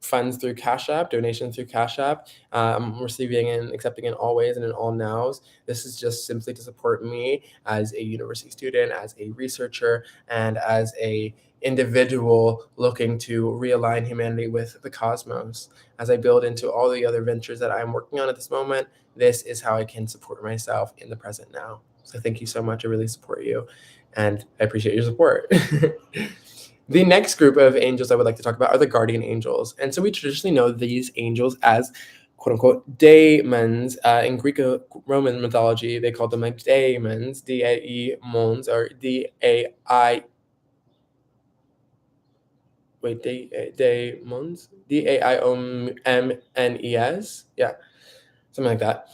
funds through Cash App, donations through Cash App. I'm receiving and accepting in all ways and in all nows. This is just simply to support me as a university student, as a researcher, and as a individual looking to realign humanity with the cosmos. As I build into all the other ventures that I'm working on at this moment, this is how I can support myself in the present now. So thank you so much. I really support you. and I appreciate your support. The next group of angels I would like to talk about are the guardian angels. And so we traditionally know these angels as quote unquote daemons. In Greco-Roman mythology, they called them like daemons, D-A-E-mons, or D-A-I. Wait, daemons? D-A-I-O-M-N-E-S? Yeah, something like that.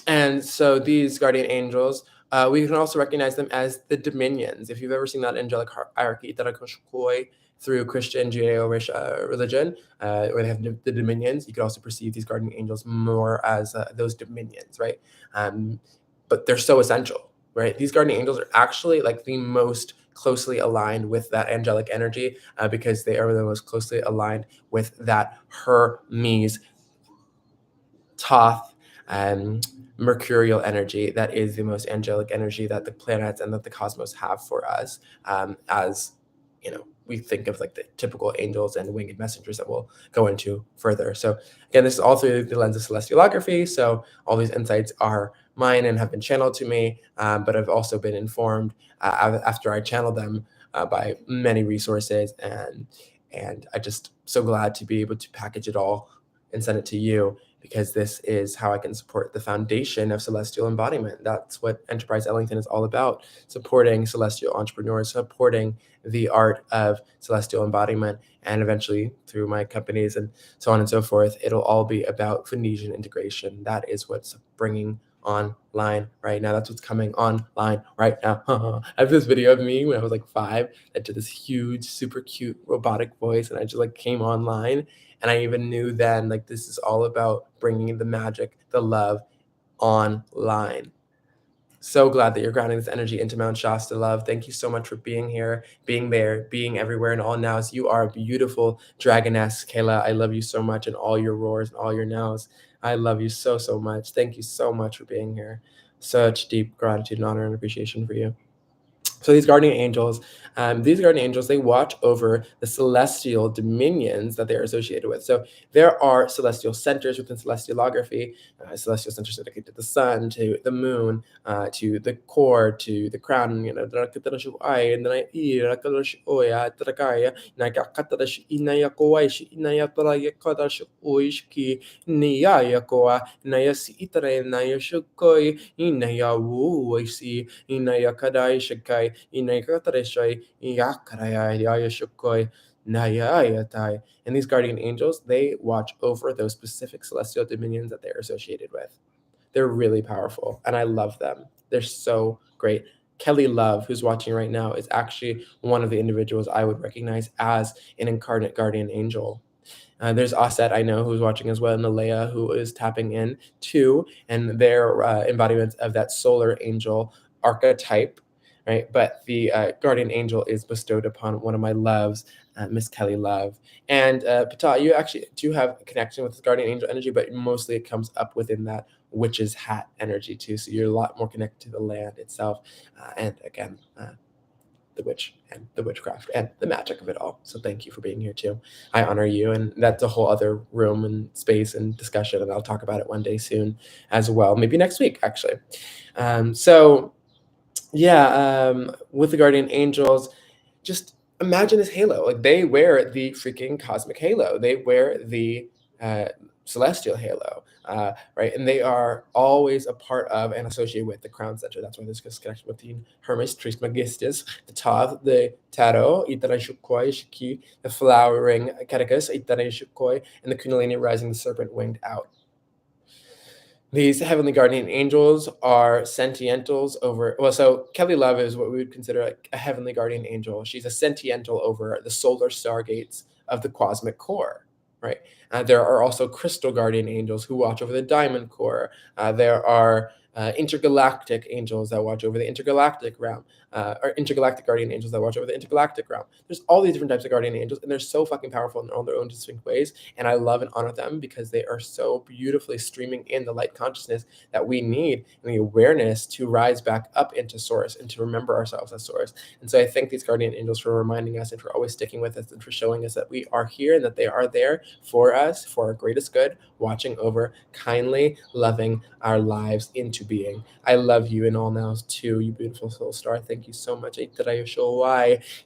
And so these guardian angels, we can also recognize them as the dominions. If you've ever seen that angelic hierarchy through Christian Judeo religion, where they have the dominions, you could also perceive these guardian angels more as those dominions, right? But they're so essential, right? These guardian angels are actually like the most closely aligned with that angelic energy because they are the most closely aligned with that Hermes, Thoth, mercurial energy that is the most angelic energy that the planets and that the cosmos have for us, as you know, we think of like the typical angels and winged messengers that we'll go into further. So again, this is all through the lens of celestiallography, so all these insights are mine and have been channeled to me, but I've also been informed after I channeled them by many resources, and I just so glad to be able to package it all and send it to you, because this is how I can support the foundation of celestial embodiment. That's what Enterprise Ellington is all about, supporting celestial entrepreneurs, supporting the art of celestial embodiment, and eventually through my companies and so on and so forth, it'll all be about Venusian integration. That is what's bringing online right now. That's what's coming online right now. I have this video of me when I was like 5 that did this huge, super cute robotic voice, and I just like came online. And I even knew then, like, this is all about bringing the magic, the love online. So glad that you're grounding this energy into Mount Shasta, love. Thank you so much for being here, being there, being everywhere and all nows. You are a beautiful dragoness, Kayla. I love you so much, and all your roars and all your nows. I love you so, so much. Thank you so much for being here. Such deep gratitude and honor and appreciation for you. So these guardian angels, they watch over the celestial dominions that they're associated with. So there are celestial centers within celestiallography, celestial centers dedicated to the sun, to the moon, to the core, to the crown. You know, and these guardian angels, they watch over those specific celestial dominions that they're associated with. They're really powerful, and I love them. They're so great. Kelly Love, who's watching right now, is actually one of the individuals I would recognize as an incarnate guardian angel. There's Aset, I know, who's watching as well, and Alea, who is tapping in too, and their embodiments of that solar angel archetype, right? But the guardian angel is bestowed upon one of my loves, Miss Kelly Love. And Pata, you actually do have a connection with the guardian angel energy, but mostly it comes up within that witch's hat energy too. So you're a lot more connected to the land itself. And again, the witch and the witchcraft and the magic of it all. So thank you for being here too. I honor you, and that's a whole other room and space and discussion, and I'll talk about it one day soon as well, maybe next week actually. With the guardian angels, just imagine this halo. Like, they wear the freaking cosmic halo. They wear the celestial halo, right? And they are always a part of and associated with the crown center. That's why there's this connection between Hermes Trismegistus, the Thoth, the Tarot, Itara Shukoi, Shiki, the flowering Catechus, Itara Shukoi, and the Kundalini rising, the serpent winged out. These heavenly guardian angels are sentientals over, so Kelly Love is what we would consider like a heavenly guardian angel. She's a sentiental over the solar stargates of the cosmic core, right? There are also crystal guardian angels who watch over the diamond core. There are intergalactic angels that watch over the intergalactic realm, or intergalactic guardian angels that watch over the intergalactic realm. There's all these different types of guardian angels, and they're so fucking powerful in all their own distinct ways. And I love and honor them because they are so beautifully streaming in the light consciousness that we need, and the awareness to rise back up into source and to remember ourselves as source. And so I thank these guardian angels for reminding us and for always sticking with us and for showing us that we are here and that they are there for us for our greatest good, watching over, kindly loving our lives into being. I love you in all nows too, you beautiful soul star. Thank you so much.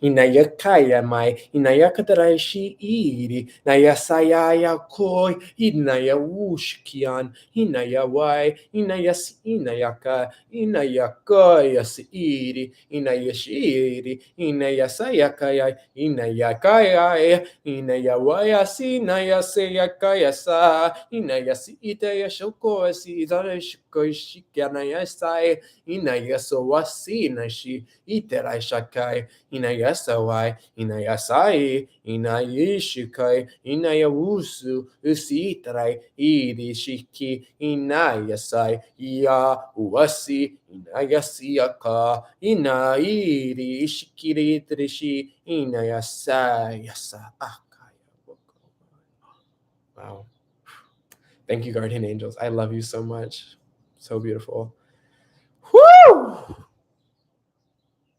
Inayakaya mai, inayakatarashi iri, nayasaya koi, inayawushkian, inayawai, inayas inayaka, inayakaya iri, inayashiri, inayasayakaya, inayakaya, inayawayasi, inayasayakayasa, inayasi itayashokoasi, zarashikoishikanayasai, inayasowasi, nashi, iterashakai, inayasawai, inayasai, inayishikai, inayawusu, usitrai, irishiki, inayasai, ya uasi, inayasiaka, inairi, ishikiri, trishi, inayasai, yasa, akaya. Wow. Thank you, guardian angels. I love you so much. So beautiful. Woo!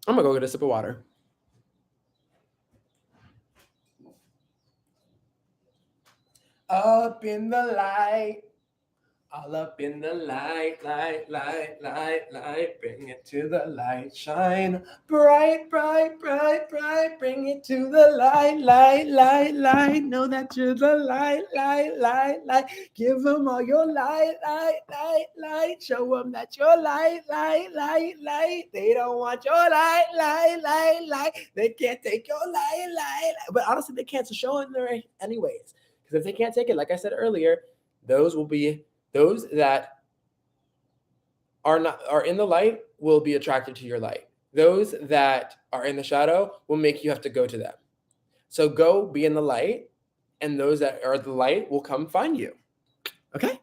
I'm gonna go get a sip of water. Up in the light, all up in the light, light, light, light, light. Bring it to the light, shine bright, bright, bright, bright. Bring it to the light, light, light, light. Know that you're the light, light, light, light. Give them all your light, light, light, light. Show them that you're light, light, light, light. They don't want your light, light, light, light. They can't take your light, light, light. But honestly, they can't show it there anyways. Because if they can't take it, like I said earlier, those that are in the light will be attracted to your light. Those that are in the shadow will make you have to go to them. So go be in the light, and those that are the light will come find you. Okay?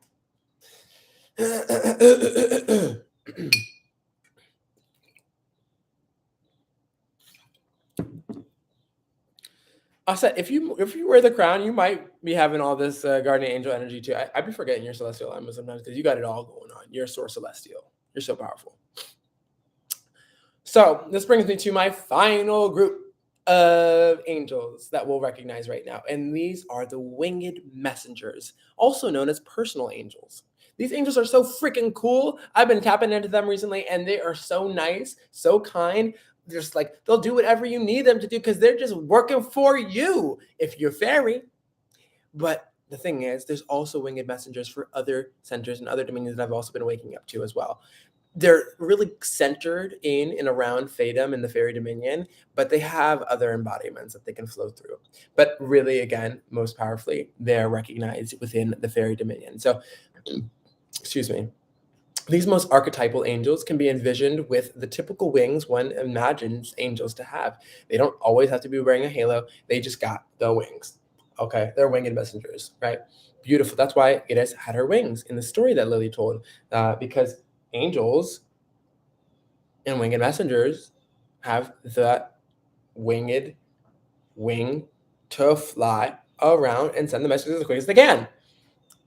I said, if you wear the crown, you might be having all this guardian angel energy too. I'd be forgetting your celestial alignment sometimes because you got it all going on. You're source celestial. You're so powerful. So this brings me to my final group of angels that we'll recognize right now. And these are the winged messengers, also known as personal angels. These angels are so freaking cool. I've been tapping into them recently, and they are so nice, so kind. Just like they'll do whatever you need them to do because they're just working for you if you're fairy. But the thing is, there's also winged messengers for other centers and other dominions that I've also been waking up to as well. They're really centered in and around Fadum and the fairy dominion, but they have other embodiments that they can flow through. But really, again, most powerfully, they're recognized within the fairy dominion. So, excuse me. These most archetypal angels can be envisioned with the typical wings one imagines angels to have. They don't always have to be wearing a halo. They just got the wings. Okay, they're winged messengers, right? Beautiful. That's why Iris had her wings in the story that Lily told, because angels and winged messengers have that winged wing to fly around and send the messages as quick as they can.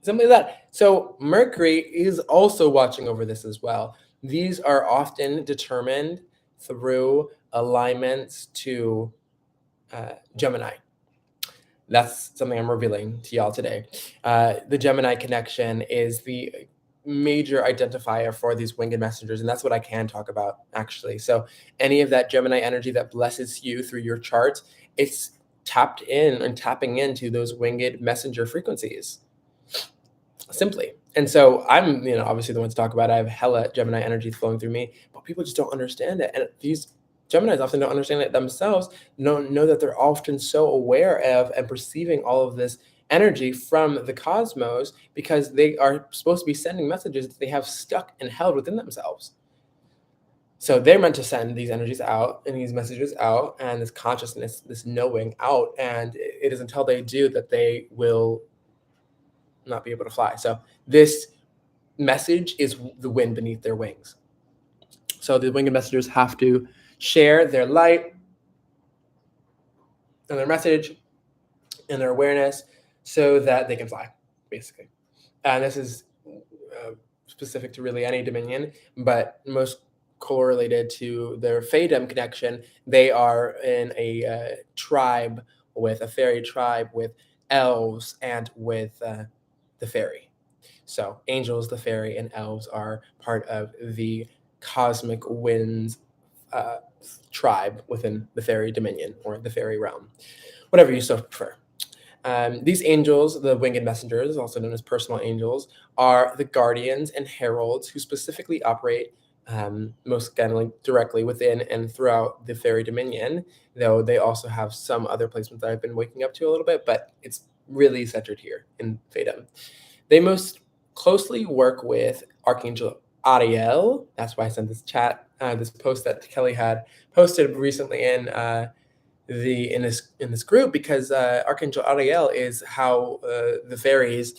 Simply that. So Mercury is also watching over this as well. These are often determined through alignments to Gemini. That's something I'm revealing to y'all today. The Gemini connection is the major identifier for these winged messengers, and that's what I can talk about, actually. So any of that Gemini energy that blesses you through your chart, it's tapped in and tapping into those winged messenger frequencies. Simply. And so I'm, obviously the one to talk about it. I have hella Gemini energy flowing through me, but people just don't understand it. And these Geminis often don't understand it themselves, don't know that they're often so aware of and perceiving all of this energy from the cosmos because they are supposed to be sending messages that they have stuck and held within themselves. So they're meant to send these energies out and these messages out and this consciousness, this knowing out. And it is until they do that they will not be able to fly. So this message is the wind beneath their wings. So the winged messengers have to share their light and their message and their awareness so that they can fly, basically. And this is specific to really any dominion, but most correlated to their Fadum connection. They are in a tribe with a fairy tribe with elves and with the fairy. So angels, the fairy, and elves are part of the cosmic winds tribe within the fairy dominion or the fairy realm, whatever you so prefer. These angels, the winged messengers, also known as personal angels, are the guardians and heralds who specifically operate most directly within and throughout the fairy dominion, though they also have some other placements that I've been waking up to a little bit, but it's really centered here in Fadem. They most closely work with Archangel Ariel. That's why I sent this this post that Kelly had posted recently in this group, because Archangel Ariel is how the fairies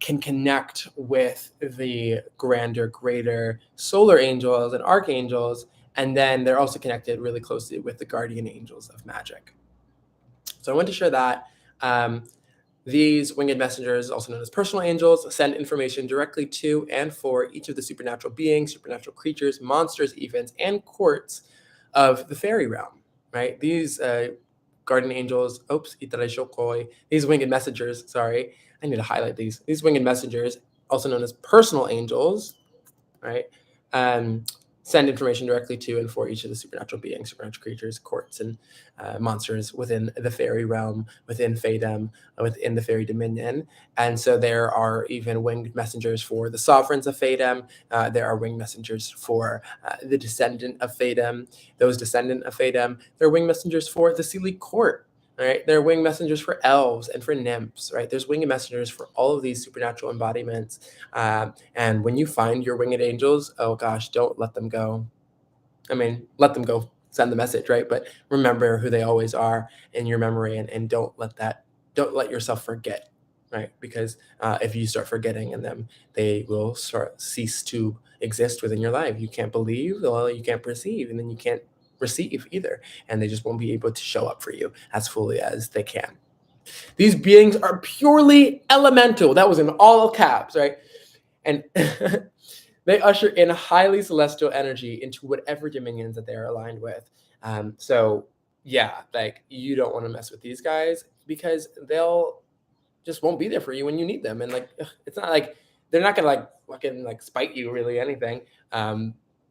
can connect with the grander, greater solar angels and archangels, and then they're also connected really closely with the guardian angels of magic. So I want to share that. These winged messengers, also known as personal angels, send information directly to and for each of the supernatural beings, supernatural creatures, monsters, events, and courts of the fairy realm, right? These guardian angels, these winged messengers, sorry, I need to highlight these. These winged messengers, also known as personal angels, right? Send information directly to and for each of the supernatural beings, supernatural creatures, courts, and monsters within the fairy realm, within Fadem, within the fairy dominion. And so there are even winged messengers for the sovereigns of Fadem. There are winged messengers for the descendant of Fadem. Those descendant of Fadem, there are winged messengers for the Sealy court. Right, there are winged messengers for elves and for nymphs. Right, there's winged messengers for all of these supernatural embodiments. And when you find your winged angels, oh gosh, don't let them go. I mean, let them go. Send the message, right? But remember who they always are in your memory, and don't let yourself forget, right? Because if you start forgetting in them, they will cease to exist within your life. You can't believe, well, you can't perceive, and then you can't receive either, and they just won't be able to show up for you as fully as they can. These beings are purely elemental. That was in all caps, right? And they usher in highly celestial energy into whatever dominions that they're aligned with. So yeah, like you don't want to mess with these guys because they'll just won't be there for you when you need them. And like, it's not like they're not gonna like fucking like spite you really anything.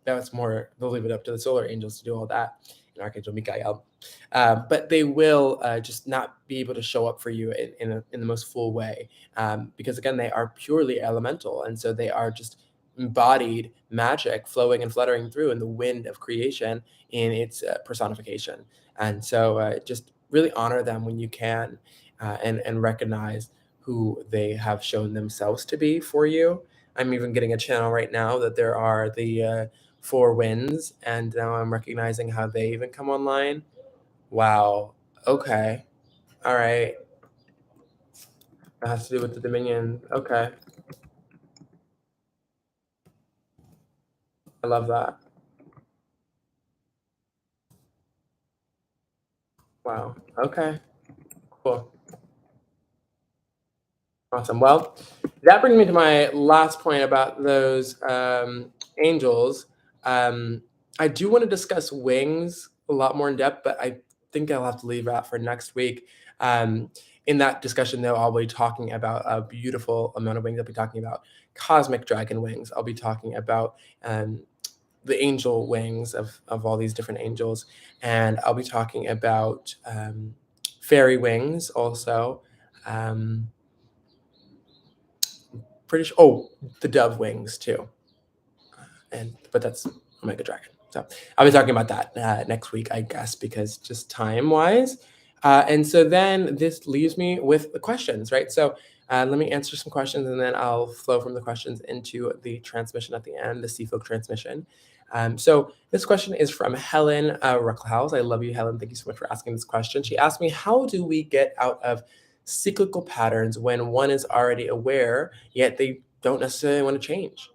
That's more, they'll leave it up to the solar angels to do all that, and Archangel Michael. But they will just not be able to show up for you in the most full way, because again, they are purely elemental, and so they are just embodied magic flowing and fluttering through in the wind of creation in its personification. And so just really honor them when you can, and recognize who they have shown themselves to be for you. I'm even getting a channel right now that there are the four winds, and now I'm recognizing how they even come online. Wow. Okay. All right. That has to do with the Dominion. Okay. I love that. Wow. Okay. Cool. Awesome. Well, that brings me to my last point about those angels. I do want to discuss wings a lot more in depth, but I think I'll have to leave that for next week. In that discussion, though, I'll be talking about a beautiful amount of wings. I'll be talking about cosmic dragon wings. I'll be talking about the angel wings of all these different angels. And I'll be talking about fairy wings also. Pretty sure, the dove wings too. But that's Omega Dragon. So I'll be talking about that next week, I guess, because just time-wise. And so then this leaves me with the questions, right? So let me answer some questions, and then I'll flow from the questions into the transmission at the end, the Seafolk transmission. So this question is from Helen Rucklehouse. I love you, Helen. Thank you so much for asking this question. She asked me, how do we get out of cyclical patterns when one is already aware, yet they don't necessarily want to change?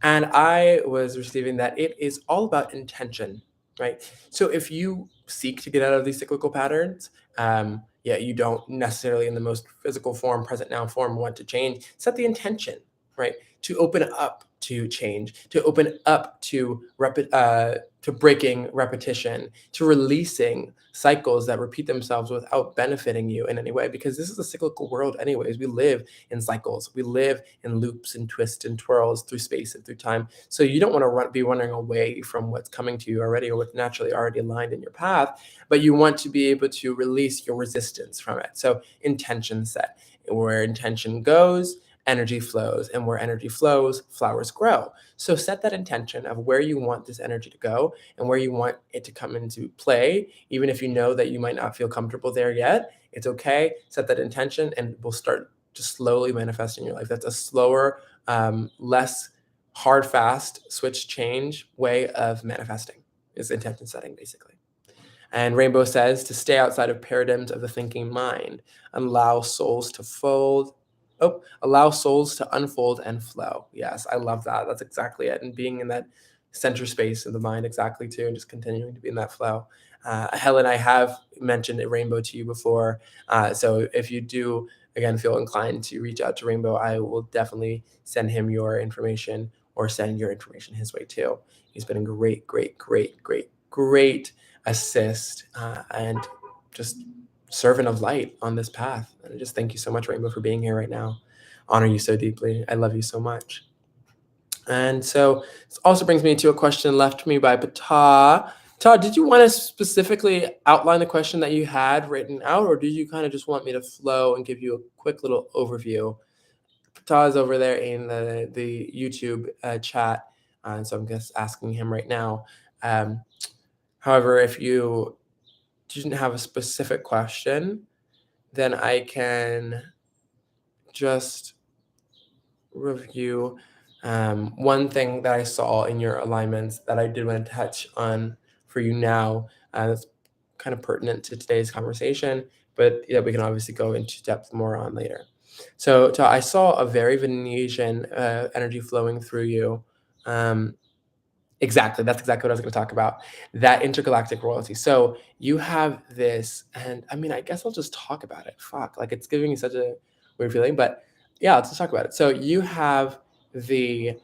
And I was receiving that it is all about intention, right? So if you seek to get out of these cyclical patterns, you don't necessarily in the most physical form, present now form, want to change, set the intention, right? To open up to change, to open up to to breaking repetition, to releasing cycles that repeat themselves without benefiting you in any way, because this is a cyclical world anyways. We live in cycles. We live in loops and twists and twirls through space and through time. So you don't want to be running away from what's coming to you already or what's naturally already aligned in your path, but you want to be able to release your resistance from it. So intention set. Where intention goes, energy flows, and where energy flows, flowers grow. So set that intention of where you want this energy to go and where you want it to come into play. Even if you know that you might not feel comfortable there yet, it's okay. Set that intention and we'll start to slowly manifest in your life. That's a slower, less hard, fast, switch, change way of manifesting is intention setting, basically. And Rainbow says to stay outside of paradigms of the thinking mind, allow souls to allow souls to unfold and flow. Yes, I love that. That's exactly it. And being in that center space of the mind exactly too, and just continuing to be in that flow. Helen, I have mentioned a Rainbow to you before. So if you do, again, feel inclined to reach out to Rainbow, I will definitely send him your information or send your information his way too. He's been a great assist and just servant of light on this path. And I just thank you so much, Rainbow, for being here right now. Honor you so deeply. I love you so much. And so this also brings me to a question left to me by Pata. Todd, did you want to specifically outline the question that you had written out, or did you kind of just want me to flow and give you a quick little overview? Pata is over there in the YouTube chat, and so I'm just asking him right now. However, if you didn't have a specific question, then I can just review one thing that I saw in your alignments that I did want to touch on for you now. That's kind of pertinent to today's conversation, but yeah, we can obviously go into depth more on later. So I saw a very Venusian energy flowing through you. Exactly. That's exactly what I was going to talk about. That intergalactic royalty. So you have this, and I mean, I guess I'll just talk about it. Fuck, like it's giving me such a weird feeling, but yeah, let's just talk about it. So you have the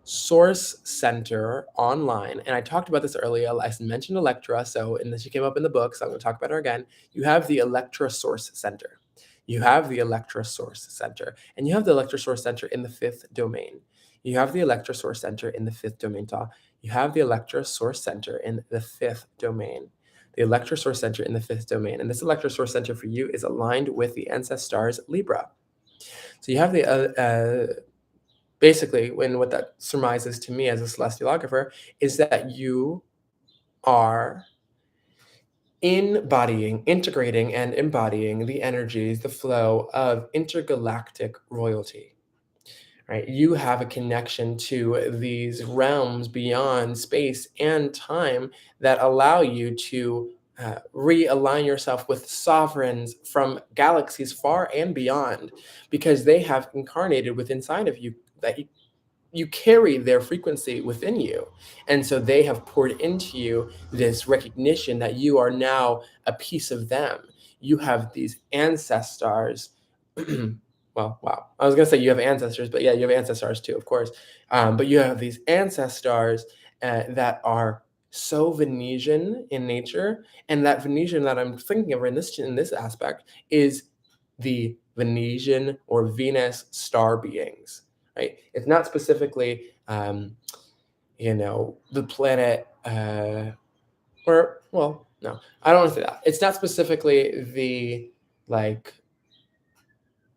Source Center online, and I talked about this earlier. I mentioned Electra, so and she came up in the book, so I'm going to talk about her again. You have the Electra Source Center. You have the Electra Source Center, and you have the Electra Source Center in the 5th domain. You have the Electra Source Center in the 5th domain. You have the Electra Source Center in the 5th domain. The Electra Source Center in the 5th domain. And this Electra Source Center for you is aligned with the ancestor stars Libra. So you have the, basically, when what that surmises to me as a Cellestiallographer is that you are integrating and embodying the energies, the flow of intergalactic royalty. Right? You have a connection to these realms beyond space and time that allow you to realign yourself with sovereigns from galaxies far and beyond, because they have incarnated within inside of you, that you carry their frequency within you. And so they have poured into you this recognition that you are now a piece of them. You have these ancestors. Well, wow. I was going to say you have ancestors, but yeah, you have ancestors too, of course. But you have these ancestors that are so Venusian in nature. And that Venusian that I'm thinking of in this aspect is the Venusian or Venus star beings, right? It's not specifically, the planet, no, I don't want to say that. It's not specifically the,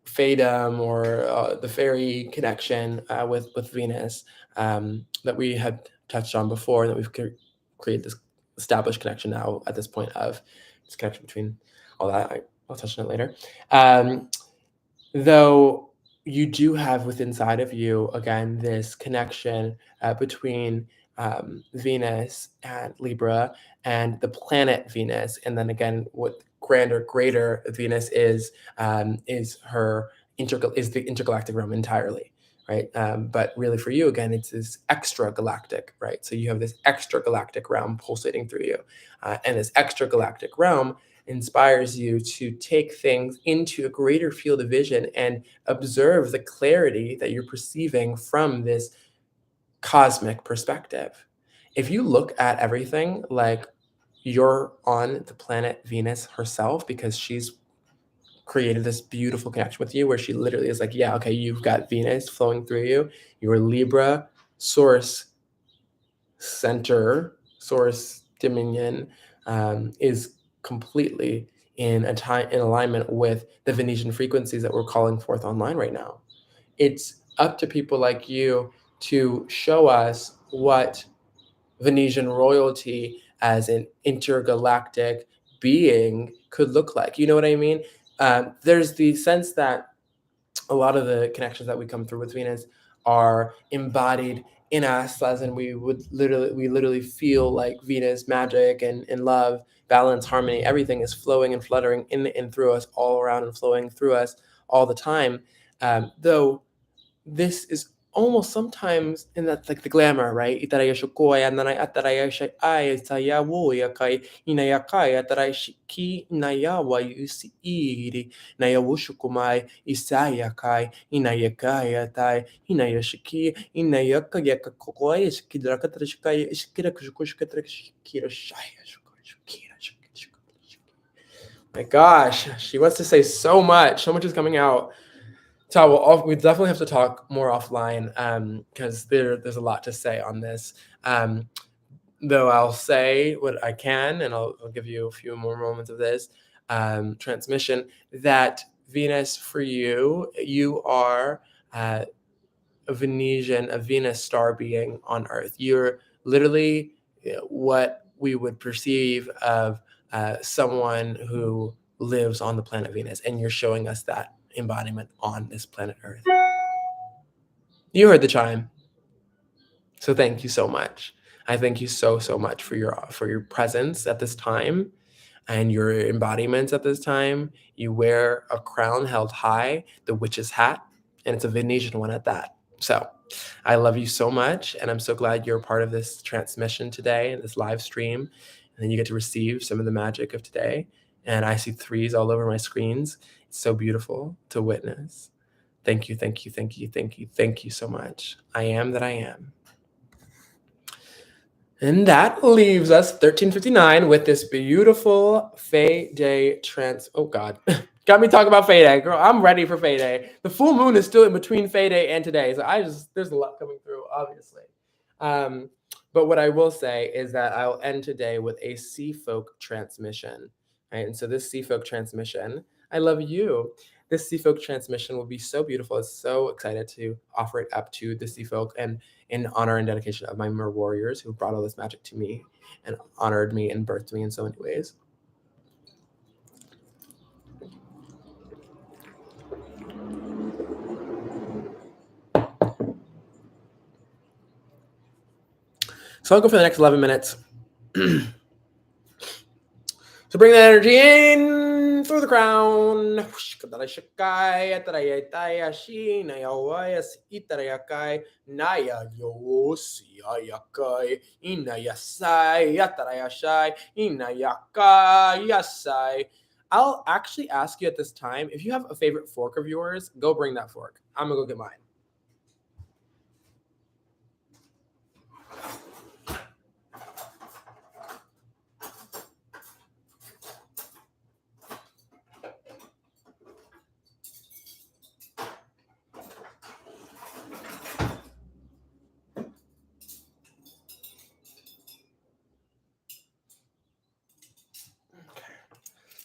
Fadum or the fairy connection with Venus that we had touched on before, that we've created this established connection now at this point of this connection between all that. I'll touch on it later. Though you do have within inside of you, again, this connection between Venus and Libra and the planet Venus. And then again, what greater Venus is the intergalactic realm entirely, right? But really for you, again, it's this extra galactic, right? So you have this extra galactic realm pulsating through you. And this extra galactic realm inspires you to take things into a greater field of vision and observe the clarity that you're perceiving from this cosmic perspective. if you look at everything like you're on the planet Venus herself, because she's created this beautiful connection with you where she literally is like, yeah, okay, you've got Venus flowing through you. Your Libra source center, source dominion is completely in alignment with the Venusian frequencies that we're calling forth online right now. It's up to people like you to show us what Venusian royalty as an intergalactic being could look like. You know what I mean? There's the sense that a lot of the connections that we come through with Venus are embodied in us, as in we literally feel like Venus magic and love, balance, harmony, everything is flowing and fluttering in and through us, all around and flowing through us all the time. Though this is almost sometimes in that, like, the glamour, right? Itarayashukoya nanay atarayashay ay sayawoya kai inayakaya atarayshiki nayawa yusiiri nayawushukumai isayakai inayakaya tai inayashiki inayakayaka kokoya shikidrakatashikaya shikirakushukushkatrashikira shaya shukira shukira. My gosh, she wants to say so much is coming out. So we definitely have to talk more offline because there's a lot to say on this. Though I'll say what I can, and I'll give you a few more moments of this transmission, that Venus for you are a Venus star being on Earth. You're literally what we would perceive of someone who lives on the planet Venus, and you're showing us that embodiment on this planet Earth. You heard the chime. So thank you so much. I thank you so much for your presence at this time and your embodiments at this time. You wear a crown held high, the witch's hat, and it's a Venetian one at that. So I love you so much, and I'm so glad you're a part of this transmission today, this live stream, and then you get to receive some of the magic of today. And I see threes all over my screens. It's so beautiful to witness. Thank you so much. I am that I am. And that leaves us 1359 with this beautiful Fae Day oh God, got me talking about Fae Day, girl. I'm ready for Fae Day. The full moon is still in between Fae Day and today, so there's a lot coming through, obviously. But what I will say is that I'll end today with a Sea Folk transmission, right? And so this Sea Folk transmission, I love you. This Sea Folk transmission will be so beautiful. I'm so excited to offer it up to the Sea Folk and in honor and dedication of my mer warriors who brought all this magic to me and honored me and birthed me in so many ways. So I'll go for the next 11 minutes. So bring that energy in through the crown. I'll actually ask you at this time, if you have a favorite fork of yours, go bring that fork. I'm gonna go get mine.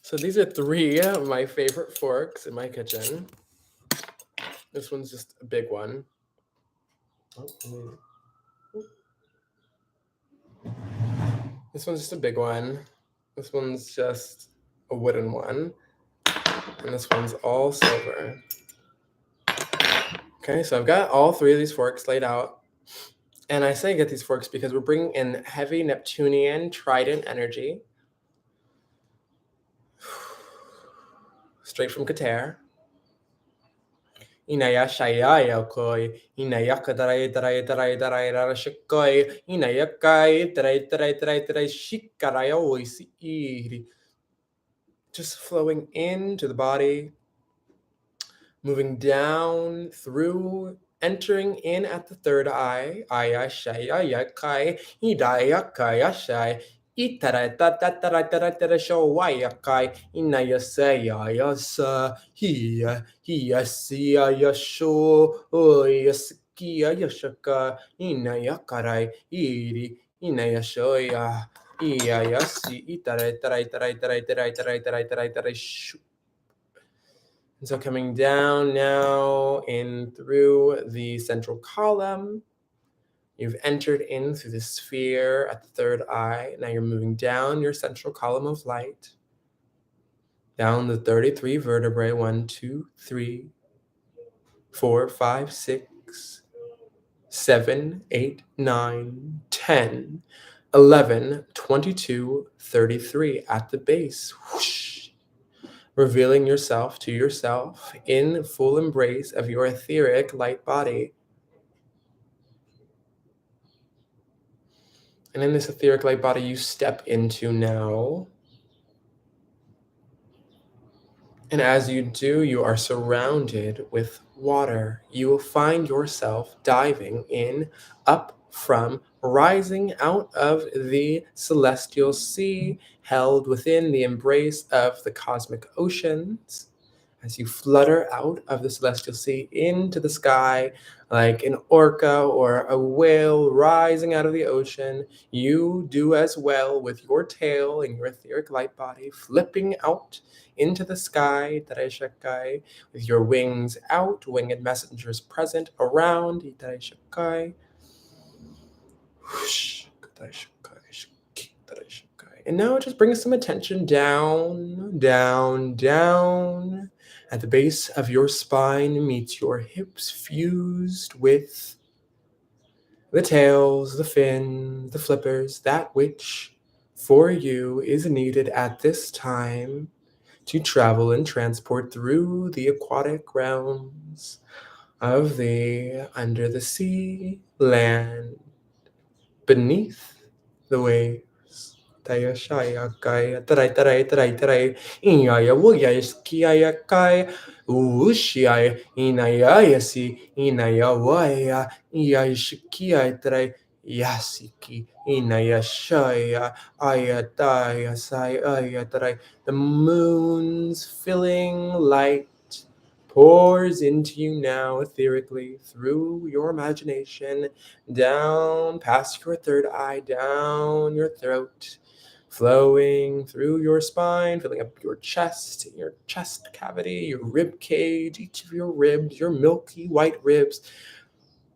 So these are three of my favorite forks in my kitchen. This one's just a big one. This one's just a big one. This one's just a wooden one. And this one's all silver. Okay, so I've got all three of these forks laid out. And I say get these forks because we're bringing in heavy Neptunian trident energy. Straight from Qatar. Inaya shaya koi, inaya kadarai darai darai darai rarashikoi, inaya kai darai darai darai darai shikaraya oisi. Just flowing into the body, moving down through entering in at the third eye. Ayashaya idayakayashai. Itarai tatarai tarai shawayakai inayasaya yasa hiya siya yasho yaskia yashaka inayakarai iri inayashoya iyayasi itarai tarai shu. And so coming down now in through the central column, you've entered in through the sphere at the third eye. Now you're moving down your central column of light, down the 33 vertebrae, 1, 2, 3, 4, 5, 6, 7, 8, 9, 10, 11, 22, 33 at the base. Whoosh. Revealing yourself to yourself in full embrace of your etheric light body. And in this etheric light body you step into now. And as you do, you are surrounded with water. You will find yourself diving in, up from, rising out of the celestial sea, held within the embrace of the cosmic oceans. As you flutter out of the celestial sea into the sky, like an orca or a whale rising out of the ocean, you do as well with your tail and your etheric light body, flipping out into the sky, Tarai, with your wings out, winged messengers present around, Tarai. And now just bring some attention down, down, down. At the base of your spine meets your hips fused with the tails, the fins, the flippers, that which for you is needed at this time to travel and transport through the aquatic realms of the under the sea, land, beneath the waves. Taya shaya kaya tarai inyaya wuyaya skiaya kaya ushiaya inayaya si inaya waya iyaya shikia tarai yasiki inaya shaya ayataya sai ayatarai. The moon's filling light pours into you now etherically through your imagination, down past your third eye, down your throat, flowing through your spine, filling up your chest cavity, your rib cage, each of your ribs, your milky white ribs,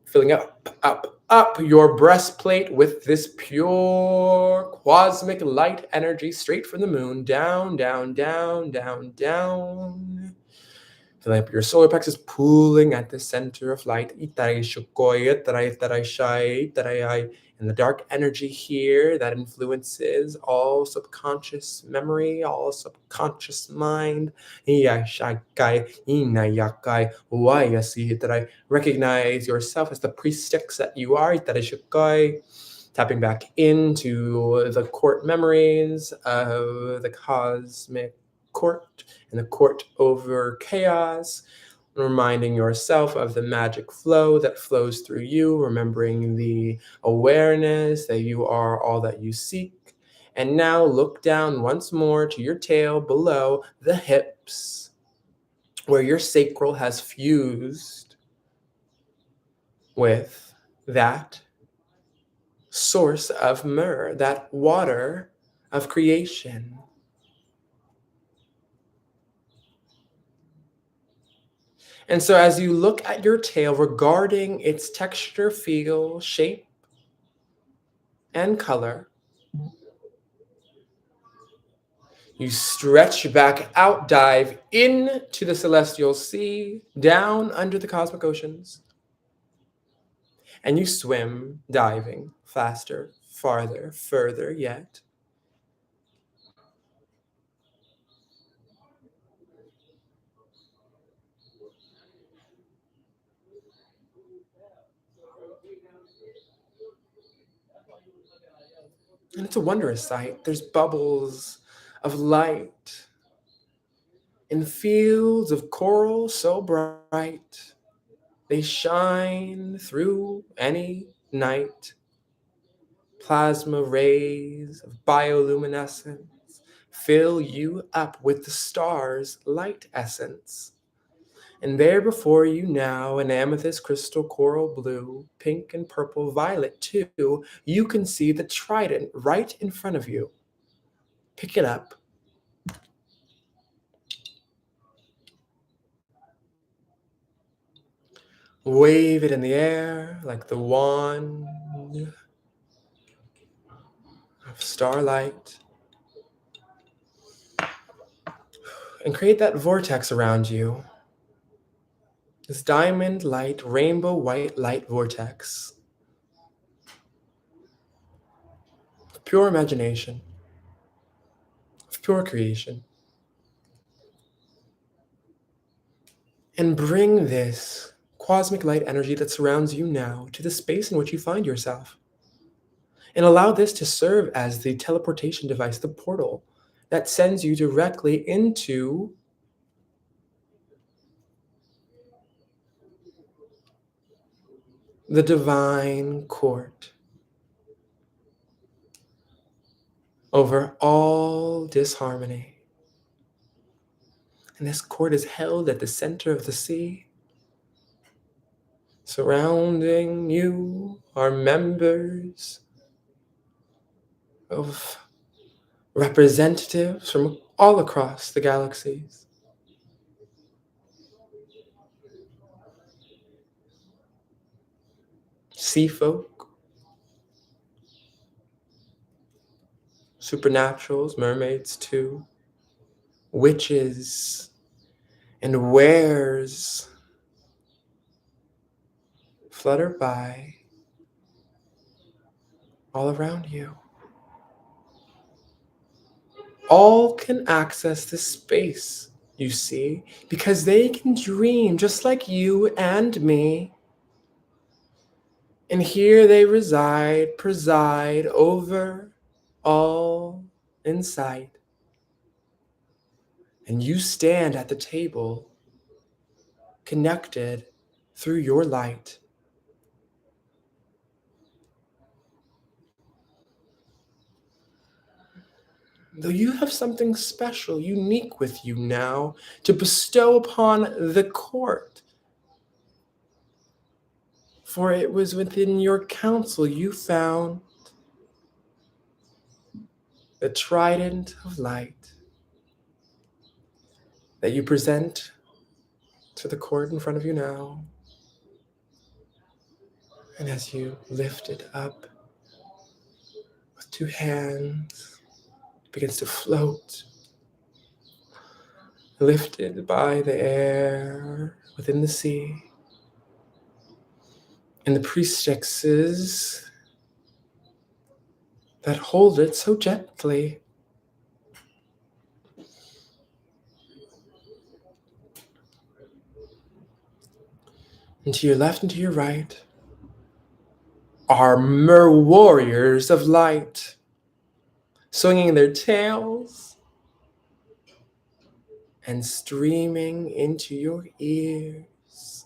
filling up your breastplate with this pure cosmic light energy straight from the moon, down, down, down, down, down. Filling up your solar plexus, pooling at the center of light. And the dark energy here that influences all subconscious memory, all subconscious mind. Recognize yourself as the priestess that you are. Tapping back into the court memories of the cosmic court and the court over chaos, reminding yourself of the magic flow that flows through you, remembering the awareness that you are all that you seek. And now look down once more to your tail below the hips, where your sacral has fused with that source of myrrh, that water of creation. And so as you look at your tail, regarding its texture, feel, shape, and color, you stretch back out, dive into the celestial sea, down under the cosmic oceans, and you swim, diving faster, farther, further yet. And it's a wondrous sight. There's bubbles of light in fields of coral so bright. They shine through any night. Plasma rays of bioluminescence fill you up with the star's light essence. And there before you now, an amethyst, crystal, coral blue, pink and purple, violet too, you can see the trident right in front of you. Pick it up. Wave it in the air like the wand of starlight. And create that vortex around you. This diamond light, rainbow white light vortex. Of pure imagination. Of pure creation. And bring this cosmic light energy that surrounds you now to the space in which you find yourself. And allow this to serve as the teleportation device, the portal that sends you directly into the divine court over all disharmony. And this court is held at the center of the sea. Surrounding you are members of representatives from all across the galaxies. Sea folk, supernaturals, mermaids too, witches, and wares flutter by all around you. All can access this space, you see, because they can dream just like you and me. And here they preside over all in sight. And you stand at the table, connected through your light. Though you have something special, unique with you now to bestow upon the court. For it was within your counsel you found the trident of light that you present to the court in front of you now. And as you lift it up with two hands, it begins to float, lifted by the air within the sea. And the priestesses that hold it so gently and to your left and to your right are warriors of light, swinging their tails and streaming into your ears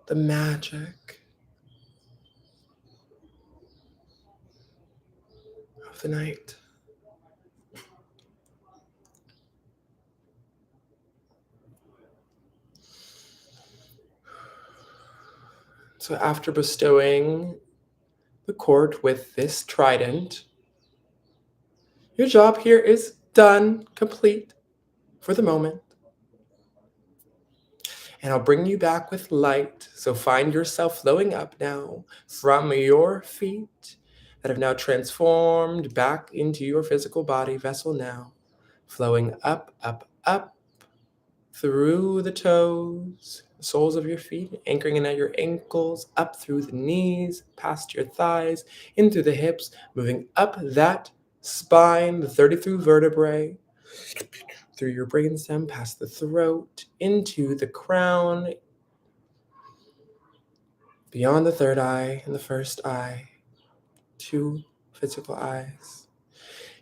the magic of the night. So after bestowing the court with this trident, your job here is done, complete for the moment. And I'll bring you back with light. So find yourself flowing up now from your feet that have now transformed back into your physical body vessel now, flowing up, up, up through the toes, soles of your feet, anchoring in at your ankles, up through the knees, past your thighs, in through the hips, moving up that spine, the 32 vertebrae, through your brainstem, past the throat, into the crown, beyond the third eye and the first eye, two physical eyes.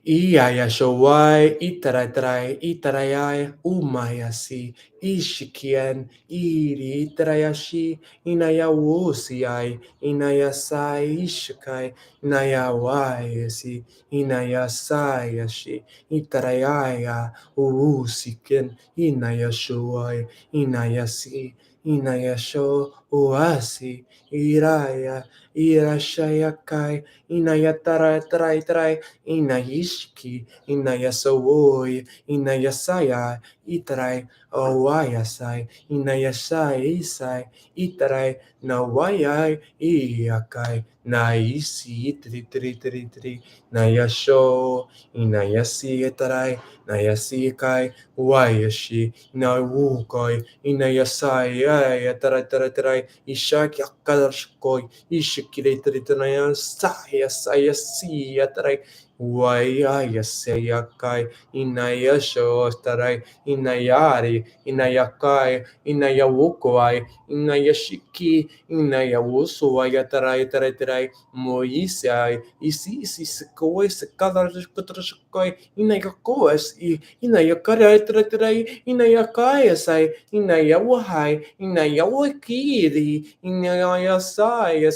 Iaya showai, itaratrai, itarayai, umayasi, ishikian, iri, itarayashi, inayawosiai, inayasai, ishikai, inayawayasi, inayasayashi, itarayaya, usiken, inayashuai, inayasi, inayasho, uasi, iraya, irashayakai, inayatara, trai, trai, Inayishki, Inayasawoi, Inayasaya, Itrai, Awayasai, Inayasai, Isai, Itrai, Nawayai, Iakai, Naisi, Tri, Tri, Tri, Tri, Nayasho, Inayasi, Itrai, Nayasi Kai, Wayashi, Nawukoi, Inayasai, Tara, Tara, Trai, Ishaki, Akadashkoi, Ishikiri, Tritanayan, Saya, Saya, Sia, Trai, Waya Seyakai, Inayasho Starai, Inayari, Inayakai, Inayawukwai, Inayashiki, Inayawusuaya Tarai Tarai Tarai, Moisai, Isi Sikoi, Sakadarashkoi, Inayakoas, Inayakarai Tarai, Inayakayasai, Inayawahai, Inayawakiri, Inayasai,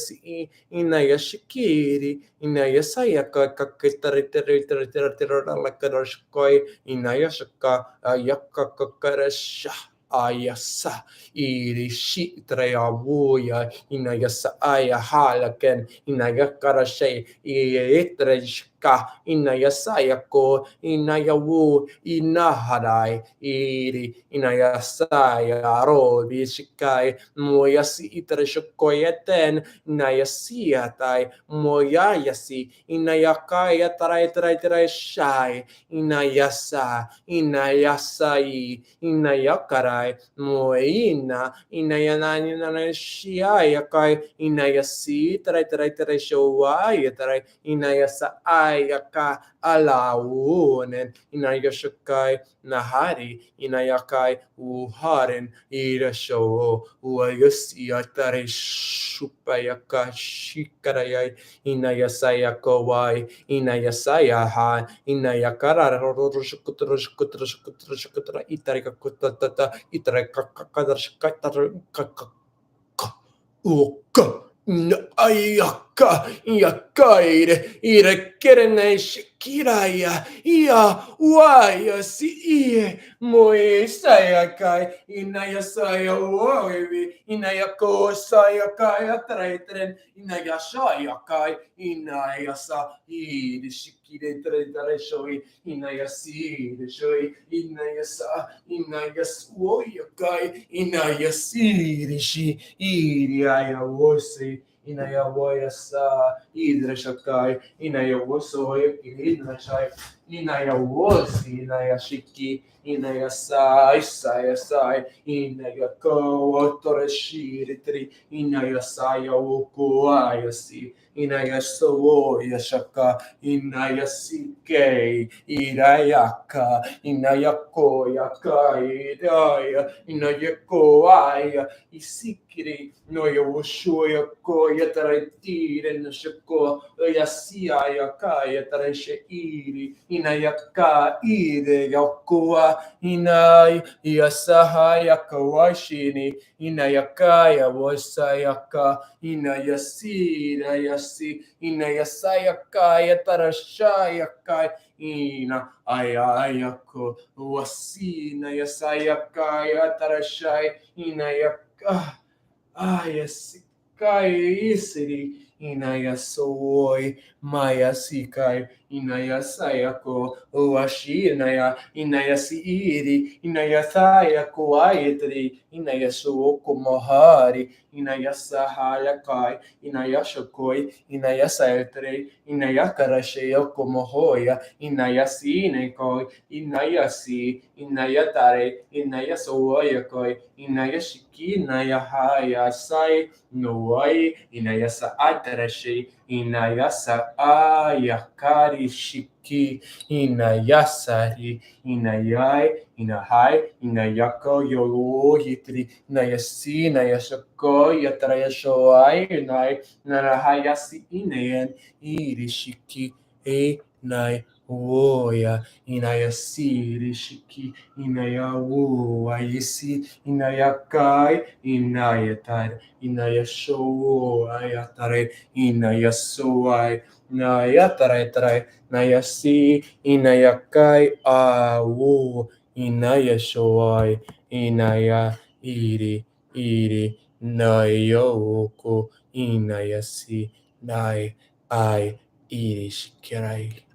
Inayashikiri, Inayasaya kakitaritaritaritiratiralarakaroshkoi Inayashaka ayakakarasha ayasa irishi trayabuya Inayasa ayahalaken Inayakarashe itrishka Inayasayako Inayawu Inaharai iri Inayasaya robi shikai Moyasi itrishkoyeten Inayasiatai Moyayasi, Inayakaya tarai tarai tarai shai, Inayasa, Inayasai, Inayakarai, Moina, Inayanani shiayakai, Inayasi, tarai tarai tarai shawai, tarai, Inayasa ayaka, alaunen, Inayashakai, Nahari, Inayakai, Uharen, Irasho, Uayasi, tarai shupayaka, shikarayai, Inayasaya kowai, Inayasaya ha, Inayakara roshkutra itarika kutata itarika kadarshkatara uka ayaka yakaire irekerene shikiraya ia waya si ie moesayakai inayasaya woivi inayako sayakaya traitren inayashayakai inayasa irishikire traitareshui inayasi rishoi inayasa inayaswoyakai inayasirishi Iriaya wosi, inaya woyasa, idrashakai, inaya wosoy, idrashai, inaya wosi, inaya shiki, inaya sai, sai, sai, inaya ko, toreshiritri, inaya saya wokuayasi, inaya soya shaka, inaya sikei, irayaka, inaya koyaka, idaya, inaya koaya, isikiri no yawushuya ko yataratire no shako yasia yaka yatarashe iri inayaka ire yakoa inay yasaha yakawashini inayaka yawasayaka inayasira yasi inayasayaka yatarashayaka ina ayayako wasina yasayaka yatarashai inayaka ayasikai isiri inayasoi mayasikai inayasayako uashi inayasi iri inayasayako ayetri inayasuoko mohari inayasahalakai inayashakoi inayasaetre inayakarashayoko mohoya inayasinekoi inayasi inayatare inayasoyakoi inayashiki inayahayasai noai inayasa atarashe inayasa ayakari shiki inayasari inayai inahai inayako yohitri inayasi inayashako yatarayashoai inay narahayasi inayan irishiki nai woya inaya siri shiki inaya wo ayisi inaya kai inaya tar inaya show ayatare inaya soai naya tarai naya si inaya kai awo inaya shoai inaya iri nayoko inaya si nai ai iri shikirai